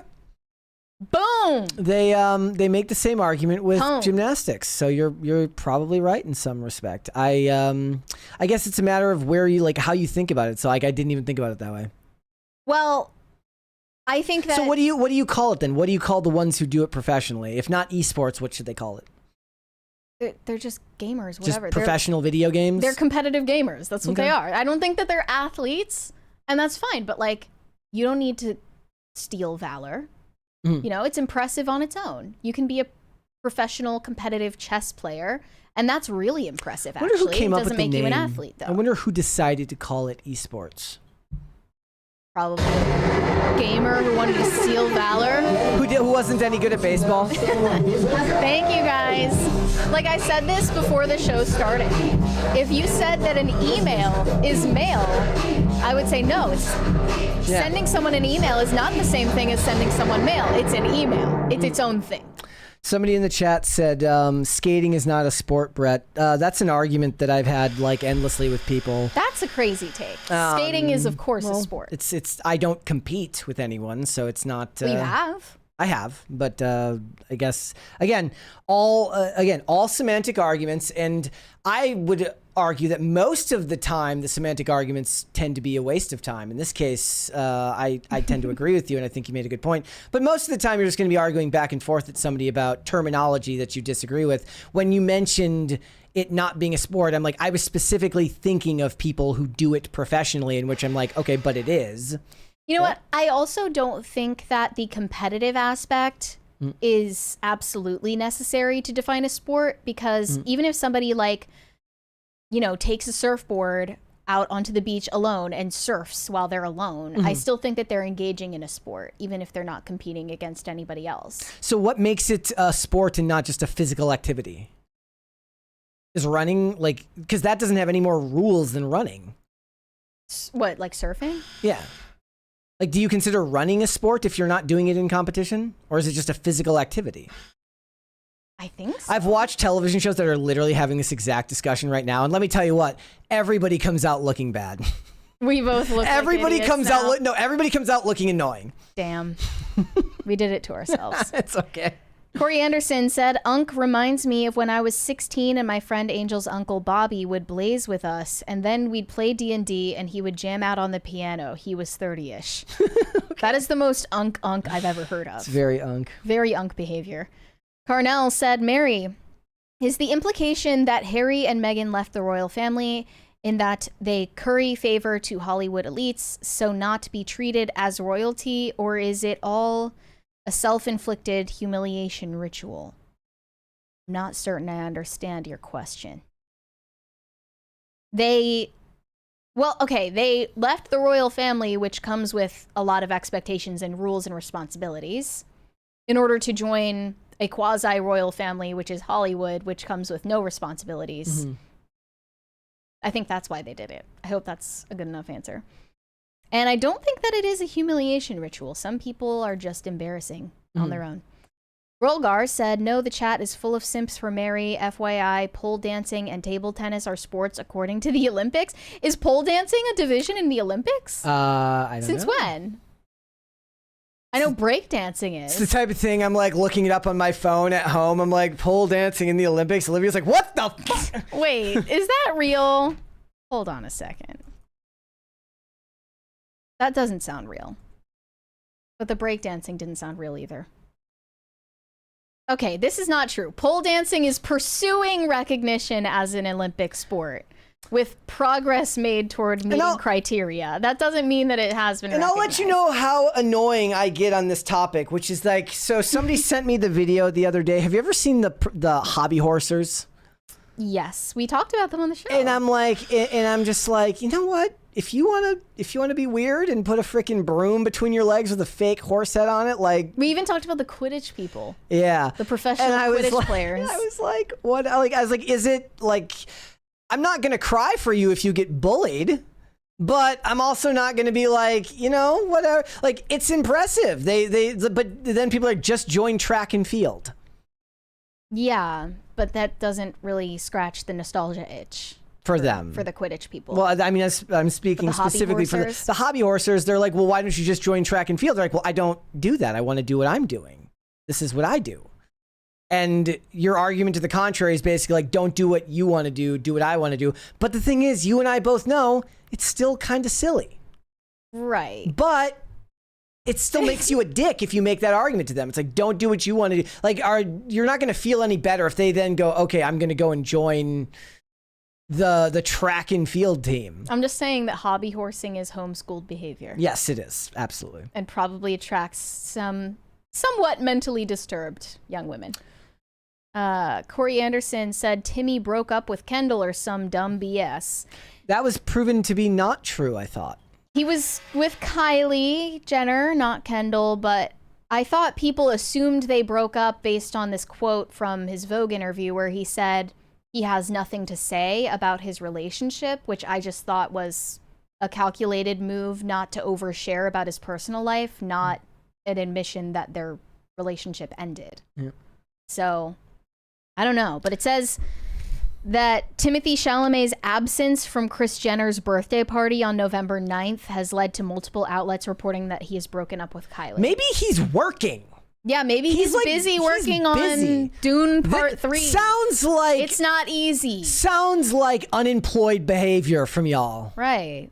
Boom. They make the same argument with gymnastics, so you're probably right in some respect. I guess it's a matter of how you think about it. So I didn't even think about it that way. Well, I think that. So what do you call it then? What do you call the ones who do it professionally? If not esports, what should they call it? They're just gamers, whatever. Just professional video games? They're competitive gamers. That's what they are. I don't think that they're athletes, and that's fine. But you don't need to steal valor. You know, it's impressive on its own. You can be a professional competitive chess player And that's really impressive, I wonder actually. who came It up doesn't with the make you an name. athlete, though. I wonder who decided to call it esports. Probably a gamer who wanted to steal valor. Who wasn't any good at baseball. Thank you, guys. Like I said this before the show started. If you said that an email is mail, I would say no. Sending someone an email is not the same thing as sending someone mail. It's an email. It's its own thing. Somebody in the chat said skating is not a sport, Brett. That's an argument that I've had like endlessly with people. That's a crazy take. Skating is, of course, a sport. It's. I don't compete with anyone, so it's not. Well, you have. I have, but I guess all semantic arguments, and I would argue that most of the time the semantic arguments tend to be a waste of time. In this case, I tend to agree with you, and I think you made a good point. But most of the time, you're just going to be arguing back and forth with somebody about terminology that you disagree with. When you mentioned it not being a sport, I'm like, I was specifically thinking of people who do it professionally, in which I'm like, okay, but it is. You know what? I also don't think that the competitive aspect is absolutely necessary to define a sport, because even if somebody takes a surfboard out onto the beach alone and surfs while they're alone, I still think that they're engaging in a sport, even if they're not competing against anybody else. So what makes it a sport and not just a physical activity? Is running, because that doesn't have any more rules than running. What, like surfing? Yeah. Like, do you consider running a sport if you're not doing it in competition? Or is it just a physical activity? I think so. I've watched television shows that are literally having this exact discussion right now. And let me tell you what, everybody comes out looking bad. We both look everybody like comes now. out. No, everybody comes out looking annoying. Damn. We did it to ourselves. It's okay. Corey Anderson said, Unk reminds me of when I was 16 and my friend Angel's uncle Bobby would blaze with us, and then we'd play D&D and he would jam out on the piano. He was 30-ish. Okay. That is the most Unk I've ever heard of. It's very Unk. Very Unk behavior. Carnell said, Mary, is the implication that Harry and Meghan left the royal family in that they curry favor to Hollywood elites, so not to be treated as royalty, or is it all a self-inflicted humiliation ritual? I'm not certain I understand your question. They left the royal family, which comes with a lot of expectations and rules and responsibilities, in order to join a quasi-royal family, which is Hollywood, which comes with no responsibilities. I think that's why they did it. I hope that's a good enough answer. And I don't think that it is a humiliation ritual. Some people are just embarrassing on their own. Rolgar said, no, the chat is full of simps for Mary. FYI, pole dancing and table tennis are sports according to the Olympics. Is pole dancing a division in the Olympics? I don't know. Since when? I know breakdancing is. It's the type of thing I'm like looking it up on my phone at home. I'm like, pole dancing in the Olympics. Olivia's like, what the fuck? Wait, is that real? Hold on a second. That doesn't sound real. But the breakdancing didn't sound real either. Okay, this is not true. Pole dancing is pursuing recognition as an Olympic sport with progress made toward meeting criteria. That doesn't mean that it has been recognized. I'll let you know how annoying I get on this topic, which is like, so somebody sent me the video the other day. Have you ever seen the hobby horsers? Yes, we talked about them on the show. And I'm just like, you know what? If you want to be weird and put a freaking broom between your legs with a fake horse head on it, like, we even talked about the Quidditch people. Yeah. The professional Quidditch players. I was like, what? I was like, is it like, I'm not going to cry for you if you get bullied, but I'm also not going to be like, you know, whatever. Like, it's impressive. But then people are like, just join track and field. Yeah, but that doesn't really scratch the nostalgia itch. For them. For the Quidditch people. Well, I mean, I'm speaking specifically for the hobby horsers. They're like, well, why don't you just join track and field? They're like, well, I don't do that. I want to do what I'm doing. This is what I do. And your argument to the contrary is basically like, don't do what you want to do what I want to do. But the thing is, you and I both know it's still kind of silly. Right. But it still makes you a dick if you make that argument to them. It's like, don't do what you want to do. Like, you're not going to feel any better if they then go, okay, I'm going to go and join the track and field team. I'm just saying that hobby horsing is homeschooled behavior. Yes, it is. Absolutely. And probably attracts some somewhat mentally disturbed young women. Corey Anderson said Timmy broke up with Kendall or some dumb BS. That was proven to be not true, I thought. He was with Kylie Jenner, not Kendall, but I thought people assumed they broke up based on this quote from his Vogue interview where he said he has nothing to say about his relationship, which I just thought was a calculated move not to overshare about his personal life, not an admission that their relationship ended. Yeah. So, I don't know. But it says that Timothée Chalamet's absence from Kris Jenner's birthday party on November 9th has led to multiple outlets reporting that he has broken up with Kylie. Maybe he's working. Yeah, maybe he's like, busy working on Dune Part 3. Sounds like... It's not easy. Sounds like unemployed behavior from y'all. Right.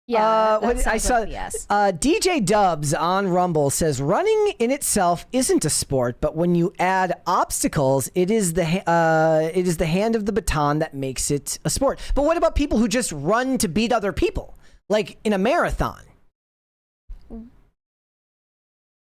Yeah, I saw DJ Dubs on Rumble says running in itself isn't a sport, but when you add obstacles, it is the hand of the baton that makes it a sport. But what about people who just run to beat other people, like in a marathon?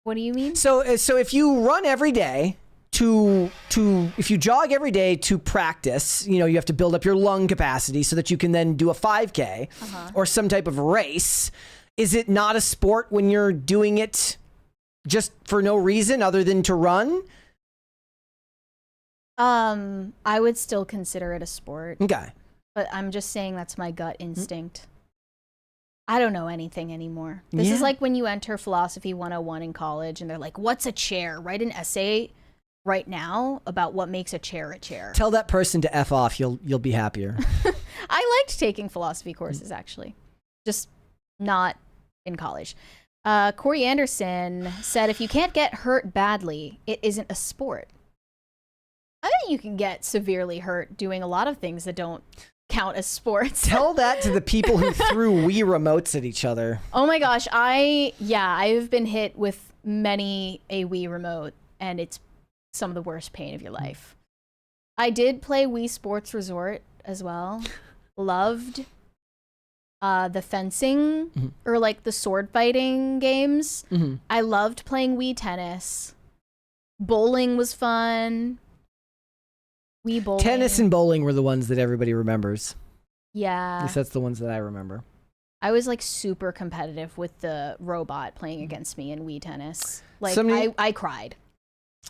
What do you mean? So if you run every day if you jog every day to practice, you have to build up your lung capacity so that you can then do a 5K or some type of race. Is it not a sport when you're doing it just for no reason other than to run? I would still consider it a sport. Okay. But I'm just saying that's my gut instinct. I don't know anything anymore. This is like when you enter Philosophy 101 in college and they're like, what's a chair? Write an essay right now about what makes a chair a chair. Tell that person to F off. You'll be happier. I liked taking philosophy courses, actually. Just not in college. Corey Anderson said, if you can't get hurt badly, it isn't a sport. I think you can get severely hurt doing a lot of things that don't count as sports. Tell that to the people who threw Wii remotes at each other. Oh my gosh. I've been hit with many a Wii remote, and it's some of the worst pain of your life. I did play Wii Sports Resort as well. Loved the fencing or like the sword fighting games. I loved playing Wii tennis. Bowling was fun. Wii bowling. Tennis and bowling were the ones that everybody remembers. Yeah. At least that's the ones that I remember. I was like super competitive with the robot playing against me in Wii tennis. Like I cried.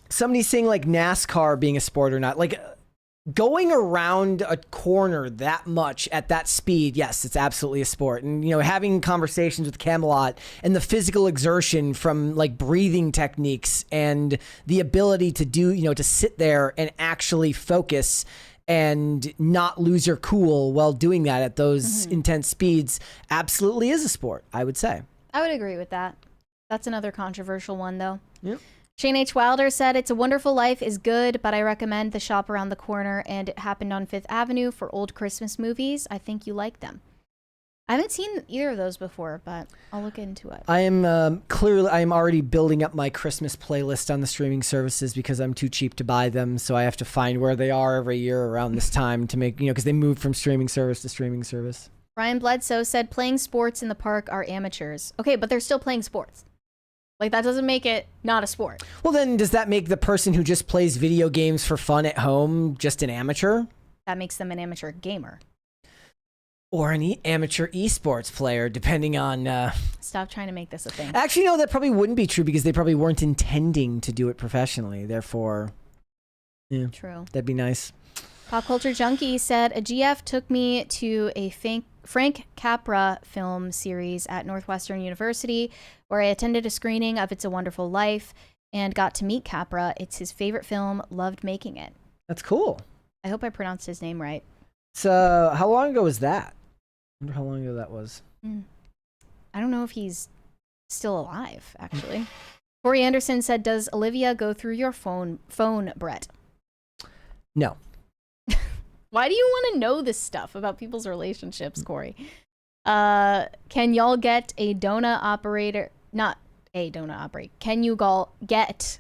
Somebody's saying like NASCAR being a sport or not. Like going around a corner that much at that speed, yes, it's absolutely a sport. And, having conversations with Camelot and the physical exertion from like breathing techniques and the ability to do, to sit there and actually focus and not lose your cool while doing that at those intense speeds absolutely is a sport, I would say. I would agree with that. That's another controversial one, though. Yep. Shane H. Wilder said, It's a Wonderful Life is good, but I recommend The Shop Around the Corner and It Happened on Fifth Avenue for old Christmas movies. I think you like them. I haven't seen either of those before, but I'll look into it. I am I'm already building up my Christmas playlist on the streaming services because I'm too cheap to buy them. So I have to find where they are every year around this time to make, because they move from streaming service to streaming service. Ryan Bledsoe said, playing sports in the park are amateurs. Okay, but they're still playing sports. Like, that doesn't make it not a sport. Well, then does that make the person who just plays video games for fun at home just an amateur? That makes them an amateur gamer. Or an amateur esports player, depending on... Stop trying to make this a thing. Actually, no, that probably wouldn't be true because they probably weren't intending to do it professionally. Therefore, yeah. True. That'd be nice. Pop Culture Junkie said, a GF took me to a Frank Capra film series at Northwestern University where I attended a screening of It's a Wonderful Life and got to meet Capra. It's his favorite film. Loved making it. That's cool. I hope I pronounced his name right. So, how long ago was that? I wonder how long ago that was. I don't know if he's still alive, actually. Corey Anderson said, does Olivia go through your phone, Brett? No. Why do you want to know this stuff about people's relationships, Corey? Can y'all get a donut operator? Not a donut operator. Can y'all get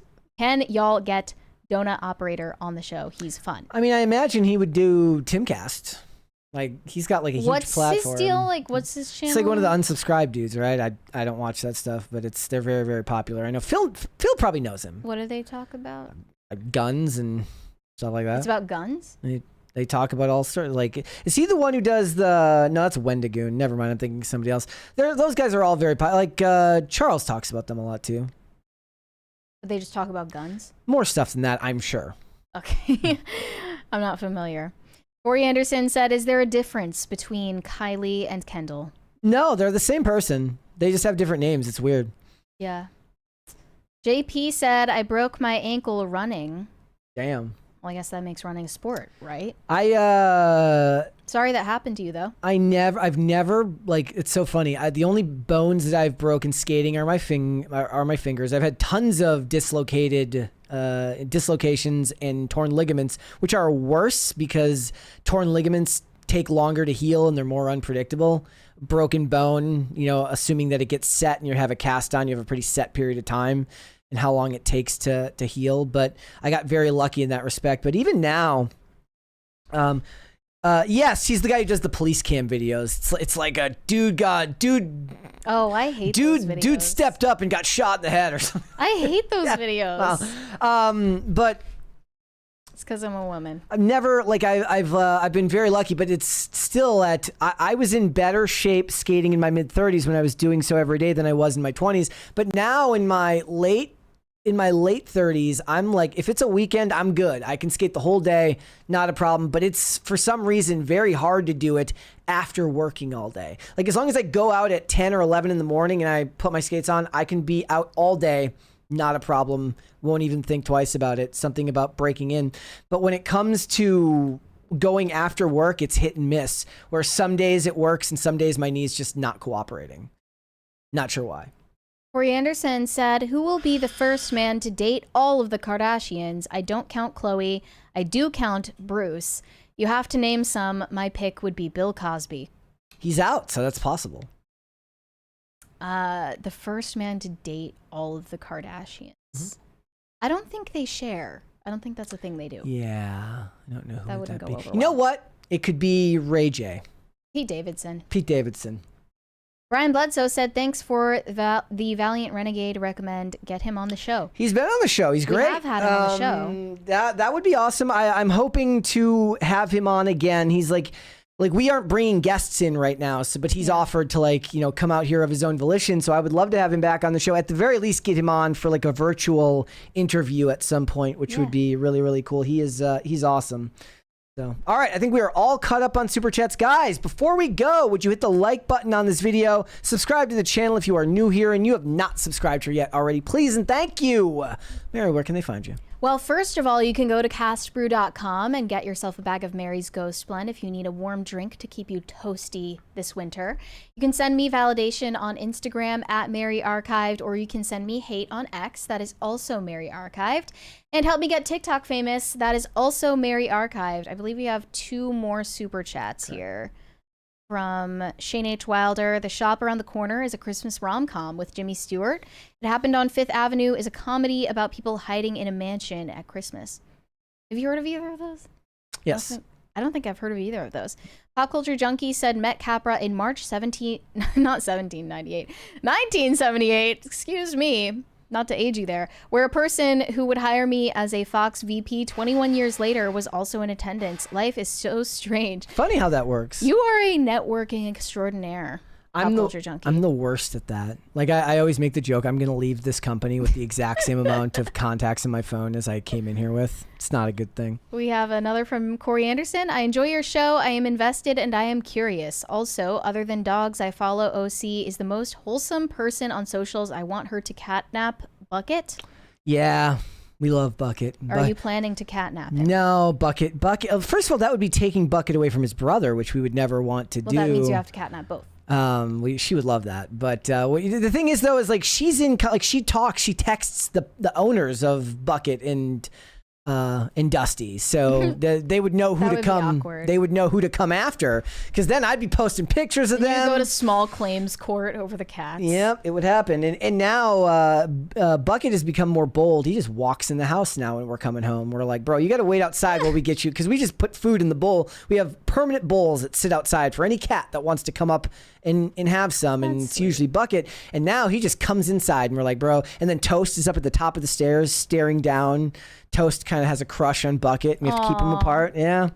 donut operator on the show? He's fun. I mean, I imagine he would do Timcast. Like, he's got like a huge platform. What's his deal? Like, what's his channel? It's like one of the unsubscribed dudes, right? I don't watch that stuff, but they're very, very popular. I know Phil probably knows him. What do they talk about? Guns and stuff like that. It's about guns? They talk about all sorts. Like, is he the one who does the? No, that's Wendigoon. Never mind. I'm thinking somebody else. Those guys are all very like. Charles talks about them a lot too. They just talk about guns. More stuff than that, I'm sure. Okay, I'm not familiar. Corey Anderson said, "Is there a difference between Kylie and Kendall?" No, they're the same person. They just have different names. It's weird. Yeah. JP said, "I broke my ankle running." Damn. Well, I guess that makes running a sport, right? Sorry that happened to you, though. I've never, like, it's so funny. The only bones that I've broken skating are my fingers. I've had tons of dislocations and torn ligaments, which are worse because torn ligaments take longer to heal and they're more unpredictable. Broken bone, assuming that it gets set and you have a cast on, you have a pretty set period of time and how long it takes to heal. But I got very lucky in that respect. But even now, yes, he's the guy who does the police cam videos. It's like a dude. Oh, I hate those videos. Dude stepped up and got shot in the head or something. I hate those videos. Wow. But it's because I'm a woman. I've never, like, I've been very lucky, but it's still I was in better shape skating in my mid-30s when I was doing so every day than I was in my 20s. But now in my late 30s, I'm like, if it's a weekend, I'm good. I can skate the whole day, not a problem. But it's, for some reason, very hard to do it after working all day. Like, as long as I go out at 10 or 11 in the morning and I put my skates on, I can be out all day. Not a problem. Won't even think twice about it. Something about breaking in. But when it comes to going after work, it's hit and miss. Where some days it works and some days my knee's just not cooperating. Not sure why. Corey Anderson said, "Who will be the first man to date all of the Kardashians? I don't count Khloe. I do count Bruce. You have to name some. My pick would be Bill Cosby." He's out, so that's possible. The first man to date all of the Kardashians. Mm-hmm. I don't think they share. I don't think that's a thing they do. Yeah, I don't know who that would wouldn't that go be. over You know well. what? It could be Ray J. Pete Davidson. Brian Bledsoe said, "Thanks for the Valiant Renegade. Recommend get him on the show." He's been on the show. He's great. We have had him on the show. That would be awesome. I'm hoping to have him on again. He's like we aren't bringing guests in right now, but he's offered to come out here of his own volition. So I would love to have him back on the show. At the very least, get him on for like a virtual interview at some point, which would be really, really cool. He's awesome. So, all right, I think we are all caught up on Super Chats. Guys, before we go, would you hit the like button on this video? Subscribe to the channel if you are new here and you have not subscribed here yet already. Please and thank you. Mary, where can they find you? Well, first of all, you can go to castbrew.com and get yourself a bag of Mary's Ghost Blend if you need a warm drink to keep you toasty this winter. You can send me validation on Instagram at Mary Archived, or you can send me hate on X. That is also Mary Archived. And help me get TikTok famous. That is also Mary Archived. I believe we have 2 more super chats here. From Shane H. Wilder, "The Shop Around the Corner is a Christmas rom-com with Jimmy Stewart. It Happened on Fifth Avenue is a comedy about people hiding in a mansion at Christmas." Have you heard of either of those? Yes. I don't think I've heard of either of those. Pop Culture Junkie said, "Met Capra in March 1978, excuse me, not to age you there, where a person who would hire me as a Fox VP 21 years later was also in attendance. Life is so strange." Funny how that works. You are a networking extraordinaire. I'm the worst at that. Like, I always make the joke, I'm going to leave this company with the exact same amount of contacts in my phone as I came in here with. It's not a good thing. We have another from Corey Anderson. "I enjoy your show. I am invested and I am curious. Also, other than dogs, I follow OC is the most wholesome person on socials. I want her to catnap Bucket." Yeah, we love Bucket. Are you planning to catnap him? No, Bucket. First of all, that would be taking Bucket away from his brother, which we would never want to do. Well, that means you have to catnap both. She would love that, but the thing is, though, is like she texts the owners of Bucket and Dusty, so they would know who to come. They would know who to come after, because then I'd be posting pictures of them. You go to small claims court over the cats. Yep, it would happen. And now Bucket has become more bold. He just walks in the house now when we're coming home. We're like, "Bro, you got to wait outside while we get you," because we just put food in the bowl. We have permanent bowls that sit outside for any cat that wants to come up and have some, and it's usually Bucket. And now he just comes inside, and we're like, bro. And then Toast is up at the top of the stairs, staring down. Toast kind of has a crush on Bucket. We have to keep them apart. Yeah.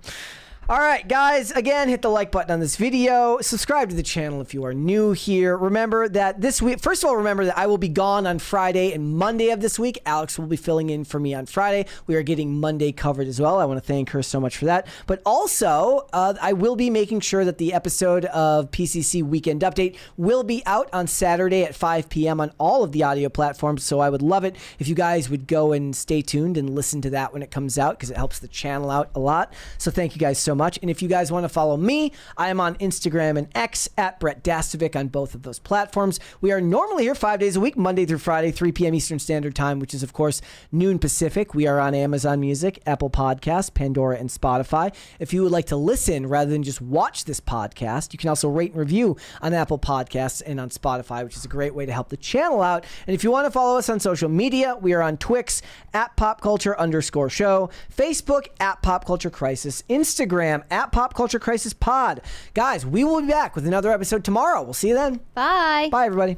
All right, guys, again, hit the like button on this video. Subscribe to the channel if you are new here. Remember that this week, first of all, remember that I will be gone on Friday and Monday of this week. Alex will be filling in for me on Friday. We are getting Monday covered as well. I want to thank her so much for that. But also, I will be making sure that the episode of PCC Weekend Update will be out on Saturday at 5 p.m. on all of the audio platforms. So I would love it if you guys would go and stay tuned and listen to that when it comes out, because it helps the channel out a lot. So thank you guys so much. And if you guys want to follow me, I am on Instagram and X at Brett Dastovic on both of those platforms. We are normally here 5 days a week, Monday through Friday, 3 p.m. Eastern Standard Time, which is, of course, noon Pacific. We are on Amazon Music, Apple Podcasts, Pandora, and Spotify. If you would like to listen rather than just watch this podcast, you can also rate and review on Apple Podcasts and on Spotify, which is a great way to help the channel out. And if you want to follow us on social media, we are on Twix at popculture_show, Facebook at popculturecrisis, Instagram at Pop Culture Crisis Pod. Guys, we will be back with another episode tomorrow. We'll see you then. Bye. Bye, everybody.